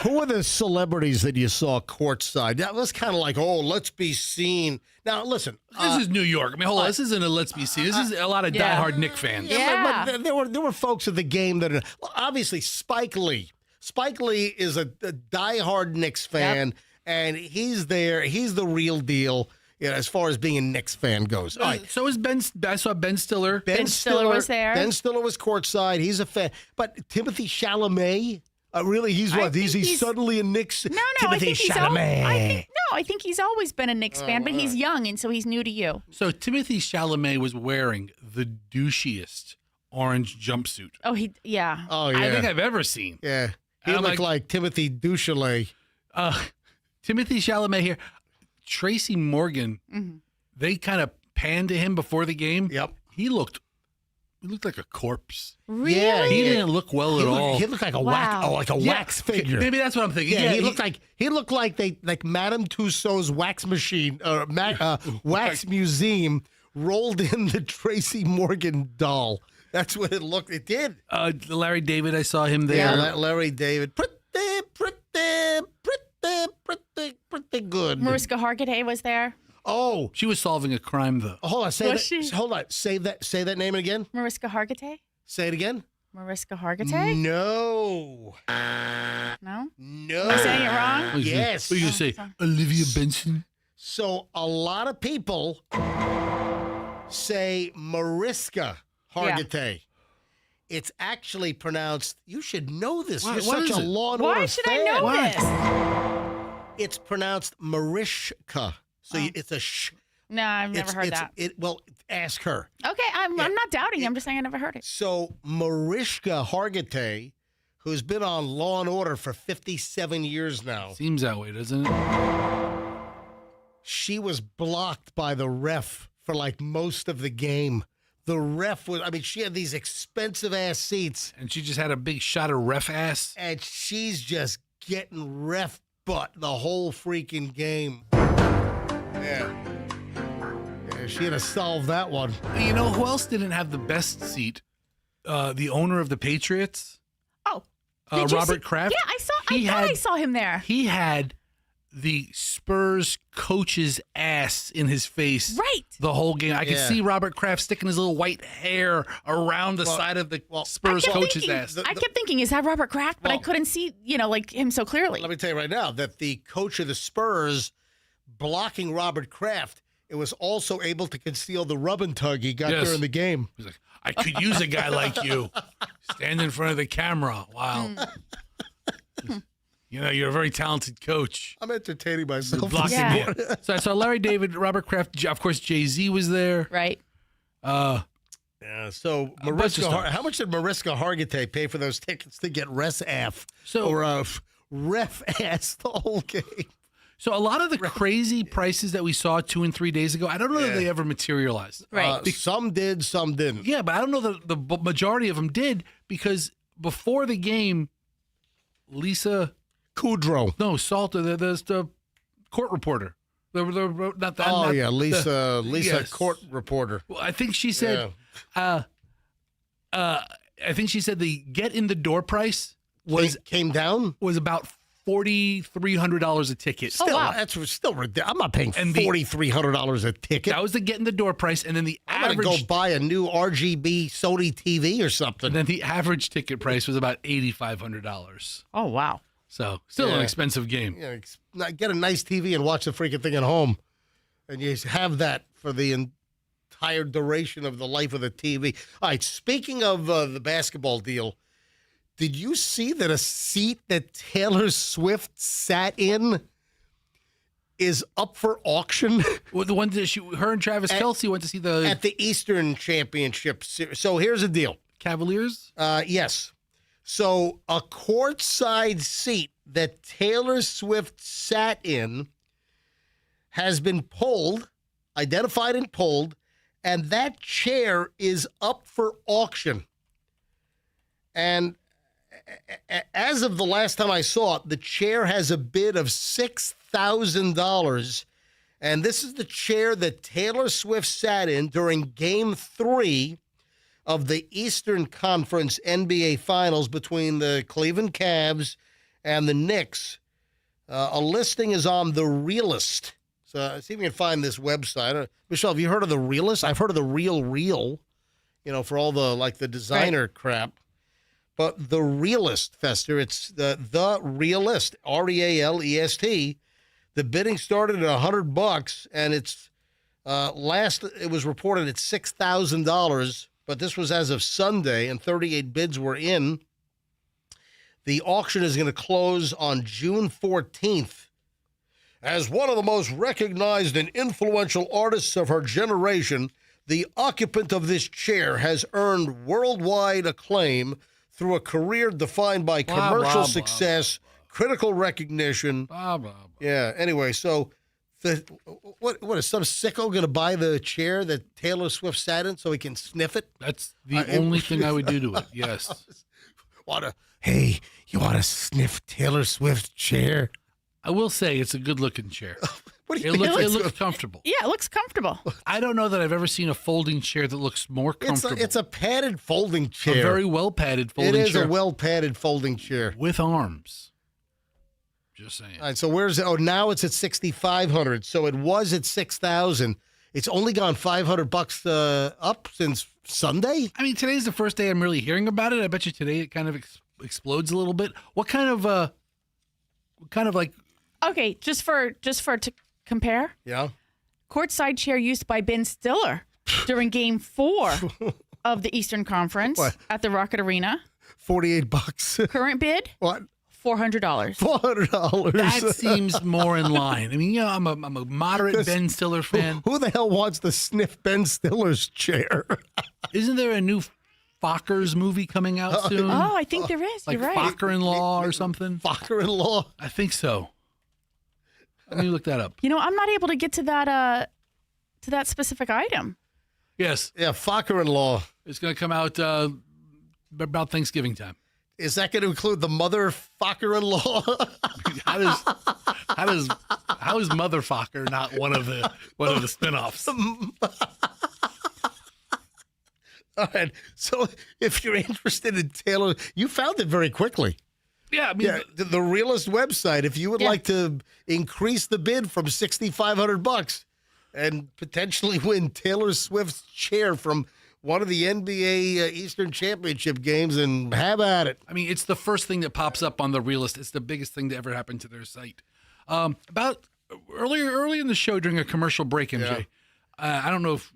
Who are the celebrities that you saw courtside? That was kind of like, oh, let's be seen. Now, listen. This is New York. I mean, hold on. This isn't a let's be seen. This is a lot of diehard Knicks fans. But there were folks at the game that are obviously Spike Lee. Spike Lee is a diehard Knicks fan, and he's there. He's the real deal. As far as being a Knicks fan goes. All right. So is Ben. I saw Ben Stiller. Ben Stiller was there. Ben Stiller was courtside. He's a fan. But Timothy Chalamet, really, he's what? He's suddenly a Knicks. No, Timothy Chalamet. I think he's always been a Knicks fan, but he's young, and so he's new to you. So Timothy Chalamet was wearing the douchiest orange jumpsuit. Oh, Oh, yeah. I think I've ever seen. Yeah. He looked like Timothy Duchalet. Timothy Chalamet here. Tracy Morgan, they kind of panned to him before the game. Yep. He looked like a corpse. Really? Yeah, he didn't look well at all. He looked like a wax figure. Maybe that's what I'm thinking. Yeah, he looked like Madame Tussauds wax machine or wax museum rolled in the Tracy Morgan doll. That's what it looked. It did. Larry David, I saw him there. Yeah, Larry David. Pretty good. Mariska Hargitay was there. Oh, she was solving a crime though. Hold on, say that name again. Mariska Hargitay. Say it again. Mariska Hargitay. No. No. No. Am I saying it wrong? Yes. What are you gonna say? Olivia Benson. So a lot of people say Mariska Hargitay. It's actually pronounced. You should know this. You're such a Law and Order fan. Why should I know this? It's pronounced Mariska. So it's a sh. No, I've never heard that. Well, ask her. Okay, I'm not doubting. I'm just saying I never heard it. So Mariska Hargitay, who's been on Law and Order for 57 years now. Seems that way, doesn't it? She was blocked by the ref for like most of the game. The ref was, she had these expensive ass seats. And she just had a big shot of ref ass. And she's just getting ref butt the whole freaking game. Yeah, she had to solve that one. You know who else didn't have the best seat? The owner of the Patriots. Oh. Robert Kraft. Yeah, I saw him there. He had the Spurs coach's ass in his face. Right. The whole game. I could see Robert Kraft sticking his little white hair around the side of the Spurs coach's ass. I kept thinking, is that Robert Kraft? But I couldn't see, him so clearly. Let me tell you right now that the coach of the Spurs blocking Robert Kraft, it was also able to conceal the rub and tug he got during the game. He's like, I could use a guy like you. Stand in front of the camera. Wow. You're a very talented coach. I'm entertaining myself. So I saw Larry David, Robert Kraft, of course, Jay-Z was there. Right. So how much did Mariska Hargitay pay for those tickets to get ref ass the whole game? So a lot of the crazy prices that we saw 2 and 3 days ago, I don't know that they ever materialized. Right. Some did, some didn't. Yeah, but I don't know that the majority of them did because before the game, Lisa Kudrow. No, Salter, the court reporter. Lisa court reporter. Well, I think she said, I think she said the get in the door price came down was about $4,300 a ticket. That's still ridiculous. I'm not paying $4,300 a ticket. That was the get in the door price, and then the I'm gonna go buy a new RGB Sony TV or something. And then the average ticket price was about $8,500. Oh wow! So still an expensive game. Yeah, get a nice TV and watch the freaking thing at home, and you have that for the entire duration of the life of the TV. All right. Speaking of the basketball deal. Did you see that a seat that Taylor Swift sat in is up for auction? Well, the one that her and Travis Kelce went to see at the Eastern Championship Series. So here's the deal. Cavaliers? Yes. So a courtside seat that Taylor Swift sat in has been identified and pulled, and that chair is up for auction. And as of the last time I saw it, the chair has a bid of $6,000. And this is the chair that Taylor Swift sat in during Game 3 of the Eastern Conference NBA Finals between the Cleveland Cavs and the Knicks. A listing is on The Realist. So see if we can find this website. Michelle, have you heard of The Realist? I've heard of The Real, for all the designer crap. But The Realist, Fester, it's the Realist, REALEST. The bidding started at $100, and it's it was reported at $6,000, but this was as of Sunday, and 38 bids were in. The auction is going to close on June 14th. As one of the most recognized and influential artists of her generation, the occupant of this chair has earned worldwide acclaim through a career defined by commercial success, critical recognition. Yeah, anyway, so what is some sicko going to buy the chair that Taylor Swift sat in so he can sniff it? That's the only thing I would do to it, yes. Hey, you want to sniff Taylor Swift's chair? I will say it's a good-looking chair. What do you It mean? looks comfortable. Yeah, it looks comfortable. I don't know that I've ever seen a folding chair that looks more comfortable. It's a padded folding chair. A very well-padded folding chair. It is a well-padded folding chair. With arms. Just saying. All right, so where's it? Oh, now it's at $6,500. So it was at $6,000. It's only gone $500 up since Sunday? I mean, today's the first day I'm really hearing about it. I bet you today it kind of explodes a little bit. What kind of like... Okay, just for to compare. Yeah. Courtside chair used by Ben Stiller during Game 4 of the Eastern Conference at the Rocket Arena. $48. Current bid? What? $400. $400. That seems more in line. I mean, I'm a moderate Ben Stiller fan. Who the hell wants to sniff Ben Stiller's chair? Isn't there a new Fockers movie coming out soon? Oh, I think there is. Like You're right. Focker-in-Law or something? Focker-in-Law? I think so. Let me look that up. I'm not able to get to that specific item. Yes. Yeah, Focker-in-Law. It's going to come out about Thanksgiving time. Is that going to include the mother Focker-in-Law? How is Mother Focker not one of the spinoffs? All right. So if you're interested in Taylor, you found it very quickly. Yeah, I mean, the Realist website. If you would like to increase the bid from $6,500 and potentially win Taylor Swift's chair from one of the NBA Eastern Championship games, and have at it. I mean, it's the first thing that pops up on the Realist. It's the biggest thing to ever happen to their site. About early in the show during a commercial break, MJ. I don't know if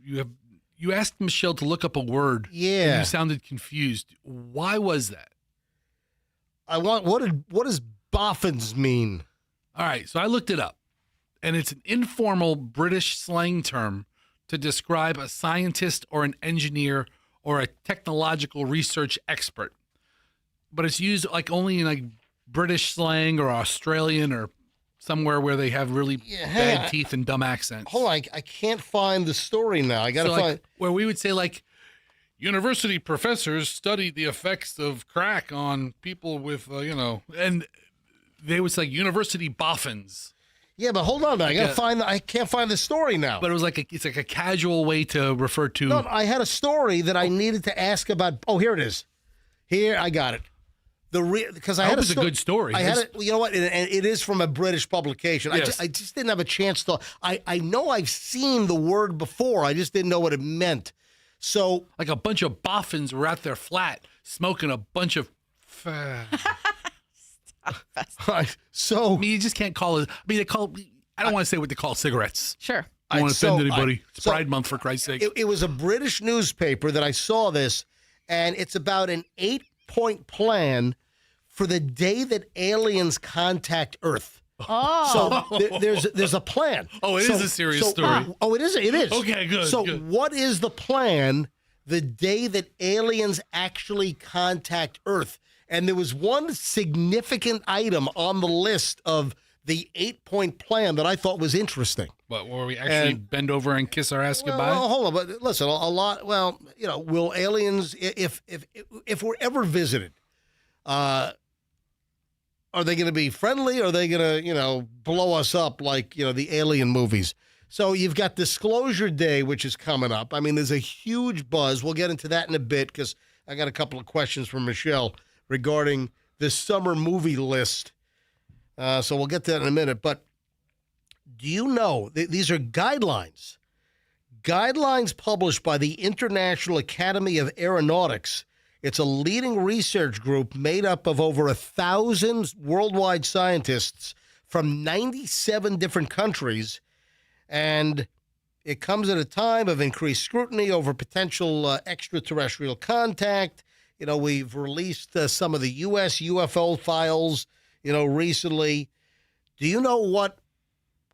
you asked Michelle to look up a word. Yeah, and you sounded confused. Why was that? What does boffins mean? All right, so I looked it up, and it's an informal British slang term to describe a scientist or an engineer or a technological research expert. But it's used only in British slang or Australian or somewhere where they have really bad teeth and dumb accents. Hold on, I can't find the story now. I got to find where we would say university professors studied the effects of crack on people with, and they would say university boffins. Yeah, but hold on, man. I can't find the story now. But it was it's a casual way to refer to. No, I had a story that I needed to ask about. Oh, here it is. Here, I got it. Because I had it's a good story. I had it. You know what? And it is from a British publication. Yes. I just didn't have a chance to. I know I've seen the word before. I just didn't know what it meant. So, a bunch of boffins were at their flat smoking a bunch of. So, I mean, you just can't call it. I mean, they call. I don't want to say what they call cigarettes. Sure. I don't want to offend anybody. It's Pride Month, for Christ's sake. It was a British newspaper that I saw this, and it's about an 8-point plan for the day that aliens contact Earth. Oh. So there's a plan. Oh, it is a serious story. Oh, it is. It is. Okay, good. So good. What is the plan the day that aliens actually contact Earth? And there was one significant item on the list of the 8-point plan that I thought was interesting. What, where we actually bend over and kiss our ass goodbye? Well, hold on, but listen, a lot. Well, will aliens, if we're ever visited, are they going to be friendly? Or are they going to, blow us up like the Alien movies? So you've got Disclosure Day, which is coming up. I mean, there's a huge buzz. We'll get into that in a bit because I got a couple of questions from Michelle regarding this summer movie list. So we'll get to that in a minute. But do you know, these are guidelines published by the International Academy of Aeronautics. It's a leading research group made up of over 1,000 worldwide scientists from 97 different countries. And it comes at a time of increased scrutiny over potential extraterrestrial contact. You know, we've released some of the U.S. UFO files, recently. Do you know what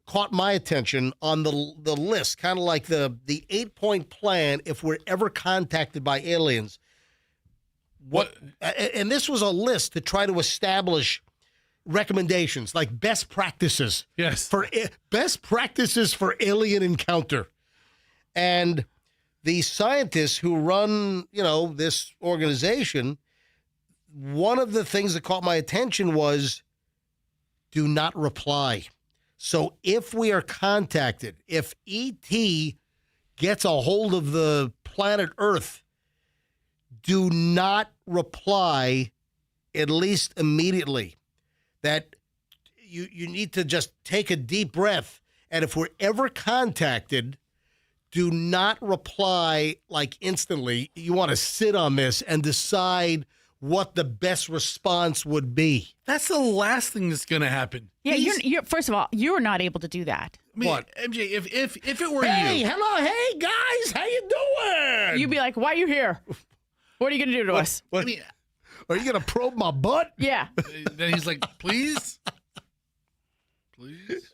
caught my attention on the list? Kind of like the 8-point plan if we're ever contacted by aliens. And this was a list to try to establish recommendations, like best practices. Yes. For best practices for alien encounter. And the scientists who run, this organization, one of the things that caught my attention was do not reply. So if we are contacted, if ET gets a hold of the planet Earth, do not reply, at least immediately. That you need to just take a deep breath. And if we're ever contacted, do not reply like instantly. You want to sit on this and decide what the best response would be. That's the last thing that's going to happen. Yeah, you're first of all, you're not able to do that. I mean, What? MJ, if it were Hey, you, hello, hey guys, how you doing? You'd be like, why are you here? What are you going to do to us? What, I mean, are you going to probe my butt? Yeah. then he's like, please. Please.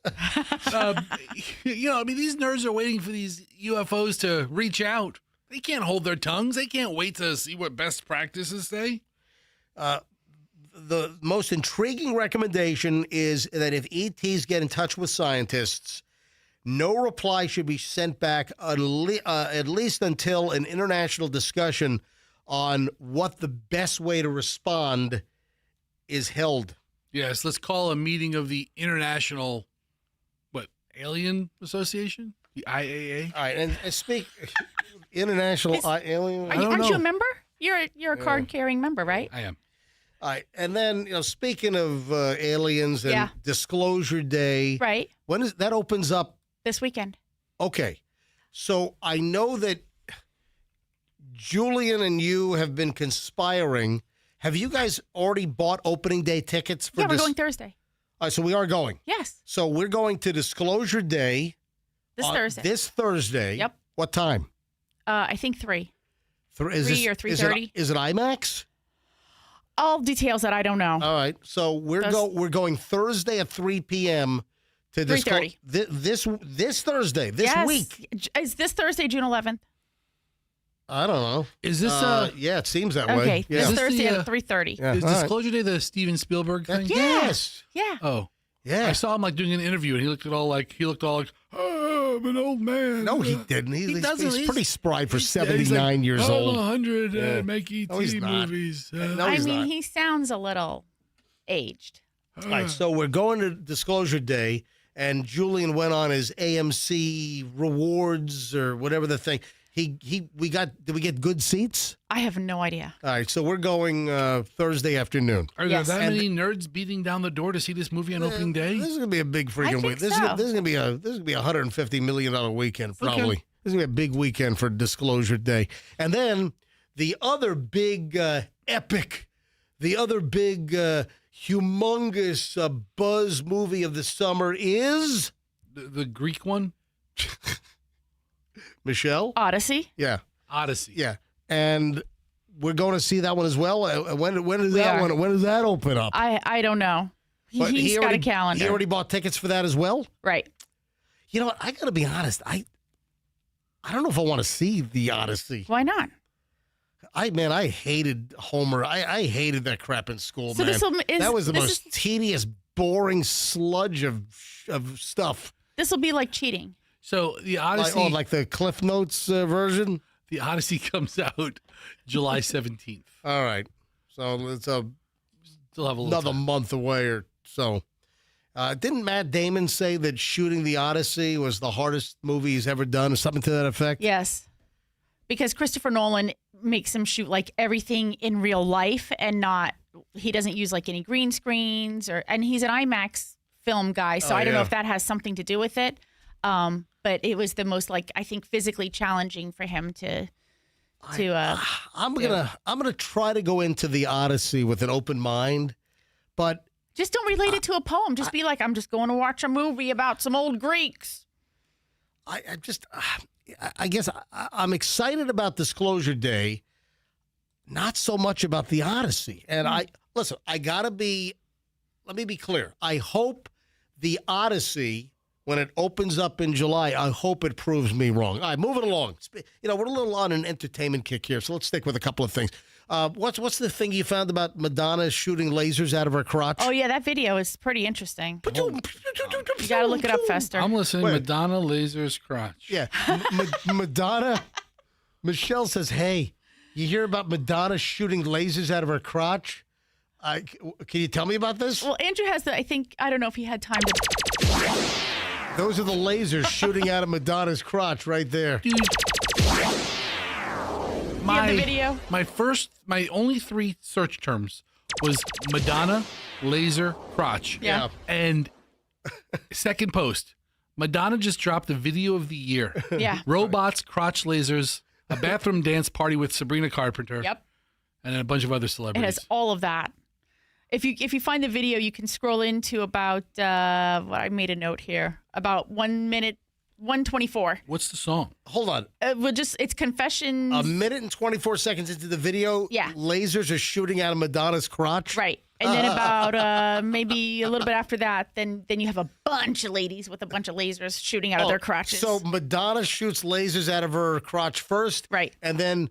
These nerds are waiting for these UFOs to reach out. They can't hold their tongues. They can't wait to see what best practices say. The most intriguing recommendation is that if ETs get in touch with scientists, no reply should be sent back at least until an international discussion on what the best way to respond is held. Yes, let's call a meeting of the International, Alien Association? The IAA? All right, and speak International Alien. Aren't you a member? You're a card-carrying member, right? I am. All right, and then speaking of aliens and Disclosure Day, Right. When is that opens up? This weekend. Okay, so I know that Julian and you have been conspiring. Have you guys already bought opening day tickets for? Yeah, we're going Thursday. All right, so we are going. Yes. So we're going to Disclosure Day This Thursday. This Thursday. Yep. What time? I think 3. 3 or 3:30. Is it IMAX? All details that I don't know. All right. So we're going Thursday at 3 p.m. to 3:30. This Thursday, this week. Is this Thursday, June 11th? I don't know. Is this yeah, it seems that way. Okay, Yeah. this Thursday at 3:30. Yeah. Is All right. Disclosure Day the Steven Spielberg thing? Yes. Yeah. Oh. Yeah. I saw him doing an interview and he looked all like, oh, I'm an old man. No, he didn't. He doesn't. He's pretty spry for he's 79 years I'm old. 100 Yeah. make ET No, he's not. movies. No, I he's mean, not. he sounds a little aged. All right, so we're going to Disclosure Day, and Julian went on his AMC rewards or whatever the thing. Did we get good seats? I have no idea. All right, so we're going Thursday afternoon. Are there that many nerds beating down the door to see this movie on opening day? This is gonna be a big freaking think week. This so. is gonna be a $150 million weekend probably. Okay. This is gonna be a big weekend for Disclosure Day, and then the other big epic, the other big humongous buzz movie of the summer is the Greek one. Michelle? Odyssey. Yeah. Odyssey. Yeah. And we're going to see that one as well. When does that one? When does that open up? I don't know. But He's got already- a calendar. He already bought tickets for that as well? Right. You know what? I got to be honest. I don't know if I want to see the Odyssey. Why not? I hated Homer. I hated that crap in school, So man. That was the this most tedious, boring sludge of stuff. This will be like cheating. So the Odyssey, Like the Cliff Notes version? the Odyssey comes out July 17th. All right. So it's Still have a little another time. month away or so. Didn't Matt Damon say that shooting The Odyssey was the hardest movie he's ever done, or something to that effect? Yes. Because Christopher Nolan makes him shoot like everything in real life and he doesn't use like any green screens and he's an IMAX film guy. So I don't know if that has something to do with it. But it was the most I think physically challenging for him to I'm gonna try to go into The Odyssey with an open mind, but just don't relate it to a poem. Just be like, I'm just going to watch a movie about some old Greeks. I guess I'm excited about Disclosure Day, not so much about The Odyssey. And let me be clear. I hope The Odyssey, when it opens up in July, I hope it proves me wrong. All right, moving along. We're a little on an entertainment kick here, so let's stick with a couple of things. What's the thing you found about Madonna shooting lasers out of her crotch? Oh, yeah, that video is pretty interesting. You got to look it up, Fester. I'm listening. Wait. Madonna lasers crotch. Yeah, Madonna. Michelle says, hey, you hear about Madonna shooting lasers out of her crotch? Can you tell me about this? Well, Andrew has I don't know if he had time to. Those are the lasers shooting out of Madonna's crotch right there. Dude. You have the video? My only 3 search terms was Madonna, laser, crotch. Yeah. And second post, Madonna just dropped the video of the year. Yeah. Robots, crotch lasers, a bathroom dance party with Sabrina Carpenter. Yep. And then a bunch of other It celebrities. has all of that. If you find the video, you can scroll into about I made a note here, about 1 minute 1:24. What's the song? Hold on. It's Confessions. A minute and 24 seconds into the video, lasers are shooting out of Madonna's crotch. Right. And then about maybe a little bit after that, then you have a bunch of ladies with a bunch of lasers shooting out of their crotches. So Madonna shoots lasers out of her crotch first. Right. And then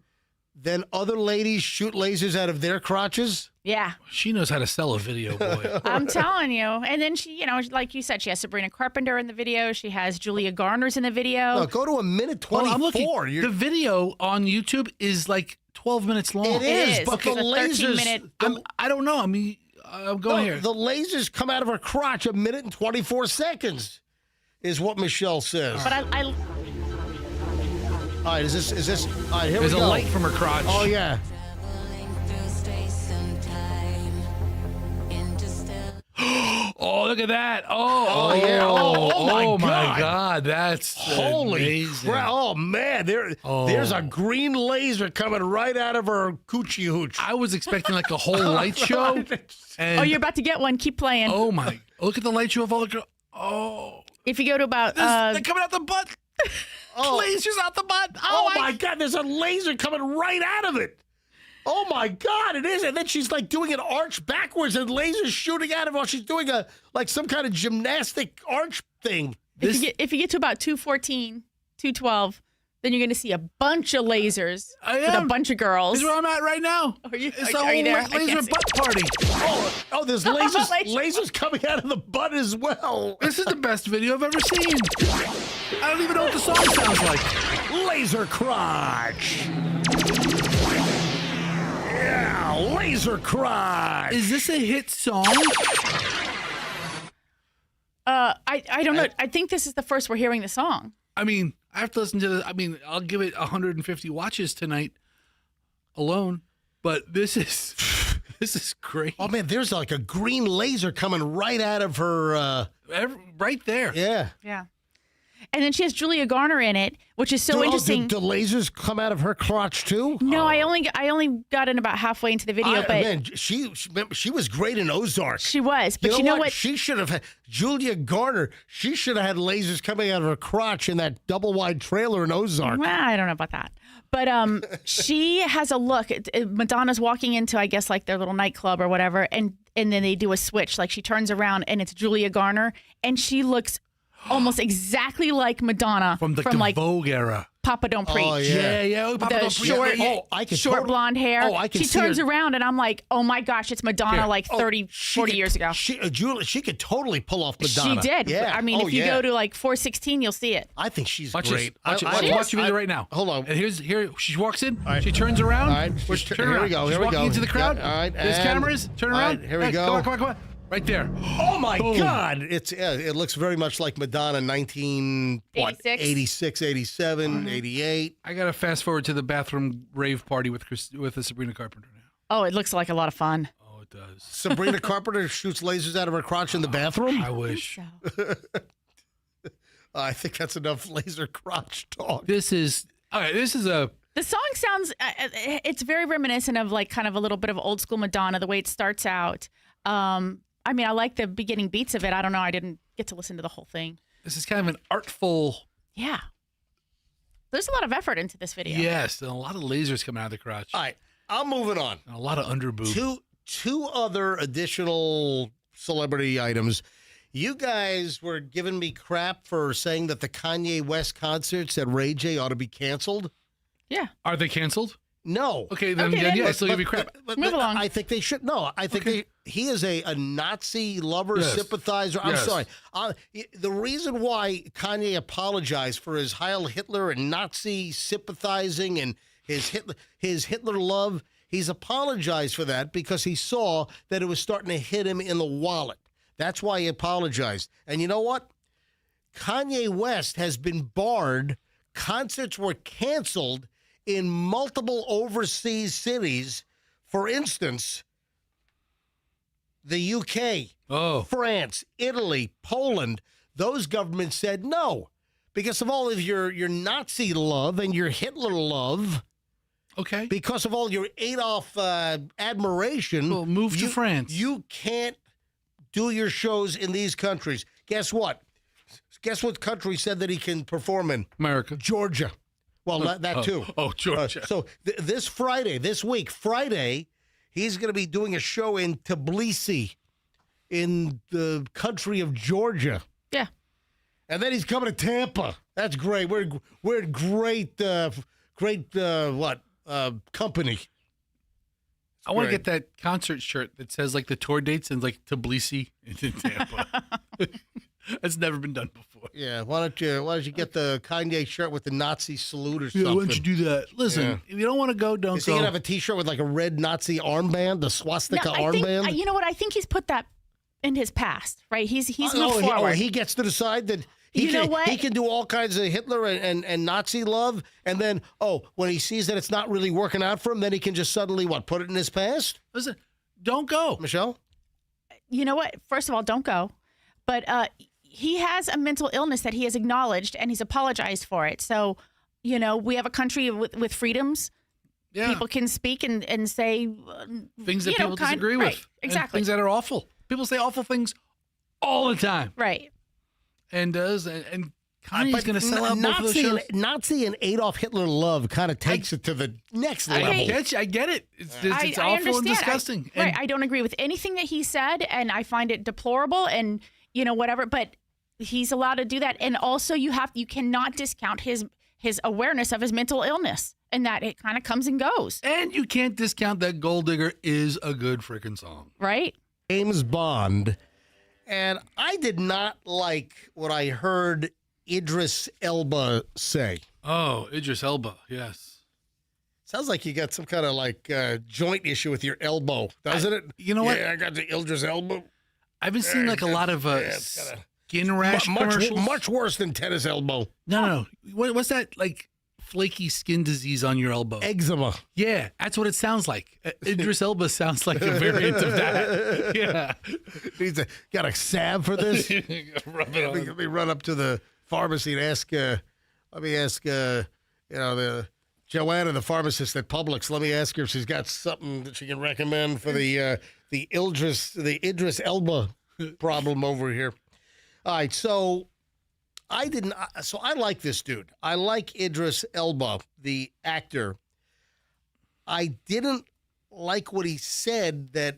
other ladies shoot lasers out of their crotches. Yeah. She knows how to sell a video, boy. I'm telling you. And then she, like you said, she has Sabrina Carpenter in the video. She has Julia Garner's in the video. No, go to a minute 24. Well, I'm looking. The video on YouTube is like 12 minutes long. It is. But the lasers. 13-minute. I don't know. I mean, I'm going here. The lasers come out of her crotch a minute and 24 seconds, is what Michelle says. But I all right, is this? All right, here There's we go. a light from her crotch. Oh, yeah. Oh, look at that. Oh, yeah. Oh, my God. That's holy amazing. crap. Oh, man. There's a green laser coming right out of her coochie hooch. I was expecting like a whole light show. And you're about to get one. Keep playing. Oh, my. Look at the light show of all the girls. Oh. If you go to about... they're coming out the butt. Lasers out the butt. Oh, my God. There's a laser coming right out of it. Oh, my God, it is. And then she's like doing an arch backwards and lasers shooting out of her. She's doing some kind of gymnastic arch thing. If you get to about 2:14, 2:12, then you're going to see a bunch of lasers with a bunch of girls. This is where I'm at right now. Are you there? Laser butt party. Oh, there's lasers coming out of the butt as well. This is the best video I've ever seen. I don't even know what the song sounds like. Laser crotch. Yeah, laser crotch. Is this a hit song? I don't know. I think this is the first we're hearing the song. I mean, I have to listen to this. I mean, I'll give it 150 watches tonight alone, but this is great. Oh, man, there's like a green laser coming right out of her. Right there. Yeah. Yeah. And then she has Julia Garner in it, which is so interesting. Do lasers come out of her crotch too? No, I only got in about halfway into the video. But man, she was great in Ozark. She was, but you know what? She should have had Julia Garner. She should have had lasers coming out of her crotch in that double wide trailer in Ozark. Well, I don't know about that, but she has a look. Madonna's walking into, I guess, like their little nightclub or whatever, and then they do a switch. Like she turns around and it's Julia Garner, and she looks almost exactly like Madonna from the Vogue era. Papa Don't Preach. Oh, yeah. Yeah. Papa Don't Preach. I can short blonde hair. Oh, I can she see turns her. around and I'm like, oh my gosh, it's Madonna 40 years ago. She could totally pull off Madonna. She did. Yeah. I mean, if you go to like 416, you'll see it. I think she's Watch great. Watch the video right now. Hold on. And here she walks in. Right. She turns around. All right. Here we go. She's walking into the crowd. Yeah, all right. There's cameras. Turn around. Right, here we go. Come on. Right there. Oh, my Boom. God. It looks very much like Madonna 86, 87, 88. I got to fast forward to the bathroom rave party with the Sabrina Carpenter now. Oh, it looks like a lot of fun. Oh, it does. Sabrina Carpenter shoots lasers out of her crotch in the bathroom? I wish. I think that's enough laser crotch talk. This is a... The song sounds, it's very reminiscent of like kind of a little bit of old school Madonna, the way it starts out. I mean, I like the beginning beats of it. I don't know. I didn't get to listen to the whole thing. This is kind of an artful... Yeah. There's a lot of effort into this video. Yes, and a lot of lasers coming out of the crotch. All right, I'm moving on. And a lot of underboob. Two other additional celebrity items. You guys were giving me crap for saying that the Kanye West concerts at Ray J ought to be canceled. Yeah. Are they canceled? No. Okay, then yeah, I still give you crap. Move along. I think they should. No, I think he is a Nazi lover, sympathizer. I'm sorry. The reason why Kanye apologized for his Heil Hitler and Nazi sympathizing and his Hitler love, he's apologized for that because he saw that it was starting to hit him in the wallet. That's why he apologized. And you know what? Kanye West has been barred. Concerts were canceled in multiple overseas cities. For instance, the UK, France, Italy, Poland. Those governments said no because of all of your Nazi love and your Hitler love. Okay. Because of all your Adolf admiration. Well, move to France. You can't do your shows in these countries. Guess what? Guess what country said that he can perform in? America. Georgia. Well, that too. Oh, Georgia. So this week, Friday, he's going to be doing a show in Tbilisi in the country of Georgia. Yeah. And then he's coming to Tampa. That's great. We're great, company. I want to get that concert shirt that says like the tour dates and like Tbilisi and in Tampa. That's never been done before. Yeah, why don't you get the Kanye shirt with the Nazi salute or something? Yeah, why don't you do that? Listen, if you don't want to go, don't Is he go. gonna have a T-shirt with like a red Nazi armband, the swastika armband? You know what? I think he's put that in his past, right? He's moved forward. He gets to decide that he can do all kinds of Hitler and Nazi love, and then when he sees that it's not really working out for him, then he can just suddenly put it in his past? Listen, don't go, Michelle. You know what? First of all, don't go. But he has a mental illness that he has acknowledged, and he's apologized for it. So, we have a country with freedoms. Yeah. People can speak and say things that people disagree with. Right, exactly. Things that are awful. People say awful things all the time. Right. And Kanye's going to sell out both of those shows. Nazi and Adolf Hitler love kind of takes it to the next level. I get it. It's awful and disgusting. Right. I don't agree with anything that he said, and I find it deplorable and, whatever. But he's allowed to do that. And also you cannot discount his awareness of his mental illness and that it kind of comes and goes. And you can't discount that Gold Digger is a good freaking song. Right. James Bond. And I did not like what I heard Idris Elba say. Oh, Idris Elba, yes. Sounds like you got some kind of joint issue with your elbow, doesn't it? You know what? Yeah, I got the Idris Elbow. I've been seeing a lot of skin rash commercials. Much worse than tennis elbow. No. What's that flaky skin disease on your elbow? Eczema. Yeah, that's what it sounds like. Idris Elba sounds like a variant of that. Yeah. Got a salve for this? Rub it on. Let me run up to the pharmacy and ask, the Joanna, the pharmacist at Publix. Let me ask her if she's got something that she can recommend for the Idris Elba problem over here. All right, so I like this dude. I like Idris Elba, the actor. I didn't like what he said, that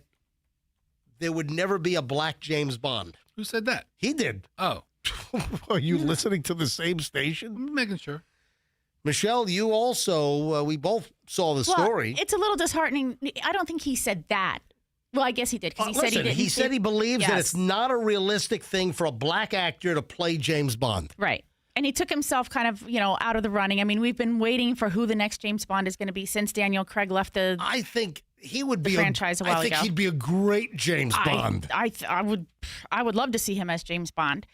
there would never be a black James Bond. Who said that? He did. Oh. Are you listening to the same station? I'm making sure. Michelle, you also, we both saw the story. It's a little disheartening. I don't think he said that. Well, I guess he did. He said he believes that it's not a realistic thing for a black actor to play James Bond. Right. And he took himself kind of, out of the running. I mean, we've been waiting for who the next James Bond is going to be since Daniel Craig left the... I think he would be franchise a while I think ago. he'd be a great James Bond. I would love to see him as James Bond.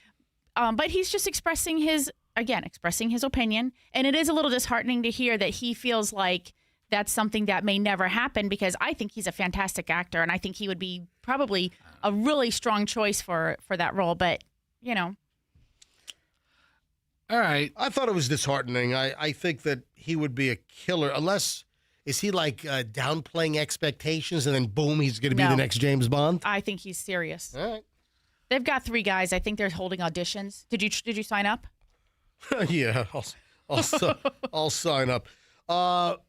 But he's just expressing his opinion. And it is a little disheartening to hear that he feels like that's something that may never happen, because I think he's a fantastic actor, and I think he would be probably a really strong choice for that role. But, you know. All right. I thought it was disheartening. I think that he would be a killer, unless, is he like downplaying expectations and then boom, he's going to be the next James Bond? I think he's serious. All right. They've got 3 guys. I think they're holding auditions. Did you sign up? Yeah, I'll sign up.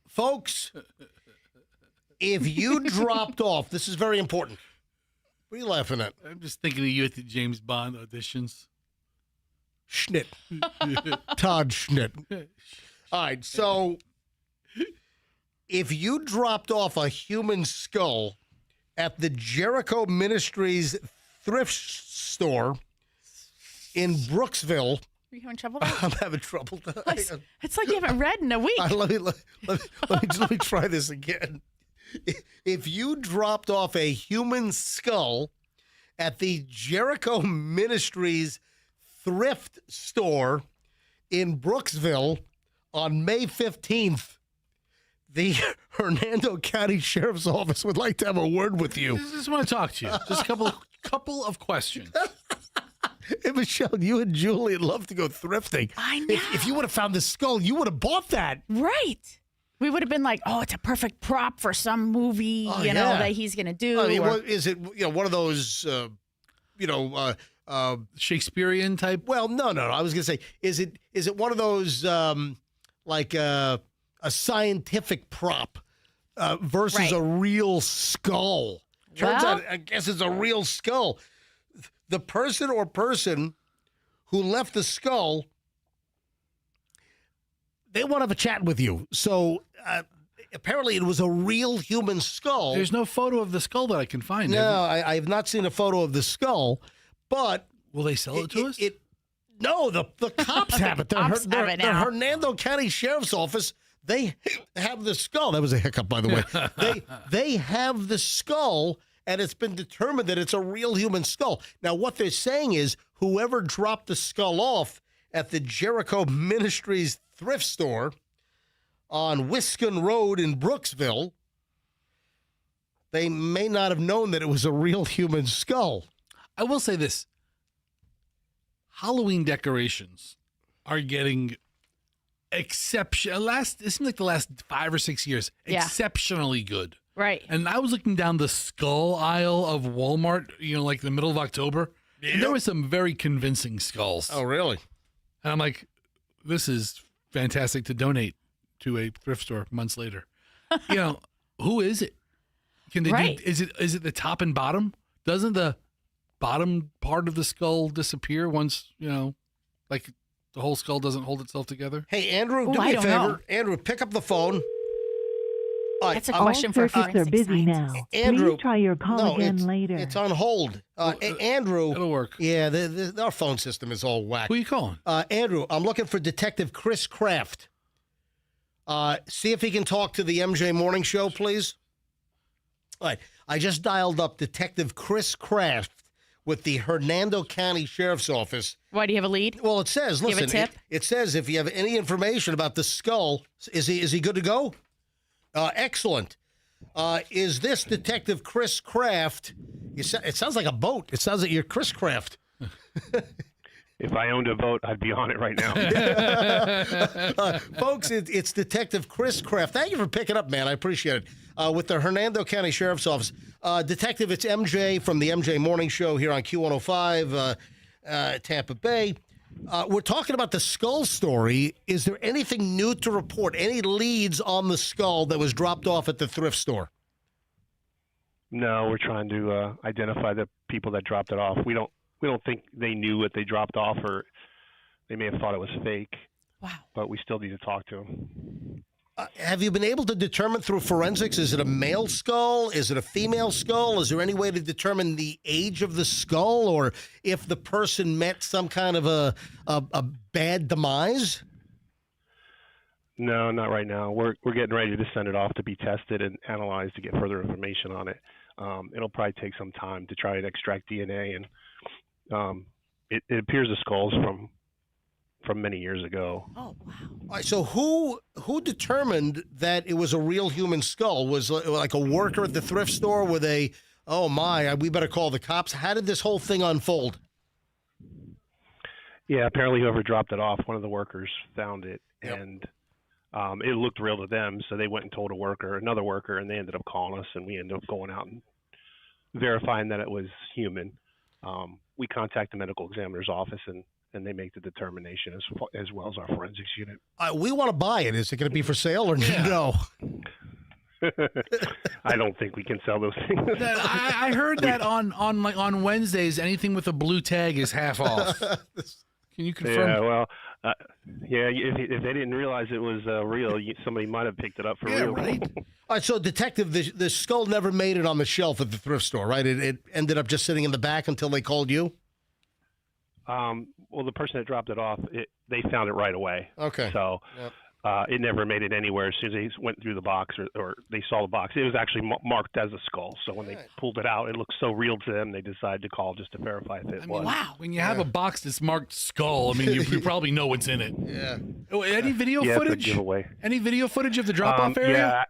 Folks, if you dropped off, this is very important. What are you laughing at? I'm just thinking of you at the James Bond auditions. Schnitt. Todd Schnitt. All right, so if you dropped off a human skull at the Jericho Ministries thrift store in Brooksville. Are you having trouble? I'm having trouble. It's like you haven't read in a week. Let me try this again. If you dropped off a human skull at the Jericho Ministries thrift store in Brooksville on May 15th, the Hernando County Sheriff's Office would like to have a word with you. I just want to talk to you. Just a couple of questions. Hey, Michelle, you and Julie would love to go thrifting. I know. If you would have found the skull, you would have bought that. Right. We would have been like, oh, it's a perfect prop for some movie, that he's going to do. I mean, or- is it one of those, Shakespearean type? Well, no. I was going to say, is it one of those like a scientific prop versus a real skull? Turns out, I guess it's a real skull. The person who left the skull, they want to have a chat with you. So apparently it was a real human skull. There's no photo of the skull that I can find. No, I have not seen a photo of the skull, but... Will they sell it to us? No, the cops have it. The Hernando County Sheriff's Office, they have the skull. That was a hiccup, by the way. They have the skull, and it's been determined that it's a real human skull. Now, what they're saying is whoever dropped the skull off at the Jericho Ministries thrift store on Wisconsin Road in Brooksville, they may not have known that it was a real human skull. I will say this. Halloween decorations are getting it seems like the last 5 or 6 years, exceptionally good. Right. And I was looking down the skull aisle of Walmart, like the middle of October, and there were some very convincing skulls. Oh, really? And I'm like, this is fantastic to donate to a thrift store months later. Who is it? Can they do, is it the top and bottom? Doesn't the bottom part of the skull disappear once, like the whole skull doesn't hold itself together? Hey, Andrew, do me a favor. Andrew, pick up the phone. That's a question for circuits are busy now. Andrew, Please try your call again later. It's on hold. Andrew. It'll work. Yeah, our phone system is all whacked. Who are you calling? Andrew, I'm looking for Detective Chris Kraft. See if he can talk to the MJ Morning Show, please. All right. I just dialed up Detective Chris Kraft with the Hernando County Sheriff's Office. Why, do you have a lead? Well, it says, listen, Give a tip? It says if you have any information about the skull, is he good to go? Excellent. Is this Detective Chris Kraft? It sounds like a boat. It sounds like you're Chris Kraft. If I owned a boat, I'd be on it right now. Folks, it's Detective Chris Kraft. Thank you for picking up, man. I appreciate it. With the Hernando County Sheriff's Office. Detective, it's MJ from the MJ Morning Show here on Q105, Tampa Bay. We're talking about the skull story. Is there anything new to report? Any leads on the skull that was dropped off at the thrift store? No, we're trying to identify the people that dropped it off. We don't think they knew what they dropped off, or they may have thought it was fake. Wow. But we still need to talk to them. Have you been able to determine through forensics, is it a male skull? Is it a female skull? Is there any way to determine the age of the skull, or if the person met some kind of a bad demise? No, not right now. We're getting ready to send it off to be tested and analyzed to get further information on it. It'll probably take some time to try and extract DNA, and it appears the skull's from many years ago. Oh, wow. All right, so who determined that it was a real human skull? Was it like a worker at the thrift store with a, oh my, we better call the cops? How did this whole thing unfold? Yeah, apparently whoever dropped it off, one of the workers found it, and it looked real to them, so they went and told another worker, and they ended up calling us, and we ended up going out and verifying that it was human. We contact the medical examiner's office, and they make the determination as well as our forensics unit. We want to buy it. Is it going to be for sale or no? I don't think we can sell those things. I heard that on Wednesdays, anything with a blue tag is half off. Can you confirm? Yeah, well, if they didn't realize it was real, somebody might have picked it up for real. Right. All right, so Detective, the skull never made it on the shelf at the thrift store, right? It ended up just sitting in the back until they called you? Well, the person that dropped it off, they found it right away. Okay. So it never made it anywhere. As soon as they went through the box or they saw the box, it was actually marked as a skull. So when they pulled it out, it looked so real to them, they decided to call just to verify if it was. Wow. When you have a box that's marked skull, I mean, you probably know what's in it. Yeah. Oh, any video It's a footage? giveaway. Any video footage of the drop-off area?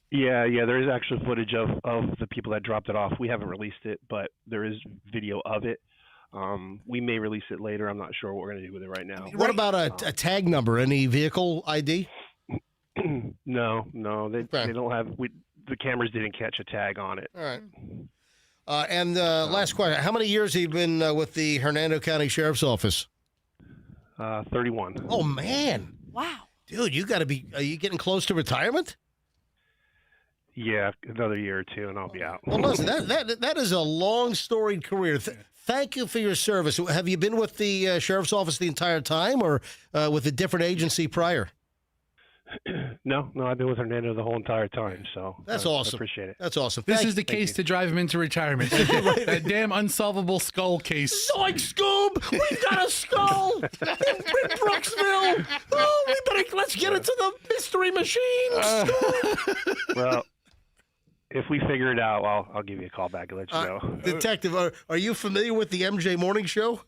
Yeah. There is actual footage of the people that dropped it off. We haven't released it, but there is video of it. We may release it later. I'm not sure what we're going to do with it right now. What about a tag number? Any vehicle ID? No, they don't have. The cameras didn't catch a tag on it. All right. And last question: how many years have you been with the Hernando County Sheriff's Office? 31. Oh man! Wow, dude, you got to be. Are you getting close to retirement? Yeah, another year or two, and I'll be out. Well, listen, that is a long, storied career. Thank you for your service. Have you been with the Sheriff's Office the entire time, or with a different agency prior? No, I've been with Hernando the whole entire time, so that's I awesome. Appreciate it. That's awesome. This is the case to drive him into retirement. That damn unsolvable skull case. Like Scoob, we've got a skull in Brooksville. Oh, let's get into the mystery machine. Well, if we figure it out, I'll give you a call back and let you know. Detective, are you familiar with the MJ Morning Show?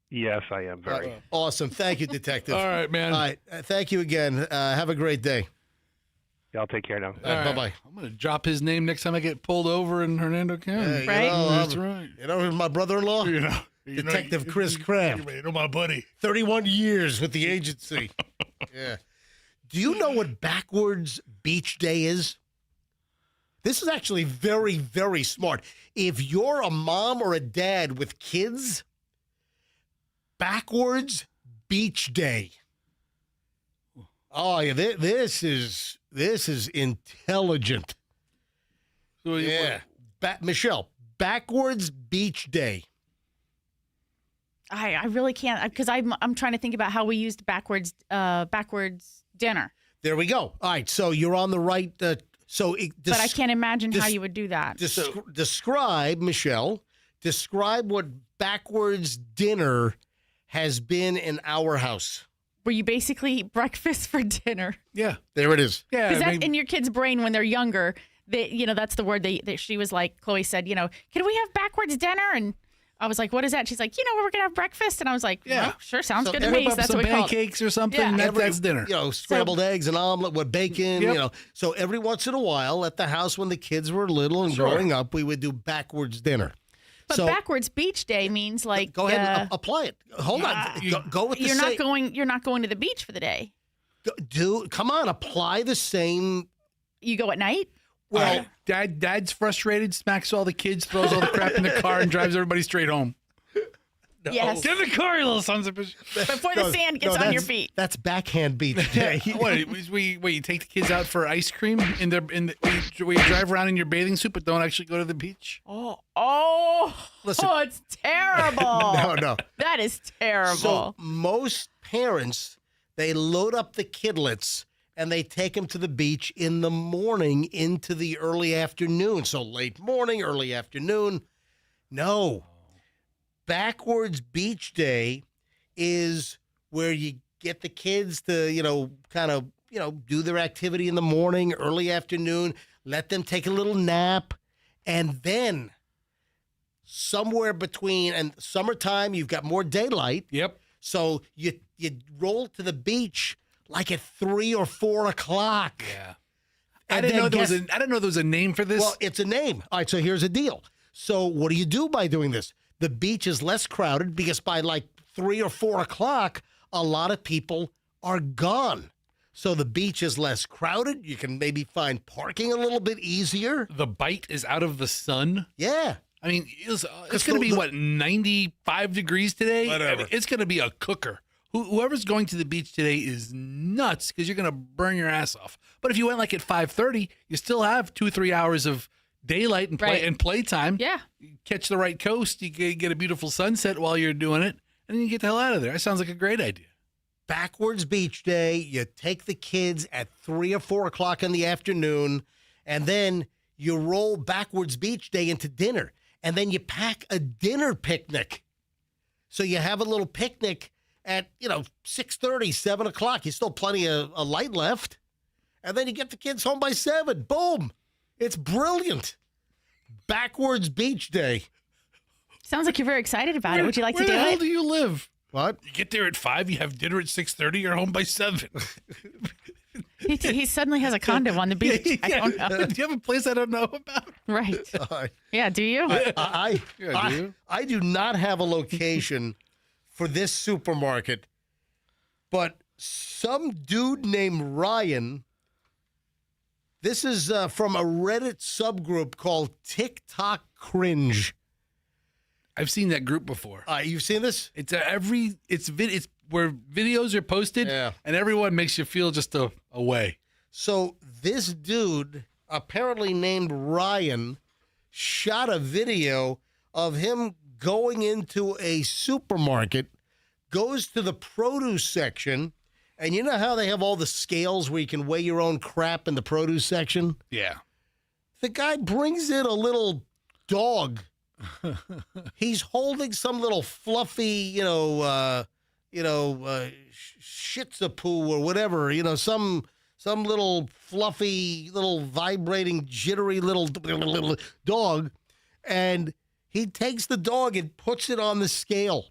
Yes, I am very. Awesome. Thank you, Detective. All right, man. All right. Thank you again. Have a great day. Yeah, I'll take care now. All right. Bye-bye. I'm going to drop his name next time I get pulled over in Hernando County. Hey, right? That's right. You know my brother-in-law? Detective Chris Cramp. You know my buddy. 31 years with the agency. Yeah. Do you know what backwards beach day is? This is actually very, very smart. If you're a mom or a dad with kids, backwards beach day. Oh yeah, this is intelligent. So yeah, Michelle, backwards beach day. I really can't because I'm trying to think about how we used backwards dinner. There we go. All right, so you're on the right. But I can't imagine how you would do that. Describe, Michelle. Describe what backwards dinner has been in our house. Where you basically eat breakfast for dinner. Yeah, there it is. Yeah, because in your kid's brain when they're younger, that's the word she was like. Chloe said, can we have backwards dinner? And I was like, what is that? She's like, we're gonna have breakfast. And I was like, yeah, sure, sounds good to me. So that's what we call it. Pancakes or something. Yeah. That's dinner. Scrambled eggs and omelet with bacon. Yep. So every once in a while at the house when the kids were little and growing up, we would do backwards dinner. But backwards beach day means like go ahead and apply it. Hold on, go with the same. You're not going to the beach for the day. Come on, apply the same. You go at night. Well, Dad's frustrated, smacks all the kids, throws all the crap in the car, and drives everybody straight home. No. Yes. Get in the car, you little sons of bitches. Before the sand gets on your feet. That's backhand beach day. What? You take the kids out for ice cream where you drive around in your bathing suit, but don't actually go to the beach? Listen. Oh, it's terrible. No. That is terrible. So most parents, they load up the kidlets and they take them to the beach in the morning into the early afternoon. So late morning, early afternoon. No. Backwards beach day is where you get the kids to, kind of, do their activity in the morning, early afternoon, let them take a little nap, and then somewhere between, and summertime, you've got more daylight. Yep. So you roll to the beach like at 3 or 4 o'clock. Yeah. And I didn't know there was a name for this. Well, it's a name. All right, so here's the deal. So what do you do by doing this? The beach is less crowded because by like 3 or 4 o'clock, a lot of people are gone. So the beach is less crowded. You can maybe find parking a little bit easier. The bite is out of the sun. Yeah. I mean, it's going to be, 95 degrees today? Whatever. I mean, it's going to be a cooker. Whoever's going to the beach today is nuts because you're going to burn your ass off. But if you went like at 5:30, you still have 2-3 hours of daylight and playtime. Yeah. You catch the right coast, you get a beautiful sunset while you're doing it, and then you get the hell out of there. That sounds like a great idea. Backwards beach day. You take the kids at 3 or 4 o'clock in the afternoon, and then you roll backwards beach day into dinner, and then you pack a dinner picnic. So you have a little picnic at 6:30, 7 o'clock. You still plenty of light left, and then you get the kids home by 7. Boom! It's brilliant. Backwards beach day. Sounds like you're very excited about it. Would you like to do Where the hell it? do you live? What? You get there at 5, you have dinner at 6:30, you're home by 7. He suddenly has a condo on the beach. I don't know. Do you have a place I don't know about? Right. Yeah, do you? I do not have a location for this supermarket, but some dude named Ryan, this is from a Reddit subgroup called TikTok Cringe. I've seen that group before. You've seen this? It's where videos are posted, and everyone makes you feel just a way. So this dude, apparently named Ryan, shot a video of him going into a supermarket, goes to the produce section, and you know how they have all the scales where you can weigh your own crap in the produce section? Yeah. The guy brings in a little dog. He's holding some little fluffy, Shih Tzu or whatever, some little fluffy, little vibrating, jittery little dog, and he takes the dog and puts it on the scale.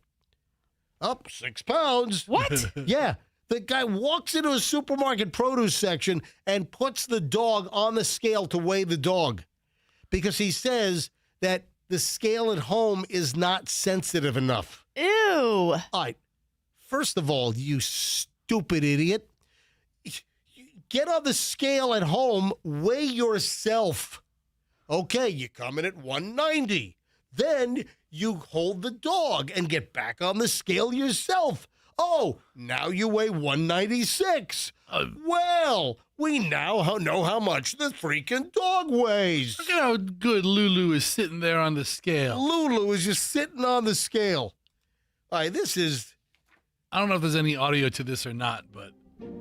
Up 6 pounds. What? Yeah. The guy walks into a supermarket produce section and puts the dog on the scale to weigh the dog because he says that the scale at home is not sensitive enough. Ew. All right. First of all, you stupid idiot. Get on the scale at home, weigh yourself. Okay, you come in at 190. Then you hold the dog and get back on the scale yourself. Oh, now you weigh 196. Well, we now know how much the freaking dog weighs. Look at how good Lulu is sitting there on the scale. Lulu is just sitting on the scale. All right, this is... I don't know if there's any audio to this or not, but...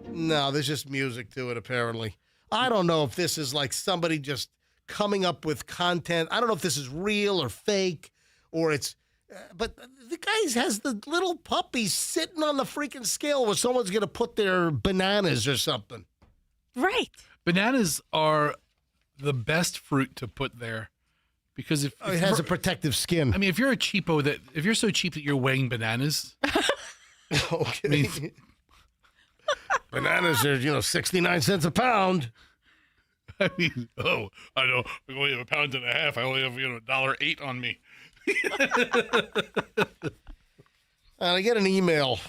No, there's just music to it, apparently. I don't know if this is like somebody just coming up with content. I don't know if this is real or fake, or it's... but the guy has the little puppy sitting on the freaking scale where someone's going to put their bananas or something. Right. Bananas are the best fruit to put there because if it has a protective skin. I mean, if you're a cheapo if you're so cheap that you're weighing bananas. Okay. I mean, bananas are, 69 cents a pound. I mean, I know. I only have £1.50. I only have, $1.08 on me. And I get an email.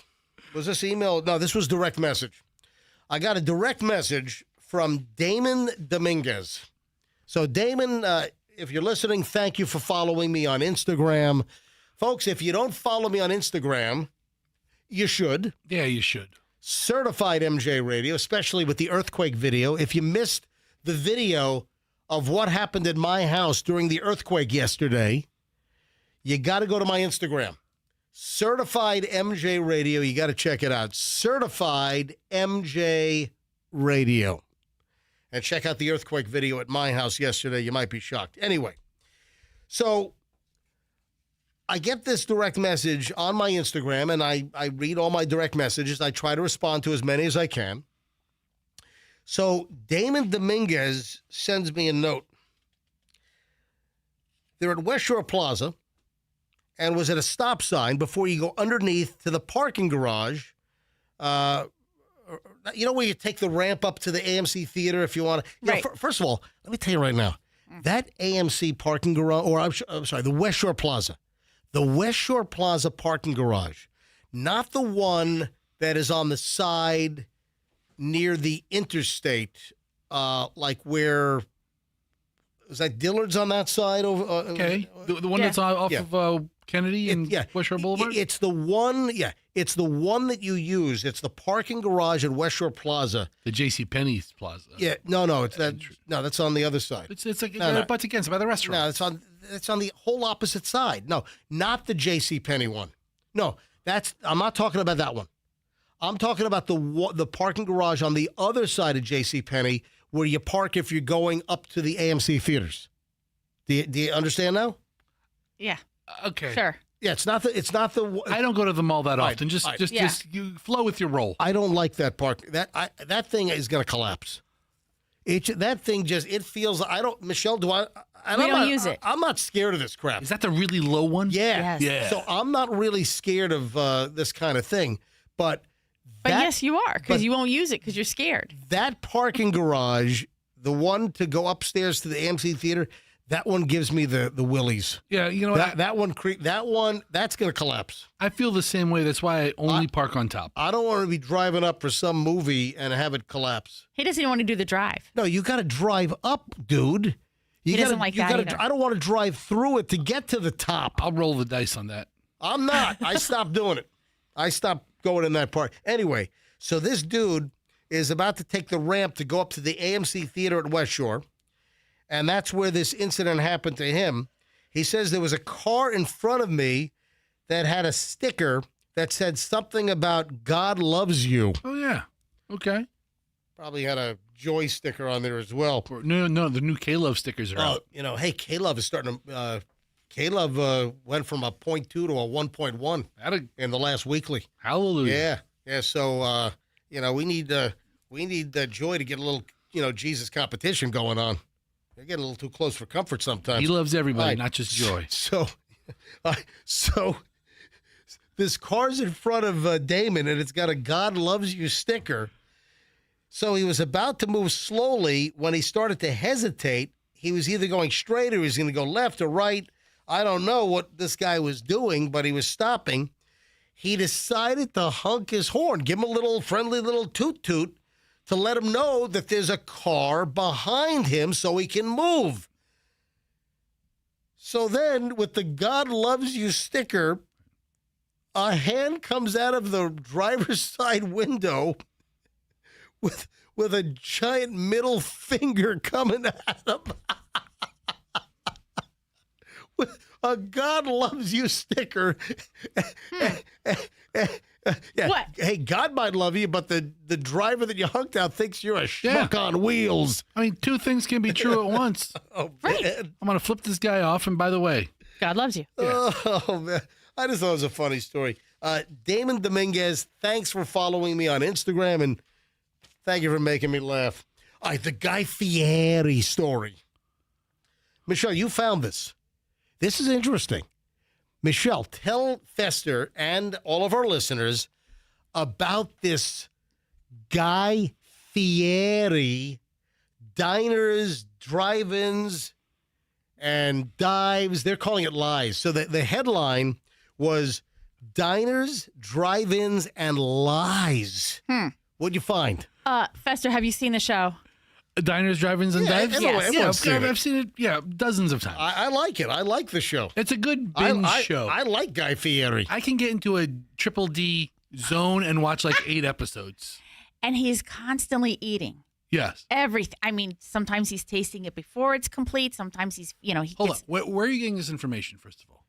Was this email? No, this was direct message. I got a direct message from Damon Dominguez. So, Damon, if you're listening, thank you for following me on Instagram. Folks, if you don't follow me on Instagram, you should. Yeah, you should. Certified MJ Radio, especially with the earthquake video. If you missed the video of what happened at my house during the earthquake yesterday, you got to go to my Instagram. Certified MJ Radio. You got to check it out. Certified MJ Radio. And check out the earthquake video at my house yesterday. You might be shocked. Anyway, so I get this direct message on my Instagram, and I read all my direct messages. I try to respond to as many as I can. So Damon Dominguez sends me a note. They're at West Shore Plaza and was at a stop sign before you go underneath to the parking garage. You know where you take the ramp up to the AMC Theater if you want to? Right. First of all, let me tell you right now, that AMC parking garage, or I'm sorry, the West Shore Plaza. The West Shore Plaza parking garage, not the one that is on the side near the interstate, like where, is that Dillard's on that side? Okay, the one that's off of Kennedy and West Shore Boulevard? It's the one, it's the one that you use. It's the parking garage at West Shore Plaza. The JCPenney's Plaza. Yeah, no, that's on the other side. It's like it butts against by the restaurant. No, it's on the whole opposite side. No, not the JCPenney one. No, I'm not talking about that one. I'm talking about the parking garage on the other side of JCPenney where you park if you're going up to the AMC theaters. Do you understand now? Yeah. Okay. Sure. Yeah, it's not the. I don't go to the mall that Right, often. Just Yeah. you flow with your roll. I don't like that park. That thing is going to collapse. That thing it feels. I don't. Michelle, do I? And We I'm don't not, use it. I'm not scared of this crap. Is that the really low one? Yeah. Yes. Yeah. So I'm not really scared of this kind of thing, but. But that- yes, you are, because you won't use it because you're scared. That parking garage, the one to go upstairs to the AMC Theater, that one gives me the willies. Yeah, you know that one, that's going to collapse. I feel the same way. That's why I only park on top. I don't want to be driving up for some movie and have it collapse. He doesn't even want to do the drive. No, you got to drive up, dude. He doesn't like that either. I don't want to drive through it to get to the top. I'll roll the dice on that. I'm not. I stopped doing it. I stopped going in that part. Anyway, so this dude is about to take the ramp to go up to the AMC Theater at West Shore, and that's where this incident happened to him. He says there was a car in front of me that had a sticker that said something about God loves you. Oh, yeah. Okay. Probably had a Joy sticker on there as well. No, the new K-Love stickers are out. You know, hey, K-Love is starting to... K-Love went from a 0.2 to a 1.1 in the last weekly. Hallelujah. Yeah. So, we need Joy to get a little, Jesus competition going on. They're getting a little too close for comfort sometimes. He loves everybody, Right. not just Joy. So this car's in front of Damon, and it's got a God loves you sticker. So he was about to move slowly when he started to hesitate. He was either going straight or he was going to go left or right. I don't know what this guy was doing, but he was stopping. He decided to honk his horn, give him a little friendly little toot-toot to let him know that there's a car behind him so he can move. So then, with the God loves you sticker, a hand comes out of the driver's side window with a giant middle finger coming at him. With a God loves you sticker. Yeah. What? Hey, God might love you, but the driver that you hunked out thinks you're a schmuck on wheels. I mean, two things can be true at once. Right. Man. I'm going to flip this guy off, and by the way, God loves you. Oh, man. I just thought it was a funny story. Damon Dominguez, thanks for following me on Instagram, and thank you for making me laugh. All right, the Guy Fieri story. Michelle, you found this. This is interesting. Michelle, tell Fester and all of our listeners about this Guy Fieri diners, drive-ins, and dives. They're calling it lies. So the headline was diners, drive-ins, and lies. What'd you find? Fester, have you seen the show? Diners, drive-ins, and dives? everyone's seen it. I've seen it, dozens of times. I like it. I like the show. It's a good binge show. I like Guy Fieri. I can get into a triple D zone and watch like 8 episodes. And he's constantly eating. Yes. Everything. I mean, sometimes he's tasting it before it's complete. Sometimes he's, he Hold gets, on. Where are you getting this information, first of all?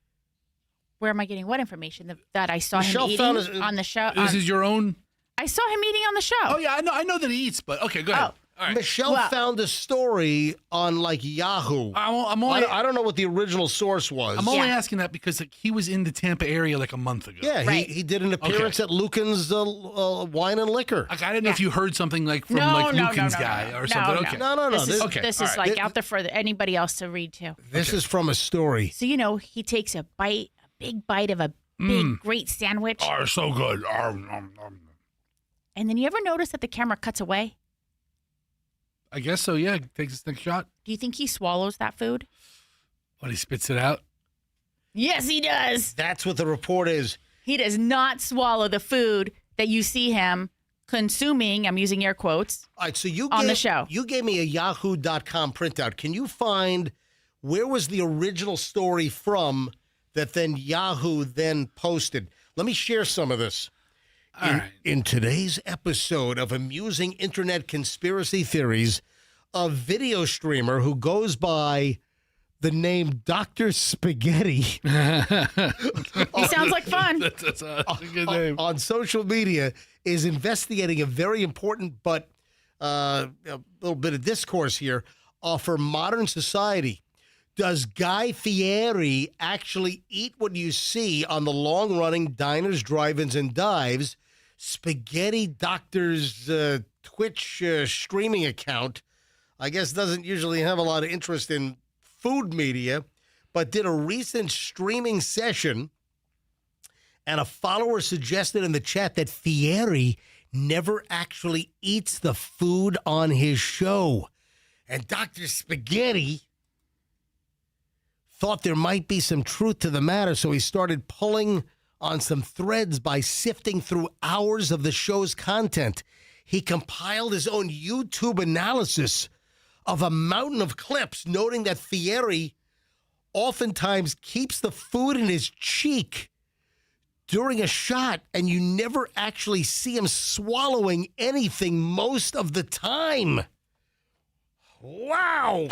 Where am I getting what information? That I saw Michelle him eating found his- on the show? This is your own... I saw him eating on the show. Oh, yeah, I know that he eats, but okay, go ahead. Michelle found a story on like Yahoo. I don't know what the original source was. I'm only asking that because he was in the Tampa area like a month ago. Yeah, he did an appearance at Lucan's Wine and Liquor. Like, I didn't know if you heard something like from Lucan's guy or something. Okay. No. This is like out there for anybody else to read too. This is from a story. So, he takes a big bite of a big, great sandwich. Oh, so good. And then you ever notice that the camera cuts away? I guess so, yeah. Takes his next shot. Do you think he swallows that food? What, he spits it out? Yes, he does. That's what the report is. He does not swallow the food that you see him consuming. I'm using air quotes. All right, so on the show. You gave me a yahoo.com printout. Can you find where was the original story from that then Yahoo then posted? Let me share some of this. In today's episode of Amusing Internet Conspiracy Theories, a video streamer who goes by the name Dr. Spaghetti. He sounds like fun. That's a good name. On social media is investigating a very important but a little bit of discourse here for modern society. Does Guy Fieri actually eat what you see on the long-running diners, drive-ins, and dives? Spaghetti Doctor's Twitch streaming account, I guess, doesn't usually have a lot of interest in food media, but did a recent streaming session, and a follower suggested in the chat that Fieri never actually eats the food on his show. And Dr. Spaghetti thought there might be some truth to the matter, so he started pulling on some threads by sifting through hours of the show's content. He compiled his own YouTube analysis of a mountain of clips, noting that Fieri oftentimes keeps the food in his cheek during a shot, and you never actually see him swallowing anything most of the time. Wow!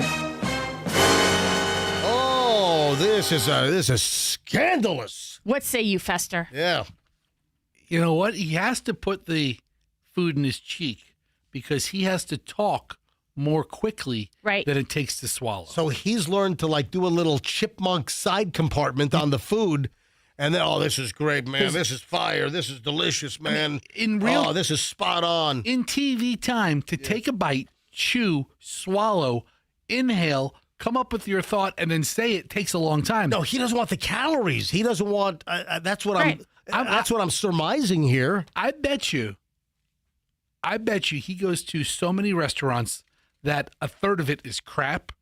Oh, this is scandalous. What say you, Fester? Yeah. You know what? He has to put the food in his cheek because he has to talk more quickly than it takes to swallow. So he's learned to do a little chipmunk side compartment on the food, and then, this is great, man. This is fire. This is delicious, man. This is spot on. In TV time, to take a bite, chew, swallow, inhale, come up with your thought, and then say it takes a long time. No, he doesn't want the calories. He doesn't want. That's what that's what I'm surmising here. I bet you he goes to so many restaurants that a third of it is crap,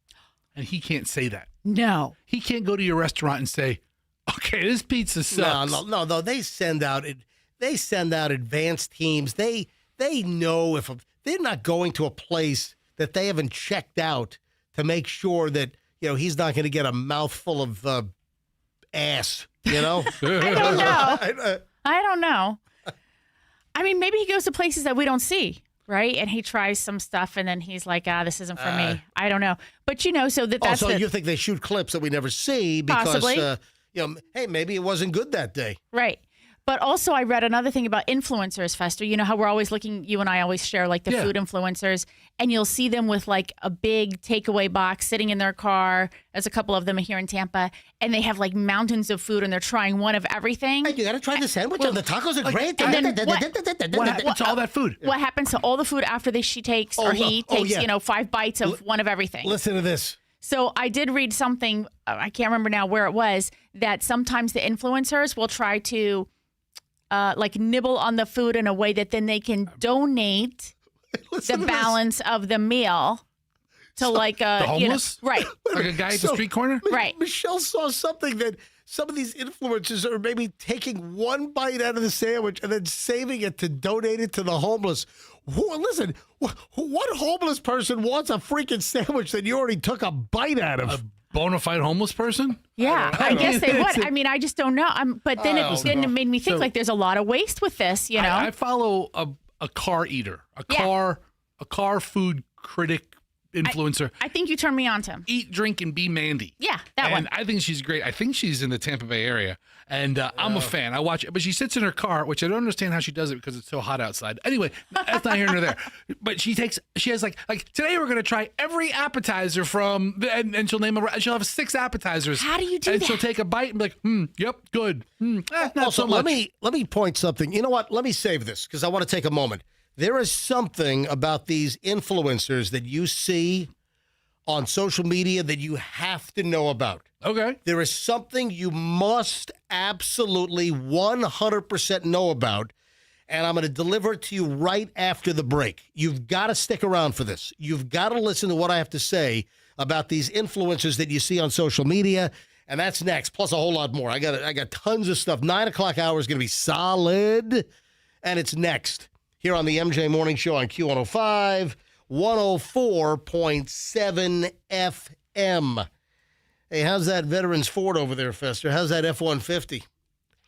and he can't say that. No, he can't go to your restaurant and say, "Okay, this pizza sucks." No. They send out advanced teams. They know if they're not going to a place that they haven't checked out to make sure that he's not going to get a mouthful of ass. I don't know. I don't know. I mean, maybe he goes to places that we don't see, right? And he tries some stuff, and then he's like, this isn't for me. I don't know. But, so that's you think they shoot clips that we never see because, possibly. Hey, maybe it wasn't good that day. Right. But also I read another thing about influencers, Fester. You know how we're always looking, you and I always share the food influencers, and you'll see them with a big takeaway box sitting in their car. There's a couple of them here in Tampa, and they have mountains of food, and they're trying one of everything. Hey, you got to try the sandwich, and the tacos are great. And then what happens to all that food? What happens to all the food after she takes 5 bites of one of everything? Listen to this. So I did read something, I can't remember now where it was, that sometimes the influencers will try to nibble on the food in a way that then they can donate the balance of the meal to the homeless? Right. Like a guy at the street corner? Right. Michelle saw something that some of these influencers are maybe taking one bite out of the sandwich and then saving it to donate it to the homeless. Listen, what homeless person wants a freaking sandwich that you already took a bite out of? A bona fide homeless person? Yeah, I guess they would. I mean, I just don't know. But then it made me think there's a lot of waste with this, I follow a car eater, a car food critic influencer. I think you turned me on to him. Eat, Drink, and Be Mandy. Yeah, that one. And I think she's great. I think she's in the Tampa Bay area. And I'm a fan. I watch it. But she sits in her car, which I don't understand how she does it because it's so hot outside. Anyway, that's not here nor there. But she has like today we're going to try every appetizer from, and she'll name she'll have 6 appetizers. How do you do and that? She'll take a bite and be like, yep, good. Not Also, so much. let me point something. You know what? Let me save this because I want to take a moment. There is something about these influencers that you see on social media that you have to know about. Okay. There is something you must absolutely 100% know about, and I'm going to deliver it to you right after the break. You've got to stick around for this. You've got to listen to what I have to say about these influencers that you see on social media, and that's next, plus a whole lot more. I got tons of stuff. 9 o'clock hour is going to be solid, and it's next here on the MJ Morning Show on Q105, 104.7 FM. Hey, how's that Veterans Ford over there, Fester? How's that F-150?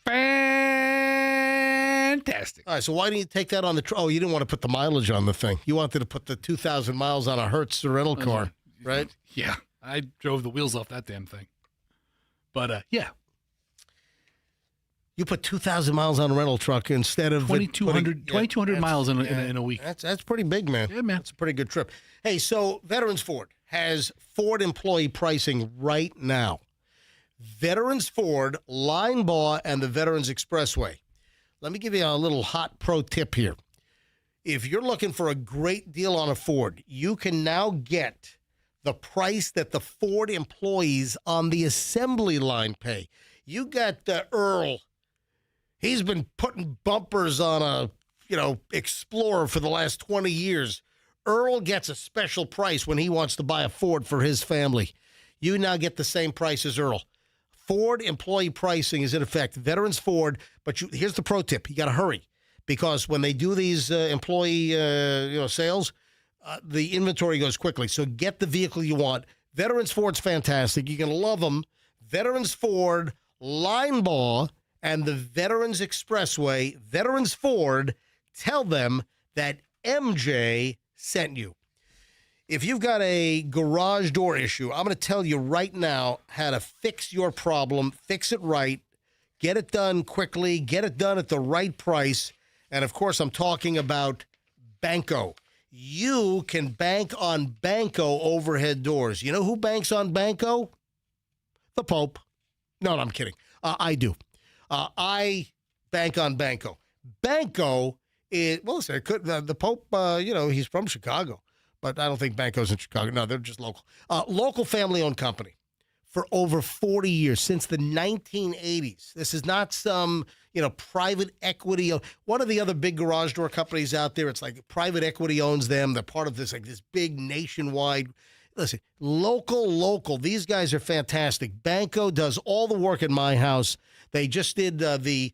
Fantastic. All right, so why didn't you take that on the oh, you didn't want to put the mileage on the thing. You wanted to put the 2,000 miles on a Hertz rental car, right? Yeah. I drove the wheels off that damn thing. But, yeah. You put 2,000 miles on a rental truck instead of 2,200 miles in a week. That's pretty big, man. Yeah, man. That's a pretty good trip. Hey, so Veterans Ford has Ford employee pricing right now. Veterans Ford, Line Bar, and the Veterans Expressway. Let me give you a little hot pro tip here. If you're looking for a great deal on a Ford, you can now get the price that the Ford employees on the assembly line pay. You got Earl. He's been putting bumpers on a, Explorer for the last 20 years. Earl gets a special price when he wants to buy a Ford for his family. You now get the same price as Earl. Ford employee pricing is in effect. Veterans Ford, but here's the pro tip. You got to hurry because when they do these employee sales, the inventory goes quickly. So get the vehicle you want. Veterans Ford's fantastic. You're going to love them. Veterans Ford, Line Bar, and the Veterans Expressway. Veterans Ford, tell them that MJ sent you. If you've got a garage door issue, I'm going to tell you right now how to fix your problem, fix it right, get it done quickly, get it done at the right price. And, of course, I'm talking about Banco. You can bank on Banco overhead doors. You know who banks on Banco? The Pope. No, I'm kidding. I do. I bank on Banco. Banco is, well, listen, the Pope, he's from Chicago. But I don't think Banco's in Chicago. No, they're just local. Local family-owned company for over 40 years, since the 1980s. This is not some, private equity. One of the other big garage door companies out there, it's like private equity owns them. They're part of this big nationwide. Listen, local. These guys are fantastic. Banco does all the work in my house. They just did the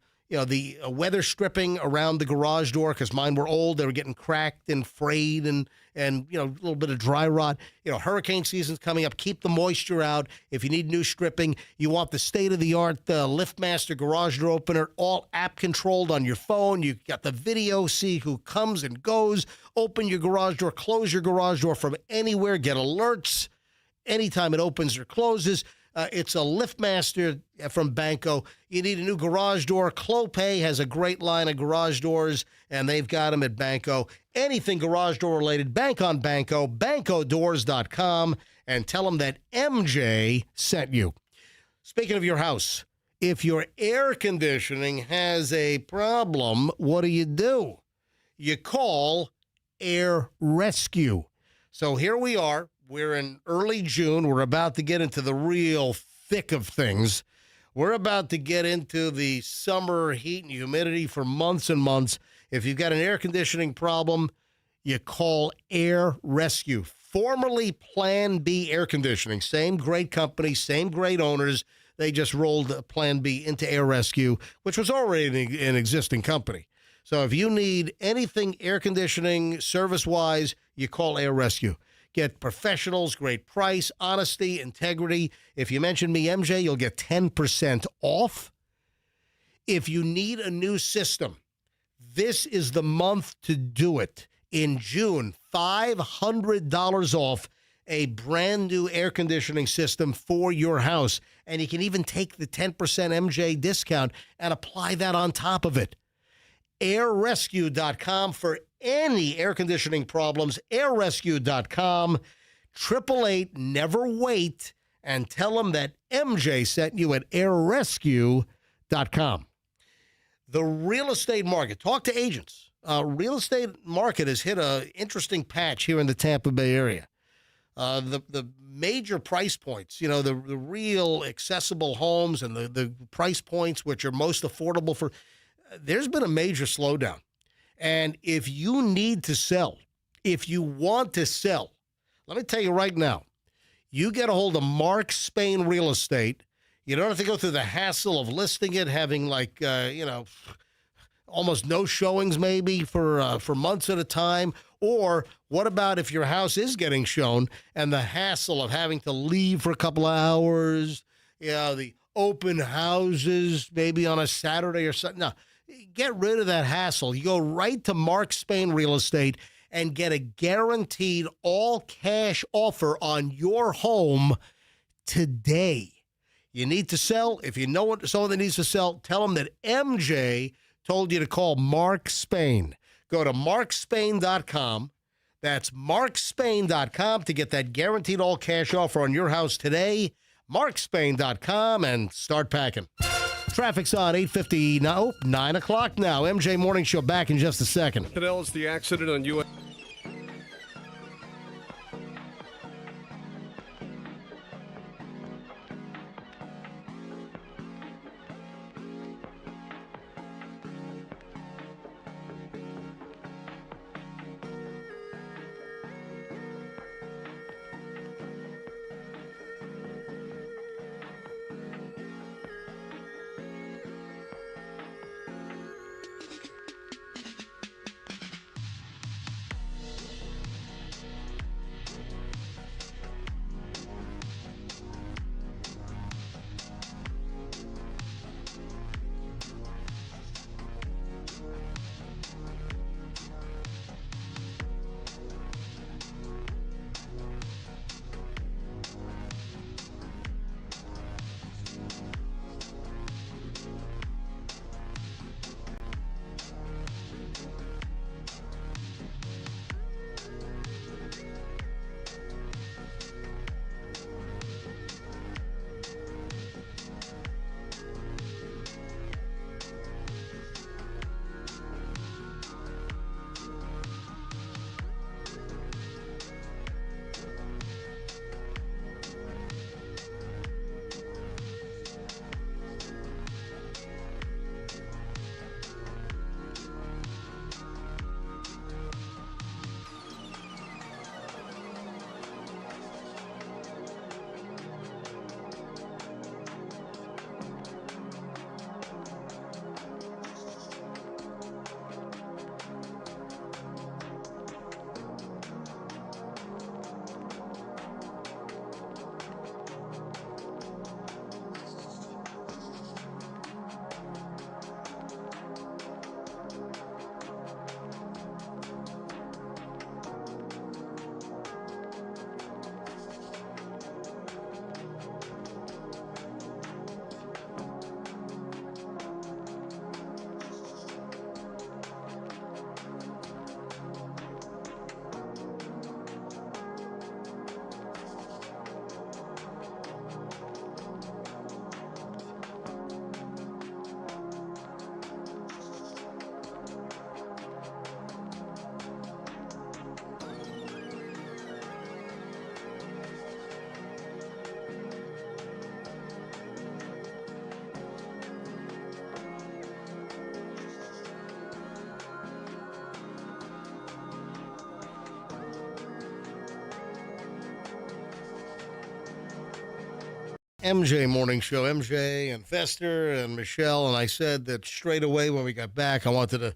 weather stripping around the garage door because mine were old. They were getting cracked and frayed and a little bit of dry rot. Hurricane season's coming up. Keep the moisture out. If you need new stripping, you want the state-of-the-art LiftMaster garage door opener, all app controlled on your phone. You got the video, see who comes and goes. Open your garage door, close your garage door from anywhere. Get alerts anytime it opens or closes. It's a LiftMaster from Banco. You need a new garage door. Clopay has a great line of garage doors, and they've got them at Banco. Anything garage door related, bank on Banco, bancodoors.com, and tell them that MJ sent you. Speaking of your house, if your air conditioning has a problem, what do? You call Air Rescue. So here we are. We're in early June. We're about to get into the real thick of things. We're about to get into the summer heat and humidity for months and months. If you've got an air conditioning problem, you call Air Rescue. Formerly Plan B Air Conditioning. Same great company, same great owners. They just rolled Plan B into Air Rescue, which was already an existing company. So if you need anything air conditioning service-wise, you call Air Rescue. Get professionals, great price, honesty, integrity. If you mention me, MJ, you'll get 10% off. If you need a new system, this is the month to do it. In June, $500 off a brand new air conditioning system for your house. And you can even take the 10% MJ discount and apply that on top of it. airrescue.com for any air conditioning problems. airrescue.com. 888 never wait, and tell them that MJ sent you at airrescue.com. The real estate market. Talk to agents. Real estate market has hit an interesting patch here in the Tampa Bay area. The major price points, the real accessible homes and the price points which are most affordable for, there's been a major slowdown. And if you need to sell, if you want to sell, let me tell you right now, you get a hold of Mark Spain Real Estate. You don't have to go through the hassle of listing it, having almost no showings maybe for months at a time. Or what about if your house is getting shown and the hassle of having to leave for a couple of hours, the open houses maybe on a Saturday or something. No, get rid of that hassle. You go right to Mark Spain Real Estate and get a guaranteed all-cash offer on your home today. You need to sell. If you know someone that needs to sell, tell them that MJ told you to call Mark Spain. Go to markspain.com. That's markspain.com to get that guaranteed all-cash offer on your house today. markspain.com and start packing. Traffic's on 8:50 now. 9 o'clock now. MJ Morning Show back in just a second. Fidel's the accident on U.S. MJ Morning Show, MJ and Fester and Michelle, and I said that straight away when we got back, I wanted to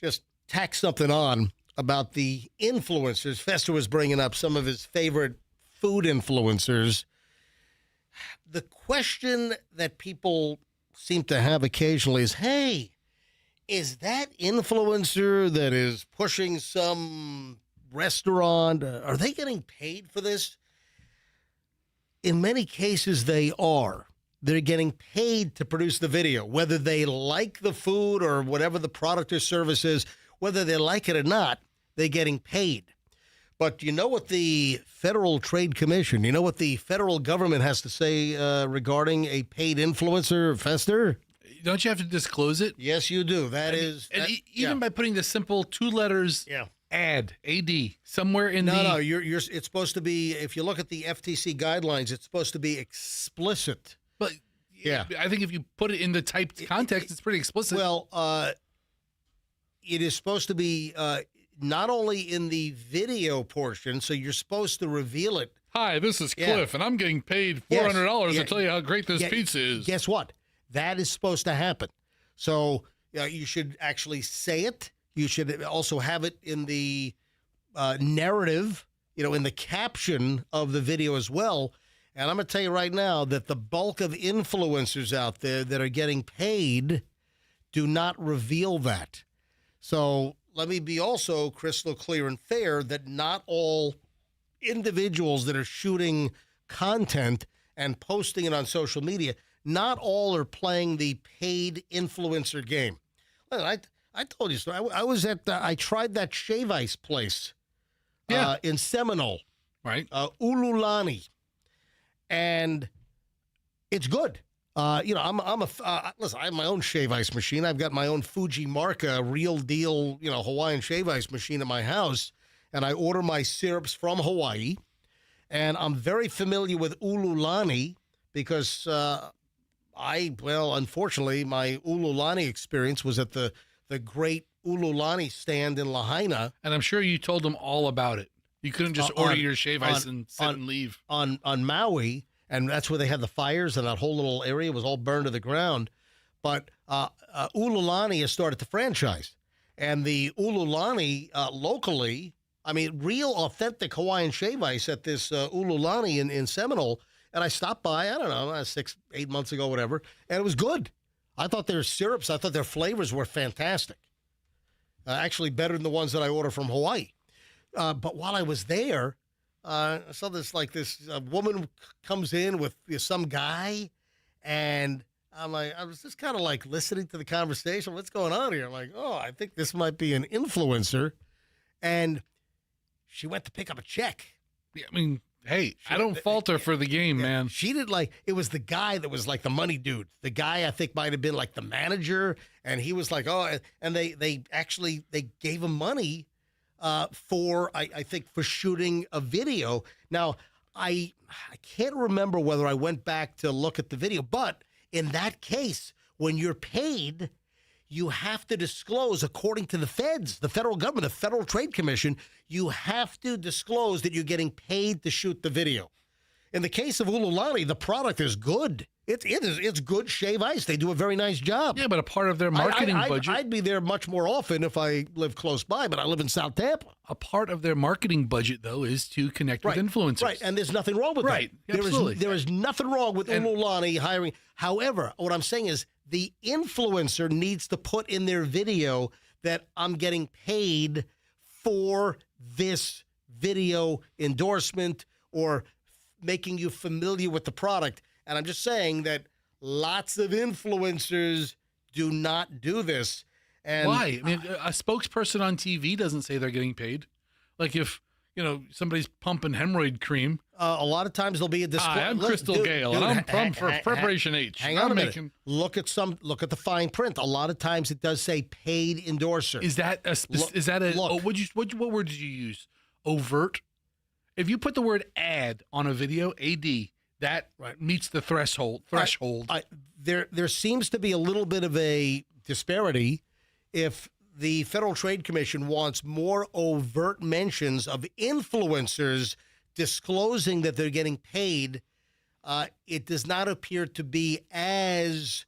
just tack something on about the influencers. Fester was bringing up some of his favorite food influencers. The question that people seem to have occasionally is, hey, is that influencer that is pushing some restaurant, are they getting paid for this? In many cases, they are. They're getting paid to produce the video, whether they like the food or whatever the product or service is, whether they like it or not, they're getting paid. But you know what the Federal Trade Commission, you know what the federal government has to say regarding a paid influencer, Fester? Don't you have to disclose it? Yes, you do. Even by putting the simple 2 letters ad, AD, somewhere in No, it's supposed to be, if you look at the FTC guidelines, it's supposed to be explicit. But I think if you put it in the typed context, it's pretty explicit. Well, it is supposed to be not only in the video portion, so you're supposed to reveal it. Hi, this is Cliff, and I'm getting paid $400 to tell you how great this pizza is. Guess what? That is supposed to happen. So you should actually say it. You should also have it in the narrative, in the caption of the video as well. And I'm going to tell you right now that the bulk of influencers out there that are getting paid do not reveal that. So let me be also crystal clear and fair that not all individuals that are shooting content and posting it on social media, not all are playing the paid influencer game. Listen, I told you so. I was at I tried that shave ice place in Seminole, right? Ululani, and it's good. Listen, I have my own shave ice machine. I've got my own Fuji Marca real deal, Hawaiian shave ice machine in my house, and I order my syrups from Hawaii. And I'm very familiar with Ululani because unfortunately, my Ululani experience was at the great Ululani stand in Lahaina. And I'm sure you told them all about it. You couldn't just order your shave ice and sit and leave. On Maui, and that's where they had the fires, and that whole little area was all burned to the ground. But Ululani has started to franchise. And the Ululani locally, real authentic Hawaiian shave ice at this Ululani in Seminole. And I stopped by, 6-8 months ago, whatever, and it was good. I thought their syrups, their flavors were fantastic. Actually better than the ones that I order from Hawaii. But while I was there, I saw this woman comes in with some guy, and I was just kind of like listening to the conversation. What's going on here? I'm like, I think this might be an influencer. And she went to pick up a check. Yeah, hey, I don't falter for the game, man. She did it was the guy that was like the money dude. The guy I think might have been like the manager, and he was like, and they gave him money for shooting a video. Now, I can't remember whether I went back to look at the video, but in that case, when you're paid, you have to disclose, according to the feds, the federal government, the Federal Trade Commission, you have to disclose that you're getting paid to shoot the video. In the case of Ululani, the product is good. It's good shave ice. They do a very nice job. Yeah, but a part of their marketing budget. I'd be there much more often if I lived close by, but I live in South Tampa. A part of their marketing budget, though, is to connect with influencers. Right, and there's nothing wrong with that. Right, absolutely. There is nothing wrong with Ululani hiring. However, what I'm saying is the influencer needs to put in their video that I'm getting paid for this video endorsement or making you familiar with the product. And I'm just saying that lots of influencers do not do this. And why? A spokesperson on TV doesn't say they're getting paid. Like if, somebody's pumping hemorrhoid cream. A lot of times there'll be a display. I'm Crystal Gale, and I'm from Preparation H. Hang on a minute. Look at the fine print. A lot of times it does say paid endorser. Is that what word did you use? Overt? If you put the word ad on a video, AD, that meets the threshold. There seems to be a little bit of a disparity if the Federal Trade Commission wants more overt mentions of influencers disclosing that they're getting paid. It does not appear to be as,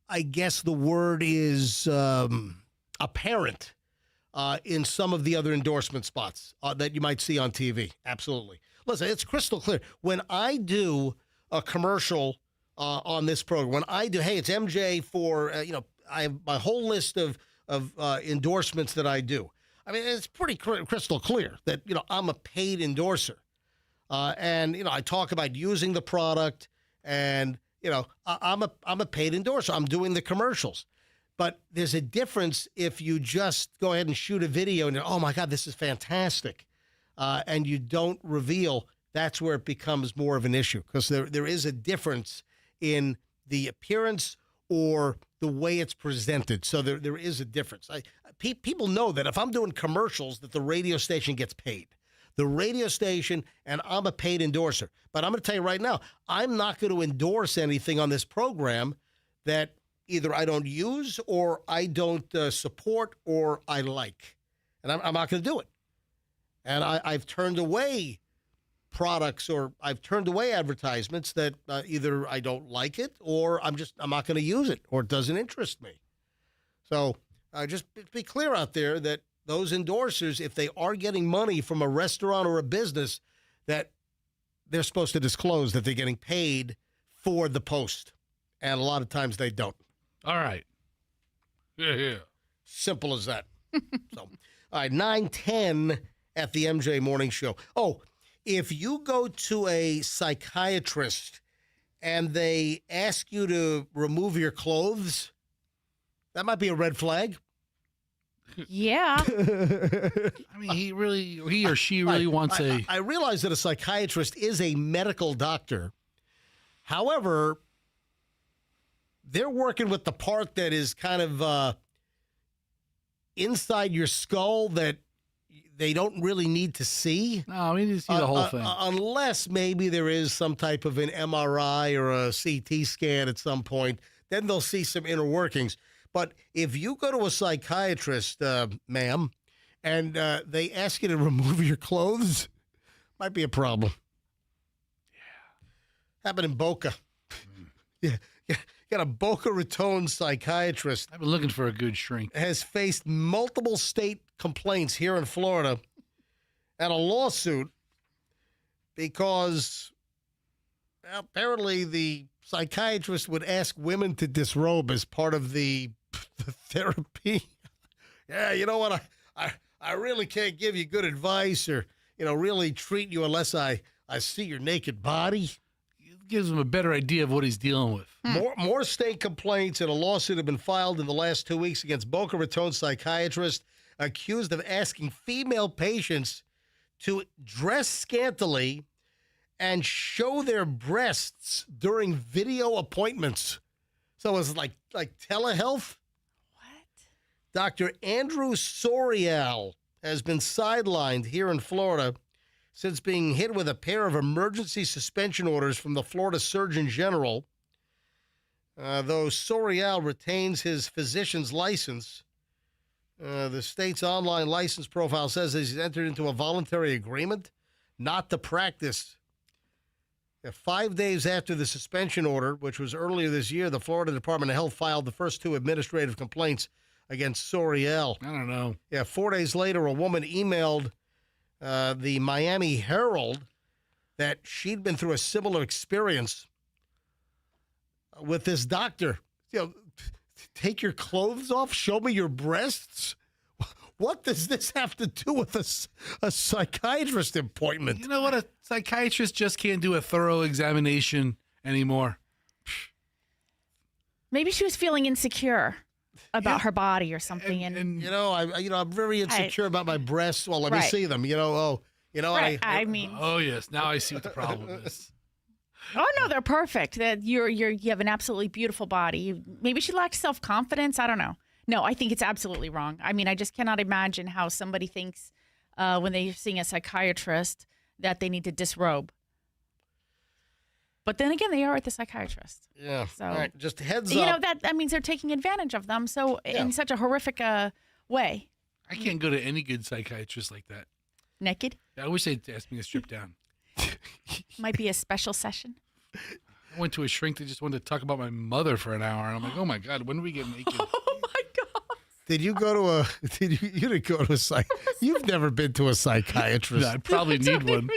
I guess the word is apparent in some of the other endorsement spots that you might see on TV. Absolutely. Listen, it's crystal clear. When I do a commercial on this program, when I do, hey, it's MJ for, I have my whole list of endorsements that I do. It's pretty crystal clear that, I'm a paid endorser. And, I talk about using the product, and, I'm a paid endorser. I'm doing the commercials. But there's a difference if you just go ahead and shoot a video and, oh, my God, this is fantastic, and you don't reveal. That's where it becomes more of an issue, because there is a difference in the appearance or the way it's presented. So there is a difference. People know that if I'm doing commercials, that the radio station gets paid. The radio station, and I'm a paid endorser. But I'm going to tell you right now, I'm not going to endorse anything on this program that either I don't use or I don't support or I like. And I'm not going to do it. And I've turned away products, or I've turned away advertisements that either I don't like it or I'm not going to use it, or it doesn't interest me. So just be clear out there that those endorsers, if they are getting money from a restaurant or a business, that they're supposed to disclose that they're getting paid for the post. And a lot of times they don't. All right. Yeah. Simple as that. So, all right, 9:10 at the MJ Morning Show. Oh, if you go to a psychiatrist and they ask you to remove your clothes, that might be a red flag. Yeah. I mean, he or she really wants I realize that a psychiatrist is a medical doctor. However, they're working with the part that is kind of inside your skull that they don't really need to see. No, we need to see the whole thing. Unless maybe there is some type of an MRI or a CT scan at some point, then they'll see some inner workings. But if you go to a psychiatrist, ma'am, and they ask you to remove your clothes, might be a problem. Yeah. Happened in Boca. Yeah. Got a Boca Raton psychiatrist. I've been looking for a good shrink. Has faced multiple state complaints here in Florida and a lawsuit because apparently the psychiatrist would ask women to disrobe as part of the therapy. Yeah, you know what? I really can't give you good advice or, really treat you unless I see your naked body. Gives him a better idea of what he's dealing with. More state complaints and a lawsuit have been filed in the last 2 weeks against Boca Raton psychiatrist accused of asking female patients to dress scantily and show their breasts during video appointments. So it's like telehealth. What? Dr. Andrew Sorial has been sidelined here in Florida since being hit with a pair of emergency suspension orders from the Florida Surgeon General. Though Sorial retains his physician's license, the state's online license profile says that he's entered into a voluntary agreement not to practice. 5 days after the suspension order, which was earlier this year, the Florida Department of Health filed the first 2 administrative complaints against Sorial. I don't know. Yeah, 4 days later, a woman emailed the Miami Herald that she'd been through a similar experience with this doctor. Take your clothes off, show me your breasts. What does this have to do with a psychiatrist appointment? You know what? A psychiatrist just can't do a thorough examination anymore. Maybe she was feeling insecure about her body or something. And I'm very insecure about my breasts. Well, let me see them. Right. I mean. Oh yes, now I see what the problem is. Oh no, they're perfect. That you have an absolutely beautiful body. Maybe she lacked self-confidence. I don't know. No, I think it's absolutely wrong. I mean, I just cannot imagine how somebody thinks when they're seeing a psychiatrist that they need to disrobe. But then again, they are at the psychiatrist. Yeah. So, all right, just heads up. That means they're taking advantage of them. So in such a horrific way. I can't go to any good psychiatrist like that. Naked? I wish they'd ask me to strip down. Might be a special session. I went to a shrink that just wanted to talk about my mother for an hour, and I'm like, oh my God, when do we get naked? Oh my God. Did you go to you didn't go to a psych? You've never been to a psychiatrist. No, I probably need one.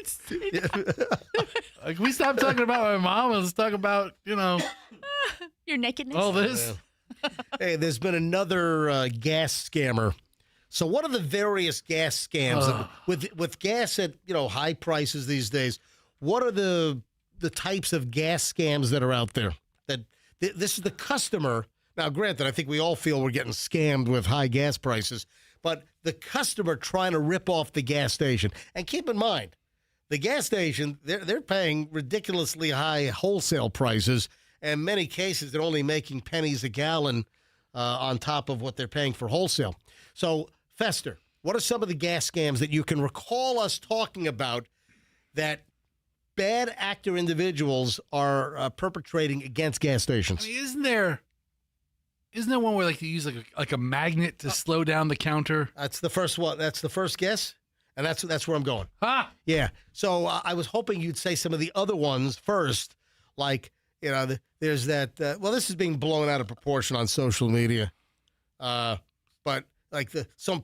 Like, we stopped talking about my mom and let's talk about, your nakedness. all this. Yeah. Hey, there's been another gas scammer. So what are the various gas scams with gas at high prices these days? what are the types of gas scams that are out there? That this is the customer. Now, granted, I think we all feel we're getting scammed with high gas prices, but the customer trying to rip off the gas station. And keep in mind, the gas station, they're paying ridiculously high wholesale prices. And in many cases, they're only making pennies a gallon on top of what they're paying for wholesale. So, Fester, what are some of the gas scams that you can recall us talking about that bad actor individuals are perpetrating against gas stations? I mean, isn't there one where like you use like a magnet to slow down the counter? That's the first one. That's the first guess, and that's where I'm going. Ah, yeah. So I was hoping you'd say some of the other ones first, like there's that. This is being blown out of proportion on social media, but like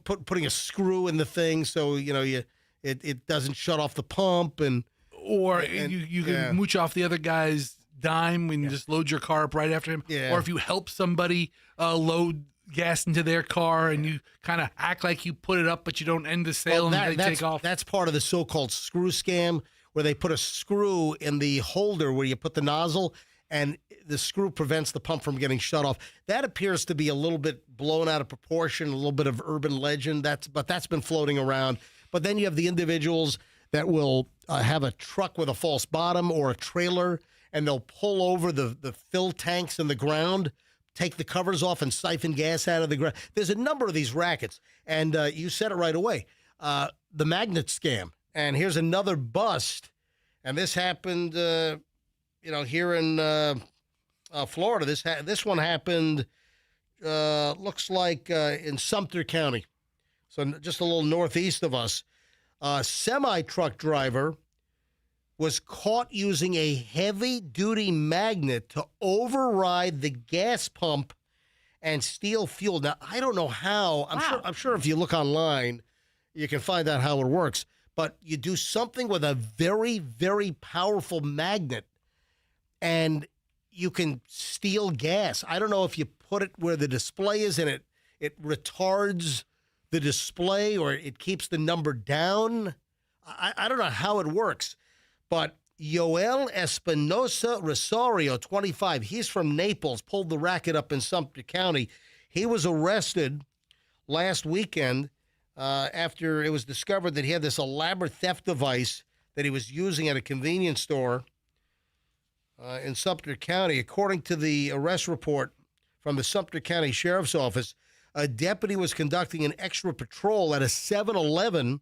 putting a screw in the thing so it doesn't shut off the pump and you can mooch off the other guy's dime when you just load your car up right after him. Yeah. Or if you help somebody load gas into their car and you kind of act like you put it up but you don't end the sale and they take off. That's part of the so-called screw scam where they put a screw in the holder where you put the nozzle and the screw prevents the pump from getting shut off. That appears to be a little bit blown out of proportion, a little bit of urban legend. But that's been floating around. But then you have the individuals that will have a truck with a false bottom or a trailer, and they'll pull over the fill tanks in the ground, take the covers off, and siphon gas out of the ground. There's a number of these rackets, and you said it right away, the magnet scam. And here's another bust, and this happened, here in Florida. This one happened, looks like in Sumter County, so just a little northeast of us. A semi-truck driver was caught using a heavy-duty magnet to override the gas pump and steal fuel. Now, I don't know how. I'm sure if you look online, you can find out how it works. But you do something with a very, very powerful magnet, and you can steal gas. I don't know if you put it where the display is and it retards the display or it keeps the number down. I don't know how it works. But Yoel Espinosa Rosario, 25, he's from Naples, pulled the racket up in Sumter County. He was arrested last weekend after it was discovered that he had this elaborate theft device that he was using at a convenience store in Sumter County. According to the arrest report from the Sumter County Sheriff's Office, a deputy was conducting an extra patrol at a 7-Eleven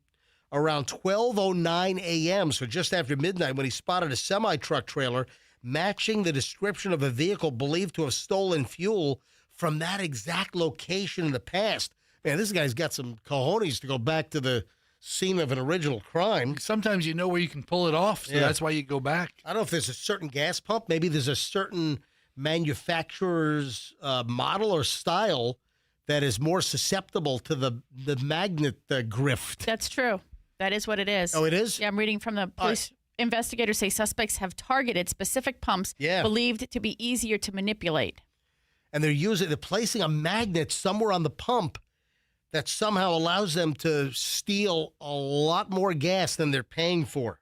around 12:09 a.m., so just after midnight, when he spotted a semi-truck trailer matching the description of a vehicle believed to have stolen fuel from that exact location in the past. Man, this guy's got some cojones to go back to the scene of an original crime. Sometimes you know where you can pull it off, so that's why you go back. I don't know if there's a certain gas pump. Maybe there's a certain manufacturer's model or style that is more susceptible to the magnet grift. That's true. That is what it is. Oh, it is? Yeah, I'm reading from the police. Investigators say suspects have targeted specific pumps believed to be easier to manipulate. And they're placing a magnet somewhere on the pump that somehow allows them to steal a lot more gas than they're paying for.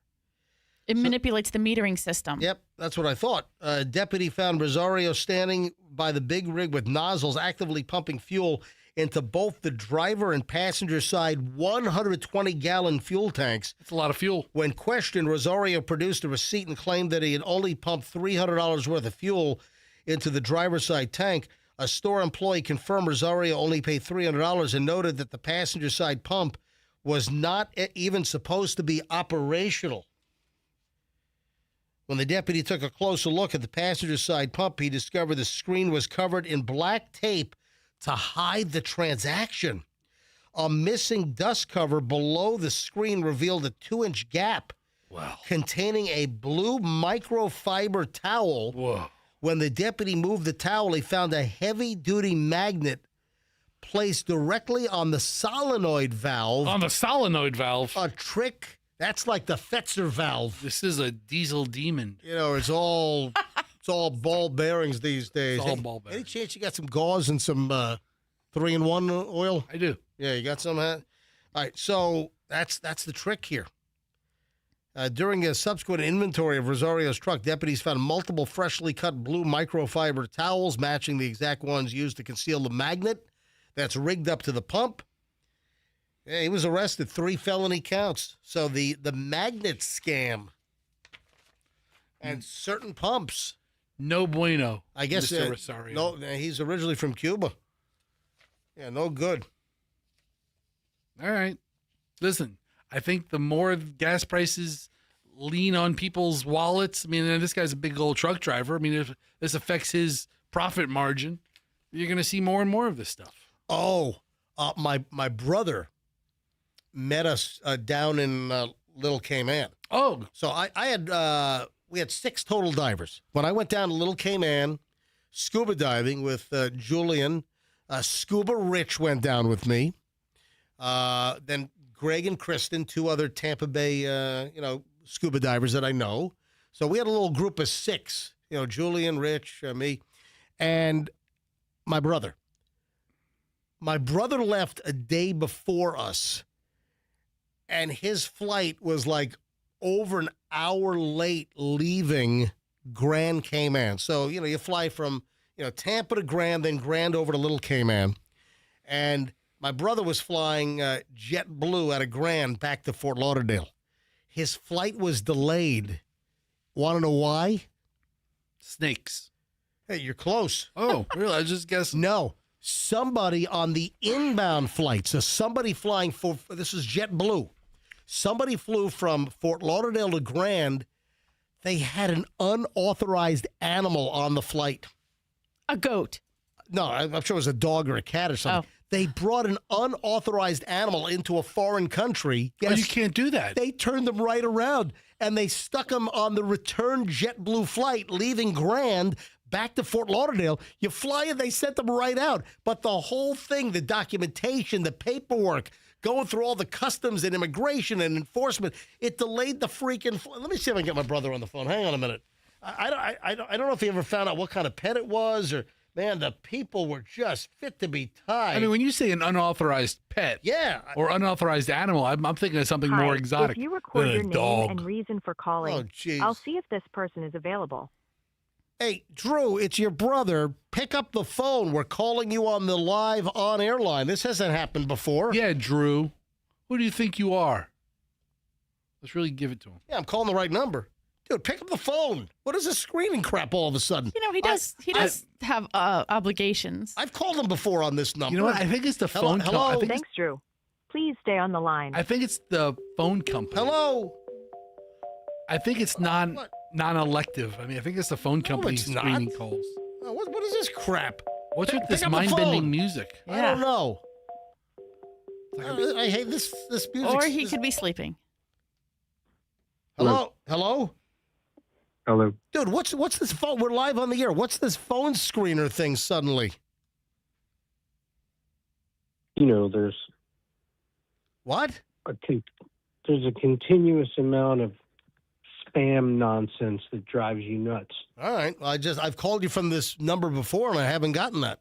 It manipulates the metering system. Yep, that's what I thought. A deputy found Rosario standing by the big rig with nozzles actively pumping fuel into both the driver and passenger side 120-gallon fuel tanks. That's a lot of fuel. When questioned, Rosario produced a receipt and claimed that he had only pumped $300 worth of fuel into the driver's side tank. A store employee confirmed Rosario only paid $300 and noted that the passenger side pump was not even supposed to be operational. When the deputy took a closer look at the passenger side pump, he discovered the screen was covered in black tape to hide the transaction. A missing dust cover below the screen revealed a 2-inch gap containing a blue microfiber towel. Whoa. When the deputy moved the towel, he found a heavy-duty magnet placed directly on the solenoid valve. On the solenoid valve? A trick. That's like the Fetzer valve. This is a diesel demon. You know, it's all ball bearings these days. It's all ball bearings. Any chance you got some gauze and some 3-in-1 oil? I do. Yeah, you got some of that? All right, so that's the trick here. During a subsequent inventory of Rosario's truck, deputies found multiple freshly cut blue microfiber towels matching the exact ones used to conceal the magnet that's rigged up to the pump. Yeah, he was arrested, 3 felony counts. So the magnet scam and certain pumps. No bueno. I guess Mr. Rosario. no, he's originally from Cuba. Yeah, no good. All right. Listen, I think the more gas prices lean on people's wallets, I mean, this guy's a big old truck driver. I mean, if this affects his profit margin, you're going to see more and more of this stuff. Oh, my brother met us down in Little Cayman. Oh, so we had 6 total divers. When I went down to Little Cayman, scuba diving with Julian, Scuba Rich went down with me. Then Greg and Kristen, 2 other Tampa Bay, scuba divers that I know. So we had a little group of 6, Julian, Rich, me, and my brother. My brother left a day before us, and his flight was like over an hour late leaving Grand Cayman. So, you fly from, Tampa to Grand, then Grand over to Little Cayman. And my brother was flying JetBlue out of Grand back to Fort Lauderdale. His flight was delayed. Want to know why? Snakes. Hey, you're close. Oh, really? I just guessed. No. Somebody on the inbound flight, so somebody flying this is JetBlue. Somebody flew from Fort Lauderdale to Grand. They had an unauthorized animal on the flight. A goat. No, I'm sure it was a dog or a cat or something. Oh. They brought an unauthorized animal into a foreign country. Oh, you can't do that. They turned them right around, and they stuck them on the return JetBlue flight leaving Grand back to Fort Lauderdale. You fly and they sent them right out. But the whole thing, the documentation, the paperwork, going through all the customs and immigration and enforcement, it delayed the freaking Let me see if I can get my brother on the phone. Hang on a minute. I don't know if he ever found out what kind of pet it was or... Man, the people were just fit to be tied. I mean, when you say an unauthorized pet, or unauthorized animal, I'm thinking of something more exotic. If you record your name dog. and reason for calling, I'll see if this person is available. Hey, Drew, it's your brother. Pick up the phone. We're calling you on the live on-air line. This hasn't happened before. Yeah, Drew. Who do you think you are? Let's really give it to him. Yeah, I'm calling the right number. Dude, pick up the phone. What is this screening crap all of a sudden? He does have obligations. I've called him before on this number. You know what? I think it's the phone company. Hello? Thanks, Drew. Please stay on the line. I think it's the phone company. Hello? I think it's non-elective. I mean, I think it's the phone company screening calls. What is this crap? What's with this mind-bending music? I don't know. I hate this music. Or he could be sleeping. Hello? Hello? Hello. Dude, what's this phone? We're live on the air. What's this phone screener thing suddenly? There's... What? There's a continuous amount of spam nonsense that drives you nuts. All right. Well, I've called you from this number before, and I haven't gotten that.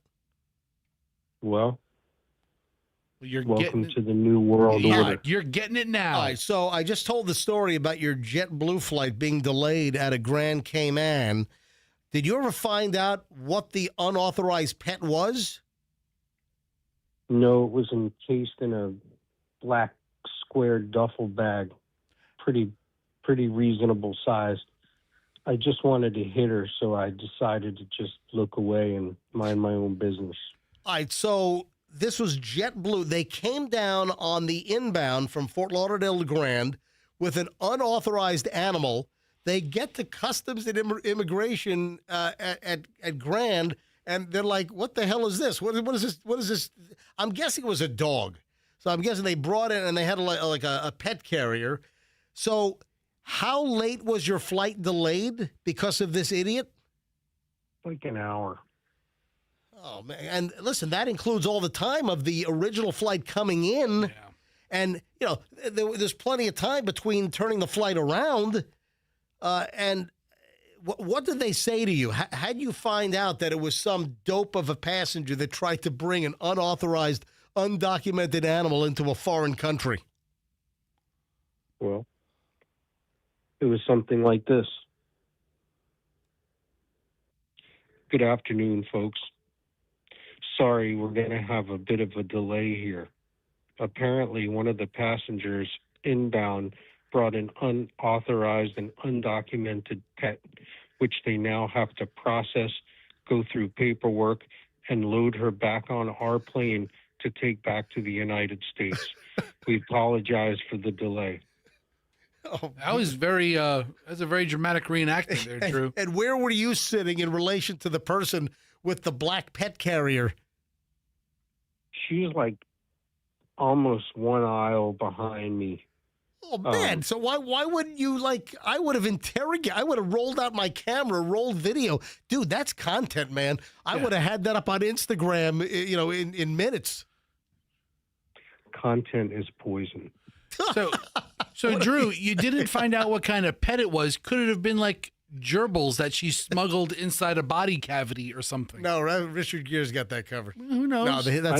Well, you're welcome to the new world order. You're getting it now. All right. So I just told the story about your JetBlue flight being delayed out of Grand Cayman. Did you ever find out what the unauthorized pet was? No, it was encased in a black square duffel bag, pretty reasonable size. I just wanted to hit her, so I decided to just look away and mind my own business. All right, so this was JetBlue. They came down on the inbound from Fort Lauderdale to Grand with an unauthorized animal. They get to customs and immigration at Grand, and they're like, "What the hell is this? What is this? What is this?" I'm guessing it was a dog. So I'm guessing they brought it and they had like a pet carrier. So how late was your flight delayed because of this idiot? Like an hour. Oh, man. And listen, that includes all the time of the original flight coming in. Yeah. And, there's plenty of time between turning the flight around. And what did they say to you? How'd you find out that it was some dope of a passenger that tried to bring an unauthorized, undocumented animal into a foreign country? Well, It was something like this. Good afternoon, folks. Sorry, we're going to have a bit of a delay here. Apparently, one of the passengers inbound brought an unauthorized and undocumented pet, which they now have to process, go through paperwork, and load her back on our plane to take back to the United States. We apologize for the delay. Oh, that was that's a very dramatic reenactment there, Drew. And where were you sitting in relation to the person with the black pet carrier? She's like almost one aisle behind me. Oh man! So why wouldn't you I would have interrogated. I would have rolled out my camera, rolled video, dude. That's content, man. I would have had that up on Instagram, in minutes. Content is poison. So Drew, you didn't find out what kind of pet it was. Could it have been like gerbils that she smuggled inside a body cavity or something? No, Richard Gere's got that covered. Who knows? No, I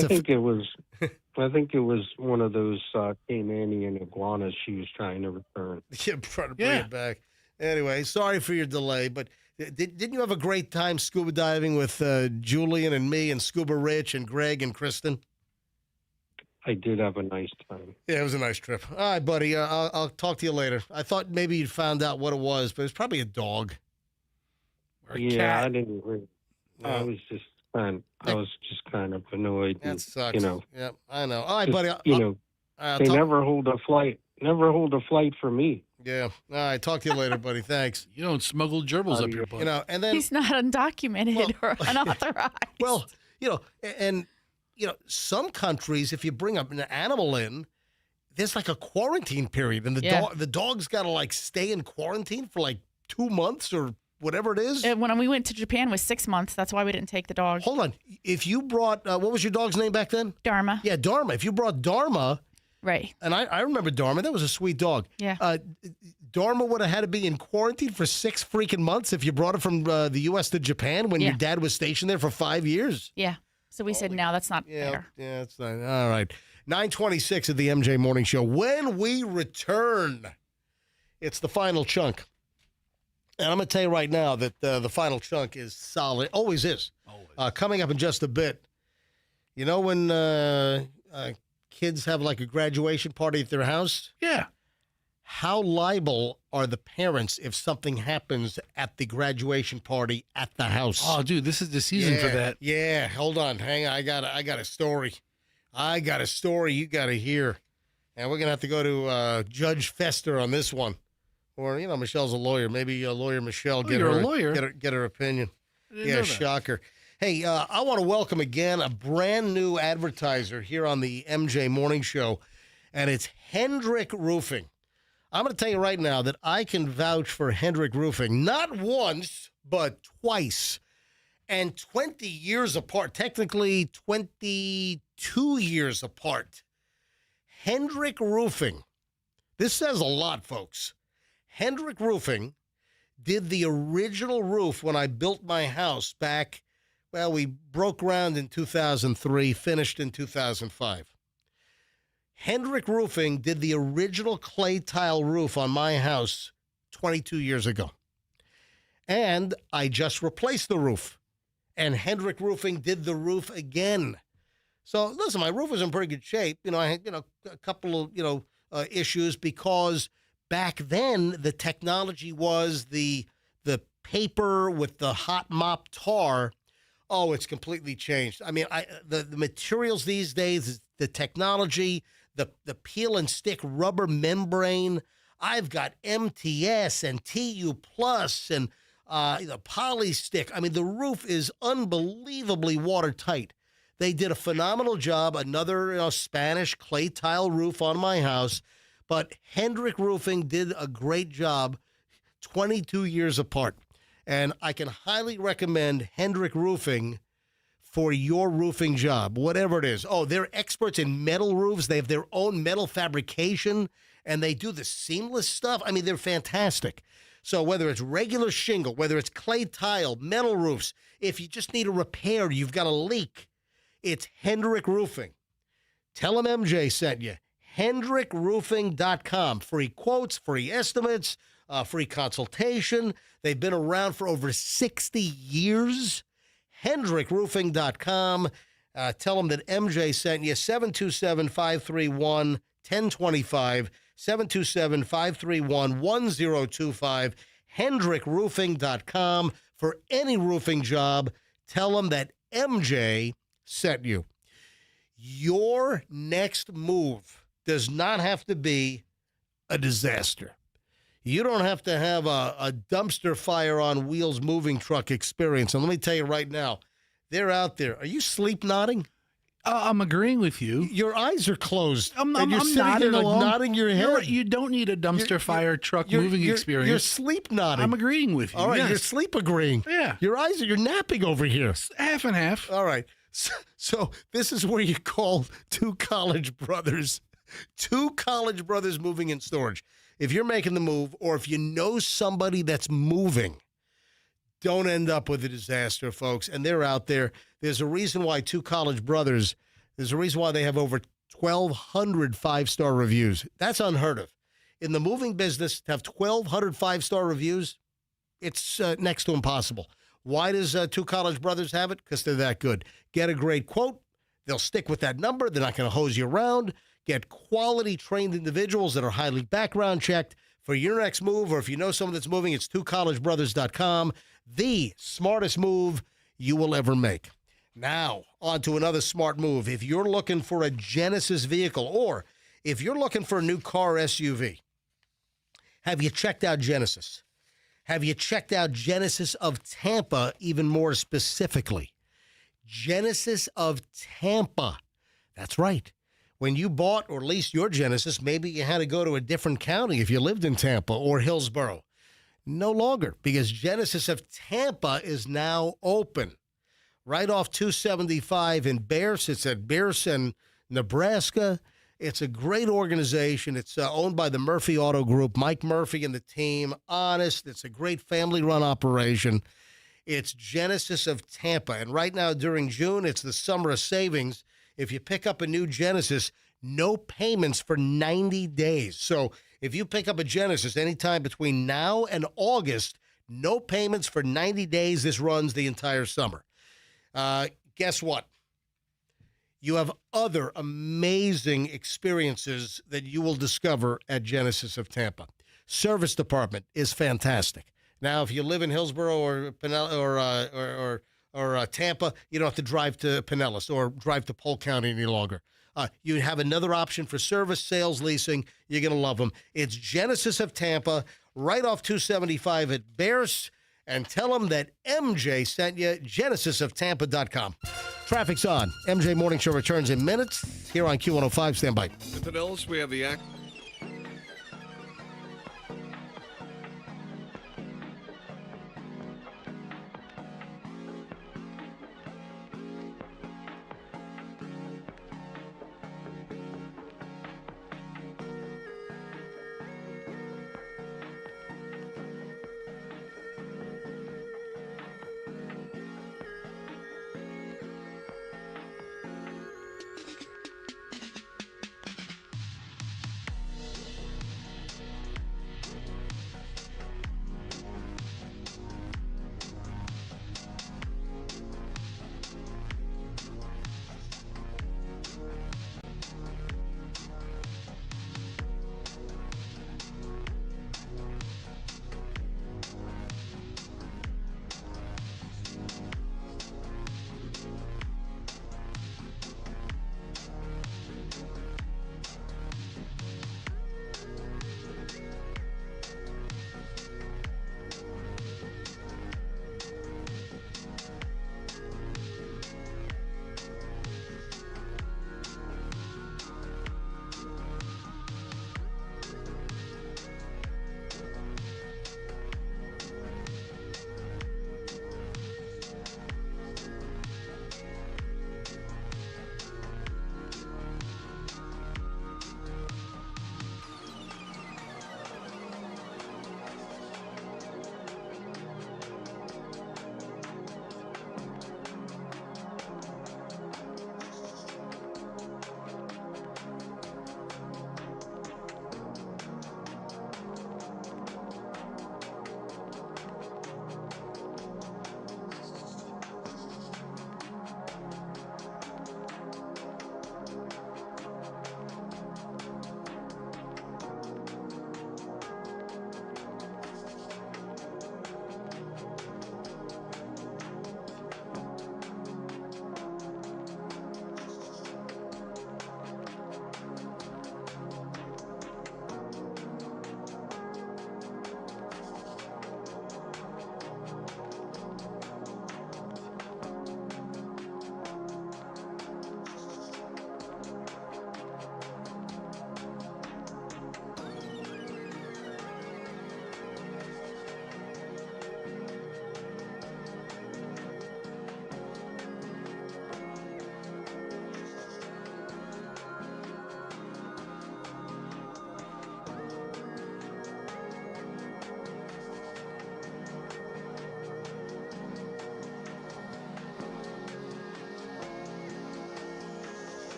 think it was one of those Caymanian iguanas she was trying to return. Yeah, trying to bring it back. Anyway, sorry for your delay, but didn't you have a great time scuba diving with Julian and me and Scuba Rich and Greg and Kristen? I did have a nice time. Yeah, it was a nice trip. All right, buddy. I'll talk to you later. I thought maybe you'd found out what it was, but it was probably a dog. Or a cat. I didn't really. No. I was just kind of annoyed. That sucks. You know. Yeah, I know. All right, buddy. They never hold a flight. Never hold a flight for me. Yeah. All right. Talk to you later, buddy. Thanks. You don't smuggle gerbils up your butt. And then he's not undocumented or unauthorized. Well, some countries, if you bring up an animal in, there's like a quarantine period, and the dog's got to stay in quarantine for 2 months or whatever it is. When we went to Japan, it was 6 months. That's why we didn't take the dog. Hold on. If you brought, what was your dog's name back then? Dharma. Yeah, Dharma. If you brought Dharma. Right. And I remember Dharma. That was a sweet dog. Yeah. Dharma would have had to be in quarantine for 6 freaking months if you brought it from the U.S. to Japan when your dad was stationed there for 5 years. Yeah. So we said, no, that's not fair. Yeah, it's not. All right. 9:26 at the MJ Morning Show. When we return, it's the final chunk. And I'm going to tell you right now that the final chunk is solid. Always is. Always. Coming up in just a bit. You know when kids have a graduation party at their house? Yeah. How liable are the parents if something happens at the graduation party at the house? Oh, dude, this is the season for that. Yeah, hold on. Hang on. I got a story. I got a story you got to hear. And we're going to have to go to Judge Fester on this one. Or, Michelle's a lawyer. Maybe lawyer Michelle. You're a lawyer. Get her opinion. Yeah, shocker. Hey, I want to welcome again a brand new advertiser here on the MJ Morning Show, and it's Hendrick Roofing. I'm going to tell you right now that I can vouch for Hendrick Roofing, not once, but twice, and 20 years apart, technically 22 years apart. Hendrick Roofing. This says a lot, folks. Hendrick Roofing did the original roof when I built my house back, we broke ground in 2003, finished in 2005. Hendrick Roofing did the original clay tile roof on my house 22 years ago. And I just replaced the roof. And Hendrick Roofing did the roof again. So, listen, my roof was in pretty good shape. I had, a couple of, issues because back then the technology was the paper with the hot mop tar. Oh, it's completely changed. I mean, the materials these days, the technology, the peel and stick rubber membrane. I've got MTS and TU Plus and Polystick. I mean, the roof is unbelievably watertight. They did a phenomenal job. Another Spanish clay tile roof on my house, but Hendrick Roofing did a great job. 22 years apart, and I can highly recommend Hendrick Roofing for your roofing job, whatever it is. Oh, they're experts in metal roofs. They have their own metal fabrication, and they do the seamless stuff. I mean, they're fantastic. So whether it's regular shingle, whether it's clay tile, metal roofs, if you just need a repair, you've got a leak, it's Hendrick Roofing. Tell them MJ sent you. HendrickRoofing.com. Free quotes, free estimates, free consultation. They've been around for over 60 years. HendrickRoofing.com. Tell them that MJ sent you. 727-531-1025. 727-531-1025. HendrickRoofing.com. For any roofing job, tell them that MJ sent you. Your next move does not have to be a disaster. You don't have to have a dumpster fire on wheels moving truck experience. And let me tell you right now, they're out there. Are you sleep nodding? I'm agreeing with you. Your eyes are closed. I'm sitting nodding there along. nodding your head. You don't need a dumpster fire truck moving experience. You're sleep nodding. I'm agreeing with you. All right, yes. you're sleep agreeing. Yeah. You're napping over here. Half and half. All right. So this is where you call two college brothers. Two college brothers moving and storage. If you're making the move, or if you know somebody that's moving, don't end up with a disaster, folks. And they're out there. There's a reason why Two College Brothers, there's a reason why they have over 1,200 five-star reviews. That's unheard of. In the moving business, to have 1,200 five-star reviews, it's next to impossible. Why does Two College Brothers have it? Because they're that good. Get a great quote. They'll stick with that number. They're not going to hose you around. Get quality trained individuals that are highly background checked for your next move, or if you know someone that's moving, it's twocollegebrothers.com. The smartest move you will ever make. Now, on to another smart move. If you're looking for a Genesis vehicle, or if you're looking for a new car SUV, have you checked out Genesis? Have you checked out Genesis of Tampa even more specifically? Genesis of Tampa. That's right. When you bought or leased your Genesis, maybe you had to go to a different county if you lived in Tampa or Hillsborough. No longer, because Genesis of Tampa is now open. Right off 275 in Bears. It's at Bearson, Nebraska. It's a great organization. It's owned by the Murphy Auto Group, Mike Murphy and the team. Honest. It's a great family-run operation. It's Genesis of Tampa. And right now during June, it's the summer of savings. If you pick up a new Genesis, no payments for 90 days. So if you pick up a Genesis anytime between now and August, no payments for 90 days. This runs the entire summer. Guess what? You have other amazing experiences that you will discover at Genesis of Tampa. Service department is fantastic. Now, if you live in Hillsborough or Tampa, you don't have to drive to Pinellas or drive to Polk County any longer. You have another option for service, sales, leasing. You're going to love them. It's Genesis of Tampa, right off 275 at Bears. And tell them that MJ sent you, genesisoftampa.com. Traffic's on. MJ Morning Show returns in minutes here on Q105. Stand by. At Pinellas, we have the act.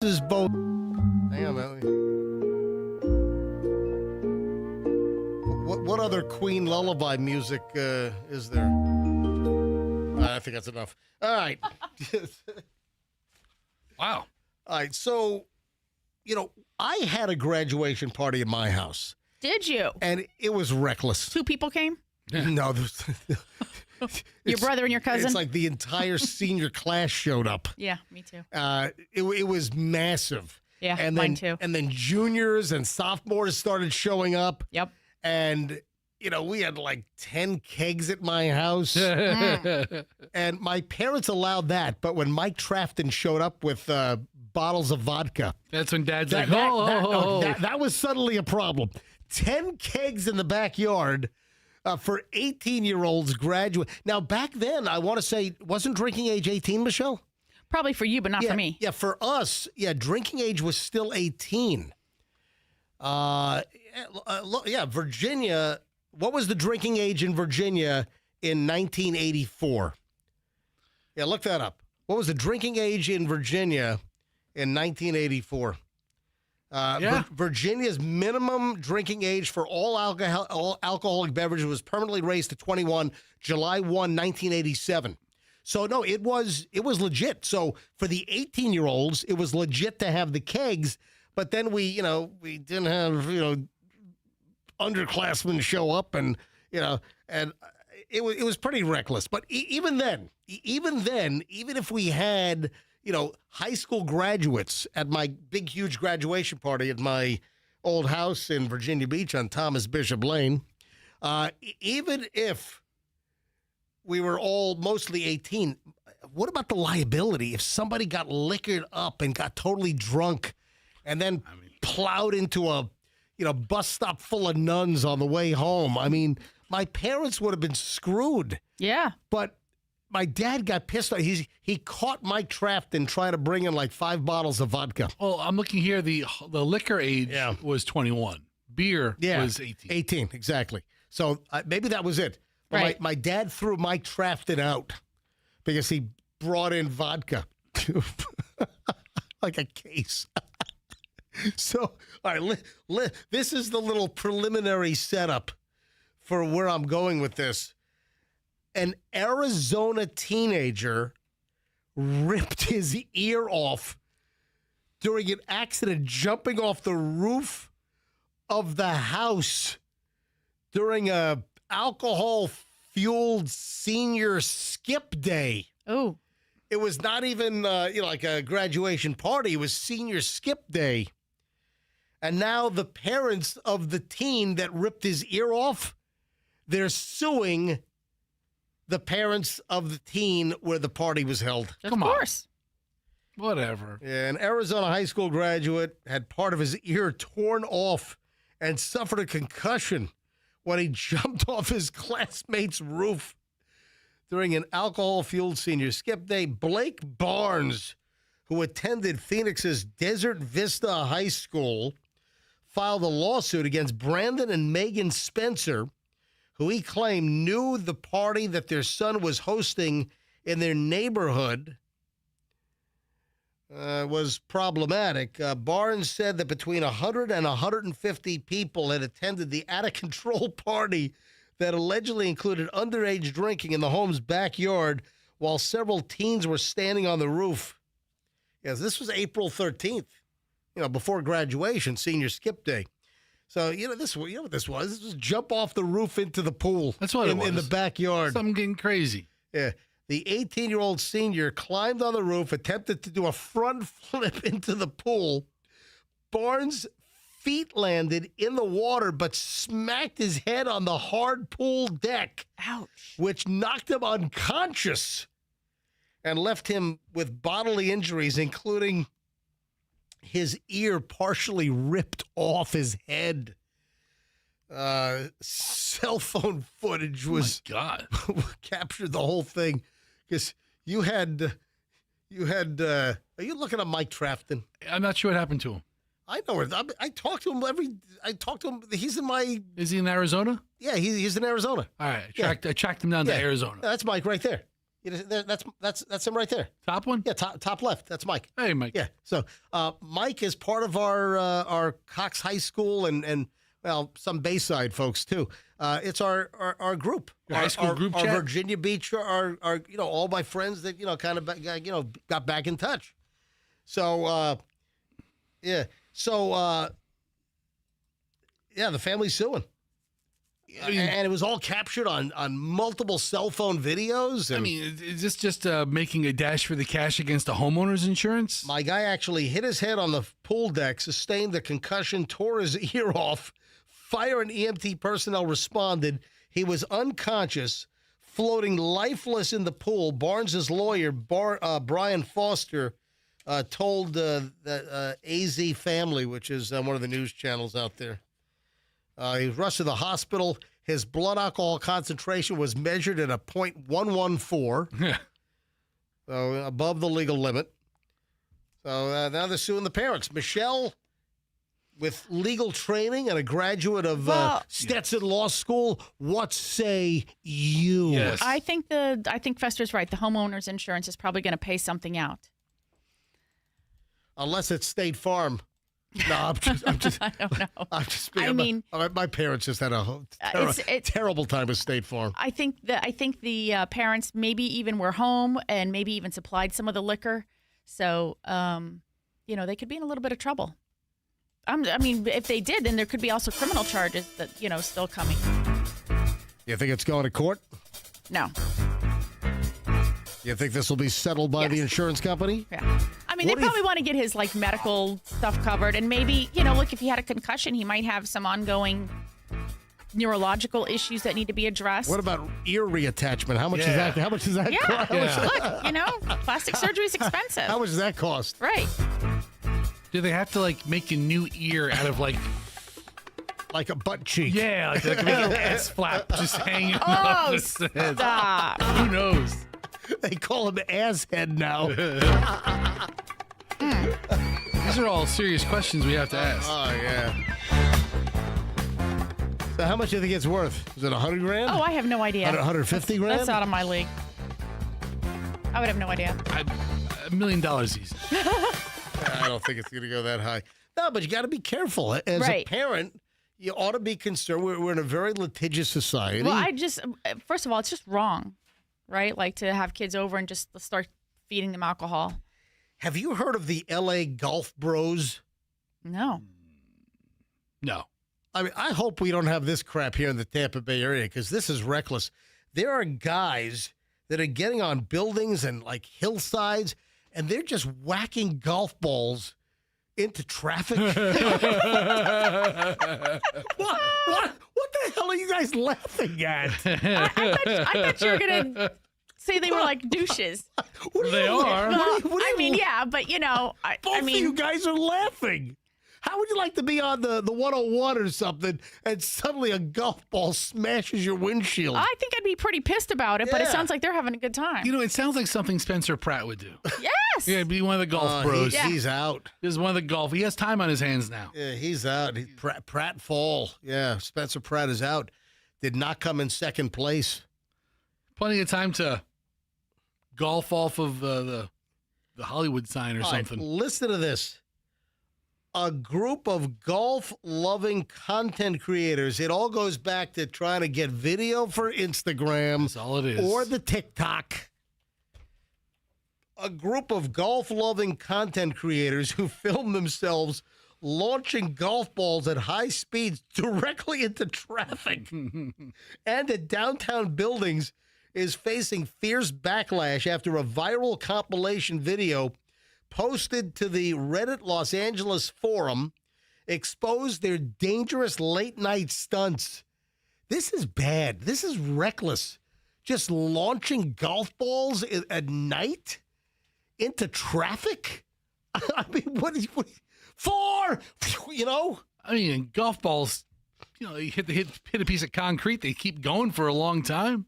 is both. Hang on, man. What other Queen lullaby music is there? I think that's enough. All right. Wow. All right. So, I had a graduation party in my house. Did you? And it was reckless. 2 people came? No. Your brother and your cousin? It's like the entire senior class showed up. Yeah, me too. It was massive. Yeah, and mine then, too. And then juniors and sophomores started showing up. Yep. And, we had like 10 kegs at my house. And my parents allowed that. But when Mike Trafton showed up with bottles of vodka. That's when Dad's that was suddenly a problem. 10 kegs in the backyard for 18-year-olds graduate. Now, back then, I want to say, wasn't drinking age 18, Michelle? Probably for you, but not for me. Yeah, for us, drinking age was still 18. Virginia, what was the drinking age in Virginia in 1984? Yeah, look that up. What was the drinking age in Virginia in 1984? Virginia's minimum drinking age for all alcoholic beverages was permanently raised to 21, July 1, 1987. So, no, it was legit. So, for the 18-year-olds, it was legit to have the kegs, but then we didn't have, underclassmen show up and it was pretty reckless. But even then, even if we had, high school graduates at my big, huge graduation party at my old house in Virginia Beach on Thomas Bishop Lane, even if we were all mostly 18, what about the liability if somebody got liquored up and got totally drunk and then plowed into a bus stop full of nuns on the way home? I mean, my parents would have been screwed. Yeah. But my dad got pissed off. He caught Mike Trafton trying to bring in like 5 bottles of vodka. Oh, I'm looking here. The liquor age was 21. Beer was 18. 18, exactly. So maybe that was it. But right. my dad threw Mike Trafton out because he brought in vodka. Like a case. So, all right, this is the little preliminary setup for where I'm going with this. An Arizona teenager ripped his ear off during an accident jumping off the roof of the house during a alcohol-fueled senior skip day. Oh. It was not even like a graduation party. It was senior skip day. And now the parents of the teen that ripped his ear off, they're suing the parents of the teen where the party was held. Of course. Whatever. Yeah, an Arizona high school graduate had part of his ear torn off and suffered a concussion when he jumped off his classmate's roof during an alcohol-fueled senior skip day. Blake Barnes, who attended Phoenix's Desert Vista High School, filed a lawsuit against Brandon and Megan Spencer, who he claimed knew the party that their son was hosting in their neighborhood was problematic. Barnes said that between 100 and 150 people had attended the out-of-control party that allegedly included underage drinking in the home's backyard while several teens were standing on the roof. Yes, this was April 13th, before graduation, senior skip day. So, what this was? This was jump off the roof into the pool. That's what it was. In the backyard. Something getting crazy. Yeah. The 18-year-old senior climbed on the roof, attempted to do a front flip into the pool. Barnes' feet landed in the water, but smacked his head on the hard pool deck. Ouch. Which knocked him unconscious and left him with bodily injuries, including his ear partially ripped off his head. Cell phone footage was captured the whole thing because you had. Are you looking at Mike Trafton? I'm not sure what happened to him. I know it. I talk to him I talk to him. He's in my. Is he in Arizona? Yeah, he's in Arizona. All right, I tracked him down to Arizona. That's Mike right there. That's him right there. Top one? Yeah, top left. That's Mike. Hey, Mike. Yeah. So Mike is part of our Cox High School and well, some Bayside folks too. It's our group, Your high school group our chat? Virginia Beach, our all my friends that kind of got back in touch. So yeah. So the family's suing. And it was all captured on multiple cell phone videos. And is this just making a dash for the cash against a homeowner's insurance? My guy actually hit his head on the pool deck, sustained a concussion, tore his ear off. Fire and EMT personnel responded. He was unconscious, floating lifeless in the pool. Barnes' lawyer, Brian Foster, told the AZ Family, which is one of the news channels out there. He was rushed to the hospital. His blood alcohol concentration was measured at a 0.114, so above the legal limit. So now they're suing the parents. Michelle, with legal training and a graduate of Stetson Law School, what say you? Yes. I think Fester's right. The homeowner's insurance is probably going to pay something out. Unless it's State Farm. No, I'm just. I don't know. I'm just. I mean, my parents just had a terrible time with State Farm. I think the parents maybe even were home and maybe even supplied some of the liquor, so they could be in a little bit of trouble. I mean, if they did, then there could be also criminal charges that still coming. You think it's going to court? No. You think this will be settled by the insurance company? Yeah. I mean, they probably want to get his medical stuff covered, and maybe look, if he had a concussion, he might have some ongoing neurological issues that need to be addressed. What about ear reattachment? How much is that? How much does that cost? Look, plastic surgery is expensive. How much does that cost? Right. Do they have to make a new ear out of like a butt cheek? Yeah, like make an ass flap just hanging off the head. Stop. Who knows? They call him ass head now. These are all serious questions we have to ask. Oh yeah. So how much do you think it's worth? Is it $100 grand? Oh, I have no idea. 150 grand? That's out of my league. I would have no idea. $1 million easy. I don't think it's going to go that high. No, but you got to be careful. As a parent, you ought to be concerned. We're in a very litigious society. Well, first of all, it's just wrong, right? Like to have kids over and just start feeding them alcohol. Have you heard of the LA Golf Bros? No. No. I mean, I hope we don't have this crap here in the Tampa Bay area because this is reckless. There are guys that are getting on buildings and hillsides, and they're just whacking golf balls into traffic. What the hell are you guys laughing at? I thought you were going to say they were like douches. They are. Well, yeah, but Both of you guys are laughing. How would you like to be on the 101 or something and suddenly a golf ball smashes your windshield? I think I'd be pretty pissed about it, but it sounds like they're having a good time. It sounds like something Spencer Pratt would do. Yes. Yeah, be one of the golf bros. He's out. He's one of the golf. He has time on his hands now. Yeah, he's out. Pratt fall. Yeah, Spencer Pratt is out. Did not come in second place. Plenty of time to golf off of the Hollywood sign or something. Listen to this. A group of golf-loving content creators. It all goes back to trying to get video for Instagram. That's all it is. Or the TikTok. A group of golf-loving content creators who film themselves launching golf balls at high speeds directly into traffic and at downtown buildings is facing fierce backlash after a viral compilation video posted to the Reddit Los Angeles forum exposed their dangerous late-night stunts. This is bad. This is reckless. Just launching golf balls at night into traffic? I mean, what for? I mean, golf balls, you hit a piece of concrete, they keep going for a long time.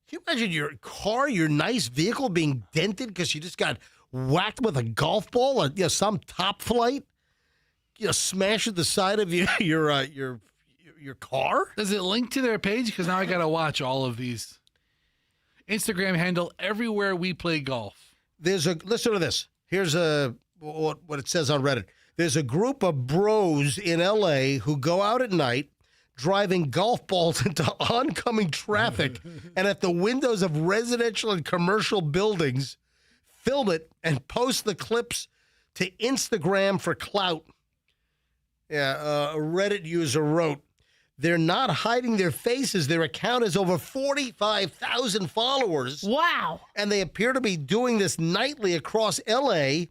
Can you imagine your car, your nice vehicle being dented because you just got whacked with a golf ball or some top flight? Smash at the side of your car? Does it link to their page? Because now I got to watch all of these. Instagram handle everywhere we play golf. Listen to this. Here's what it says on Reddit. There's a group of bros in L.A. who go out at night driving golf balls into oncoming traffic and at the windows of residential and commercial buildings, film it, and post the clips to Instagram for clout. Yeah, a Reddit user wrote, they're not hiding their faces. Their account has over 45,000 followers. Wow. And they appear to be doing this nightly across L.A.,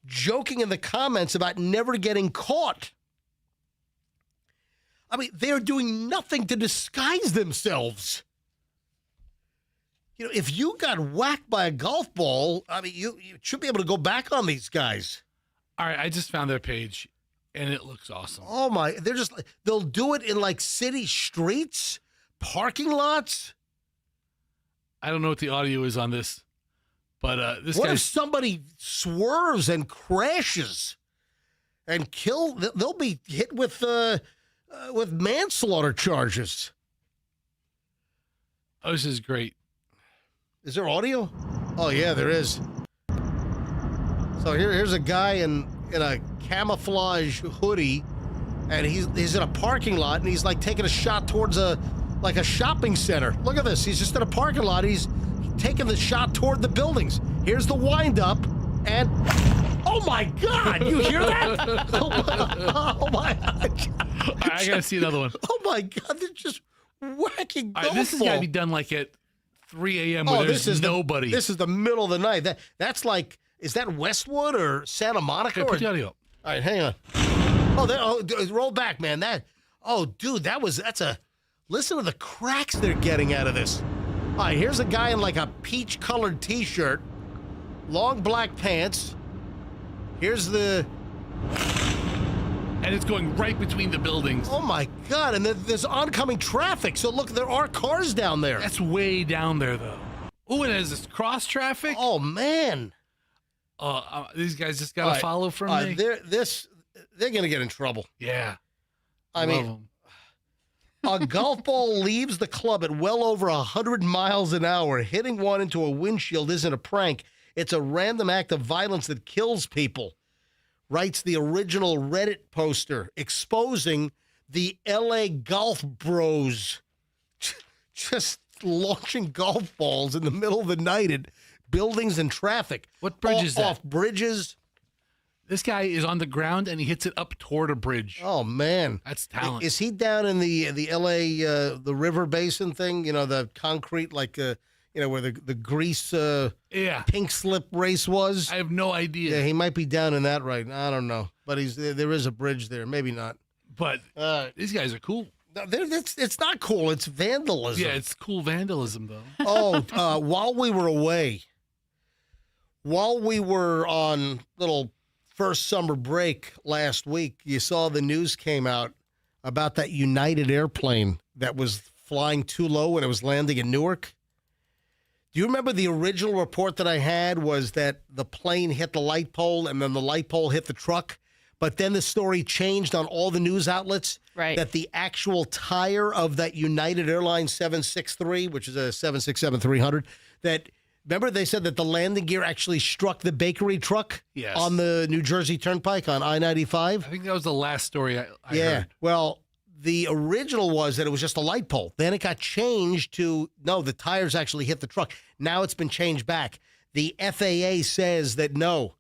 joking in the comments about never getting caught. I mean, they're doing nothing to disguise themselves. You know, if you got whacked by a golf ball, I mean, you should be able to go back on these guys. All right, I just found their page, and it looks awesome. Oh, my. They'll do it in, like, city streets, parking lots. I don't know what the audio is on this, but this What guy. if somebody swerves and crashes and kill? They'll be hit with manslaughter charges. Oh, this is great. Is there audio? Oh, yeah, there is. So here's a guy in a camouflage hoodie, and he's in a parking lot, and he's like taking a shot towards a shopping center. Look at this. He's just in a parking lot. He's taking the shot toward the buildings. Here's the windup, and oh my God, you hear that? Oh my God. I gotta see another one. Oh my God, they're just whacking golf This has ball. got to be done like at 3 a.m. where there's nobody. This is the middle of the night. That's like, is that Westwood or Santa Monica? Okay, put the audio up. All right, hang on. Roll back, man. Dude, listen to the cracks they're getting out of this. All right, here's a guy in like a peach-colored T-shirt, long black pants. Here's the... And it's going right between the buildings. Oh, my God. And there's oncoming traffic. So, look, there are cars down there. That's way down there, though. Oh, and there's this cross traffic. Oh, man. These guys just got to follow from me. They're going to get in trouble. Yeah. I mean, a golf ball leaves the club at well over 100 miles an hour. Hitting one into a windshield isn't a prank. It's a random act of violence that kills people, writes the original Reddit poster exposing the L.A. golf bros just launching golf balls in the middle of the night at buildings and traffic. What bridge is that? Off bridges. This guy is on the ground and he hits it up toward a bridge. Oh, man. That's talent. Is he down in the L.A., the river basin thing? You know, the concrete, like, where the Grease pink slip race was? I have no idea. Yeah, he might be down in that right now. I don't know. But there is a bridge there. Maybe not. But these guys are cool. No, it's not cool. It's vandalism. Yeah, it's cool vandalism, though. While we were away, while we were on little first summer break last week, you saw the news came out about that United airplane that was flying too low when it was landing in Newark. Do you remember the original report that I had was that the plane hit the light pole and then the light pole hit the truck? But then the story changed on all the news outlets. Right. That the actual tire of that United Airlines 763, which is a 767-300, that, remember they said that the landing gear actually struck the bakery truck on the New Jersey Turnpike on I-95? I think that was the last story I heard. Well, the original was that it was just a light pole. Then it got changed to, no, the tires actually hit the truck. Now it's been changed back. The FAA says that no,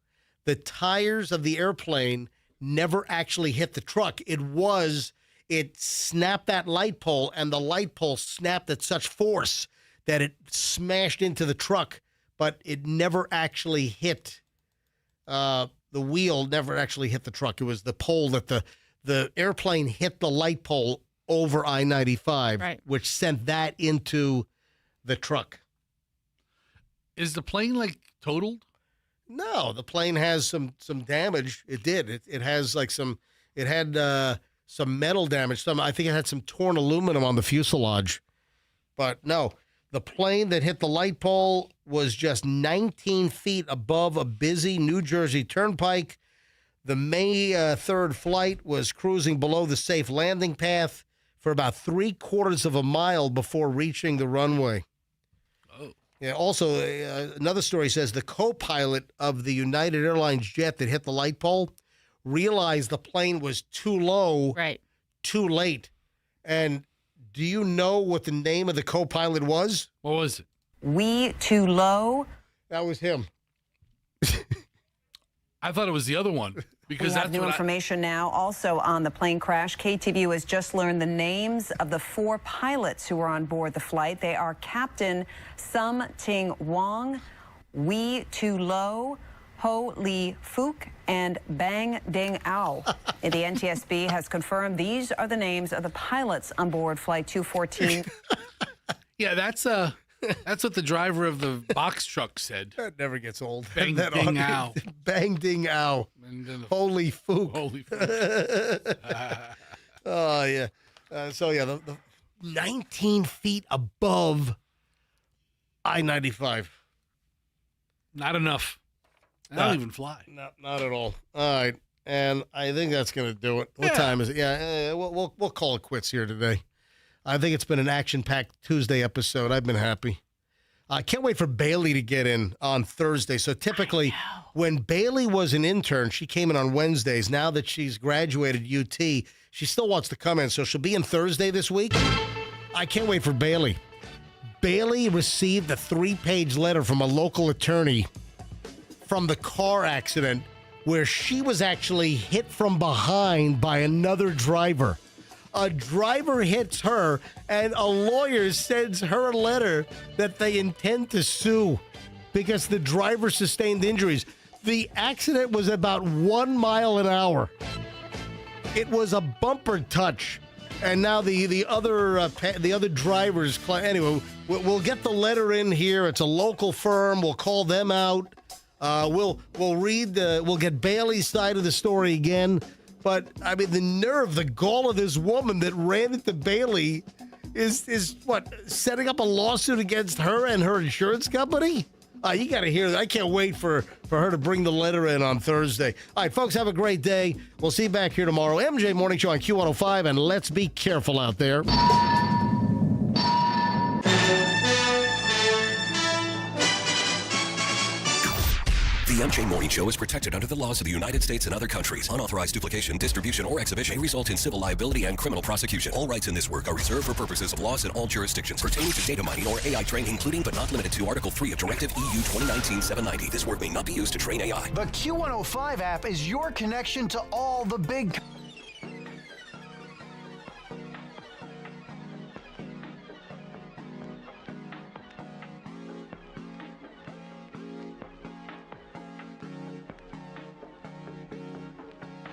the tires of the airplane never actually hit the truck. It snapped that light pole, and the light pole snapped at such force that it smashed into the truck, but it never actually hit, the wheel never actually hit the truck. It was the pole that the airplane hit the light pole over I-95, right, which sent that into the truck. Is the plane, like, totaled? No, the plane has some damage. It did. It has like some metal damage. I think it had some torn aluminum on the fuselage. But no, the plane that hit the light pole was just 19 feet above a busy New Jersey Turnpike. The May 3rd flight was cruising below the safe landing path for about 3/4 of a mile before reaching the runway. Oh. Yeah. Also, another story says the co-pilot of the United Airlines jet that hit the light pole realized the plane was too low, too late. And do you know what the name of the co-pilot was? What was it? We Too Low. That was him. I thought it was the other one. Because we have that's new what information now. Also on the plane crash, KTVU has just learned the names of the 4 pilots who were on board the flight. They are Captain Sum Ting Wong, Wee Tu Lo, Ho Lee Fook, and Bang Ding Ao. The NTSB has confirmed these are the names of the pilots on board Flight 214. Yeah, that's what the driver of the box truck said. That never gets old. Bang That ding audio- ow. Bang ding ow. Holy fook. Holy fook. Oh, yeah. The 19 feet above I-95. Not enough. I don't even fly. Not at all. All right. And I think that's going to do it. What time is it? Yeah, we'll call it quits here today. I think it's been an action-packed Tuesday episode. I've been happy. I can't wait for Bailey to get in on Thursday. So typically, when Bailey was an intern, she came in on Wednesdays. Now that she's graduated UT, she still wants to come in. So she'll be in Thursday this week. I can't wait for Bailey. Bailey received a 3-page letter from a local attorney from the car accident where she was actually hit from behind by another driver. A driver hits her, and a lawyer sends her a letter that they intend to sue because the driver sustained injuries. The accident was about 1 mile an hour. It was a bumper touch, and now the other drivers. Anyway, we'll get the letter in here. It's a local firm. We'll call them out. We'll get Bailey's side of the story again. But, I mean, the nerve, the gall of this woman that ran into Bailey is what, setting up a lawsuit against her and her insurance company? You got to hear that. I can't wait for her to bring the letter in on Thursday. All right, folks, have a great day. We'll see you back here tomorrow. MJ Morning Show on Q105, and let's be careful out there. The MJ Morning Show is protected under the laws of the United States and other countries. Unauthorized duplication, distribution, or exhibition may result in civil liability and criminal prosecution. All rights in this work are reserved for purposes of laws in all jurisdictions pertaining to data mining or AI training, including but not limited to Article 3 of Directive EU 2019-790. This work may not be used to train AI. The Q105 app is your connection to all the big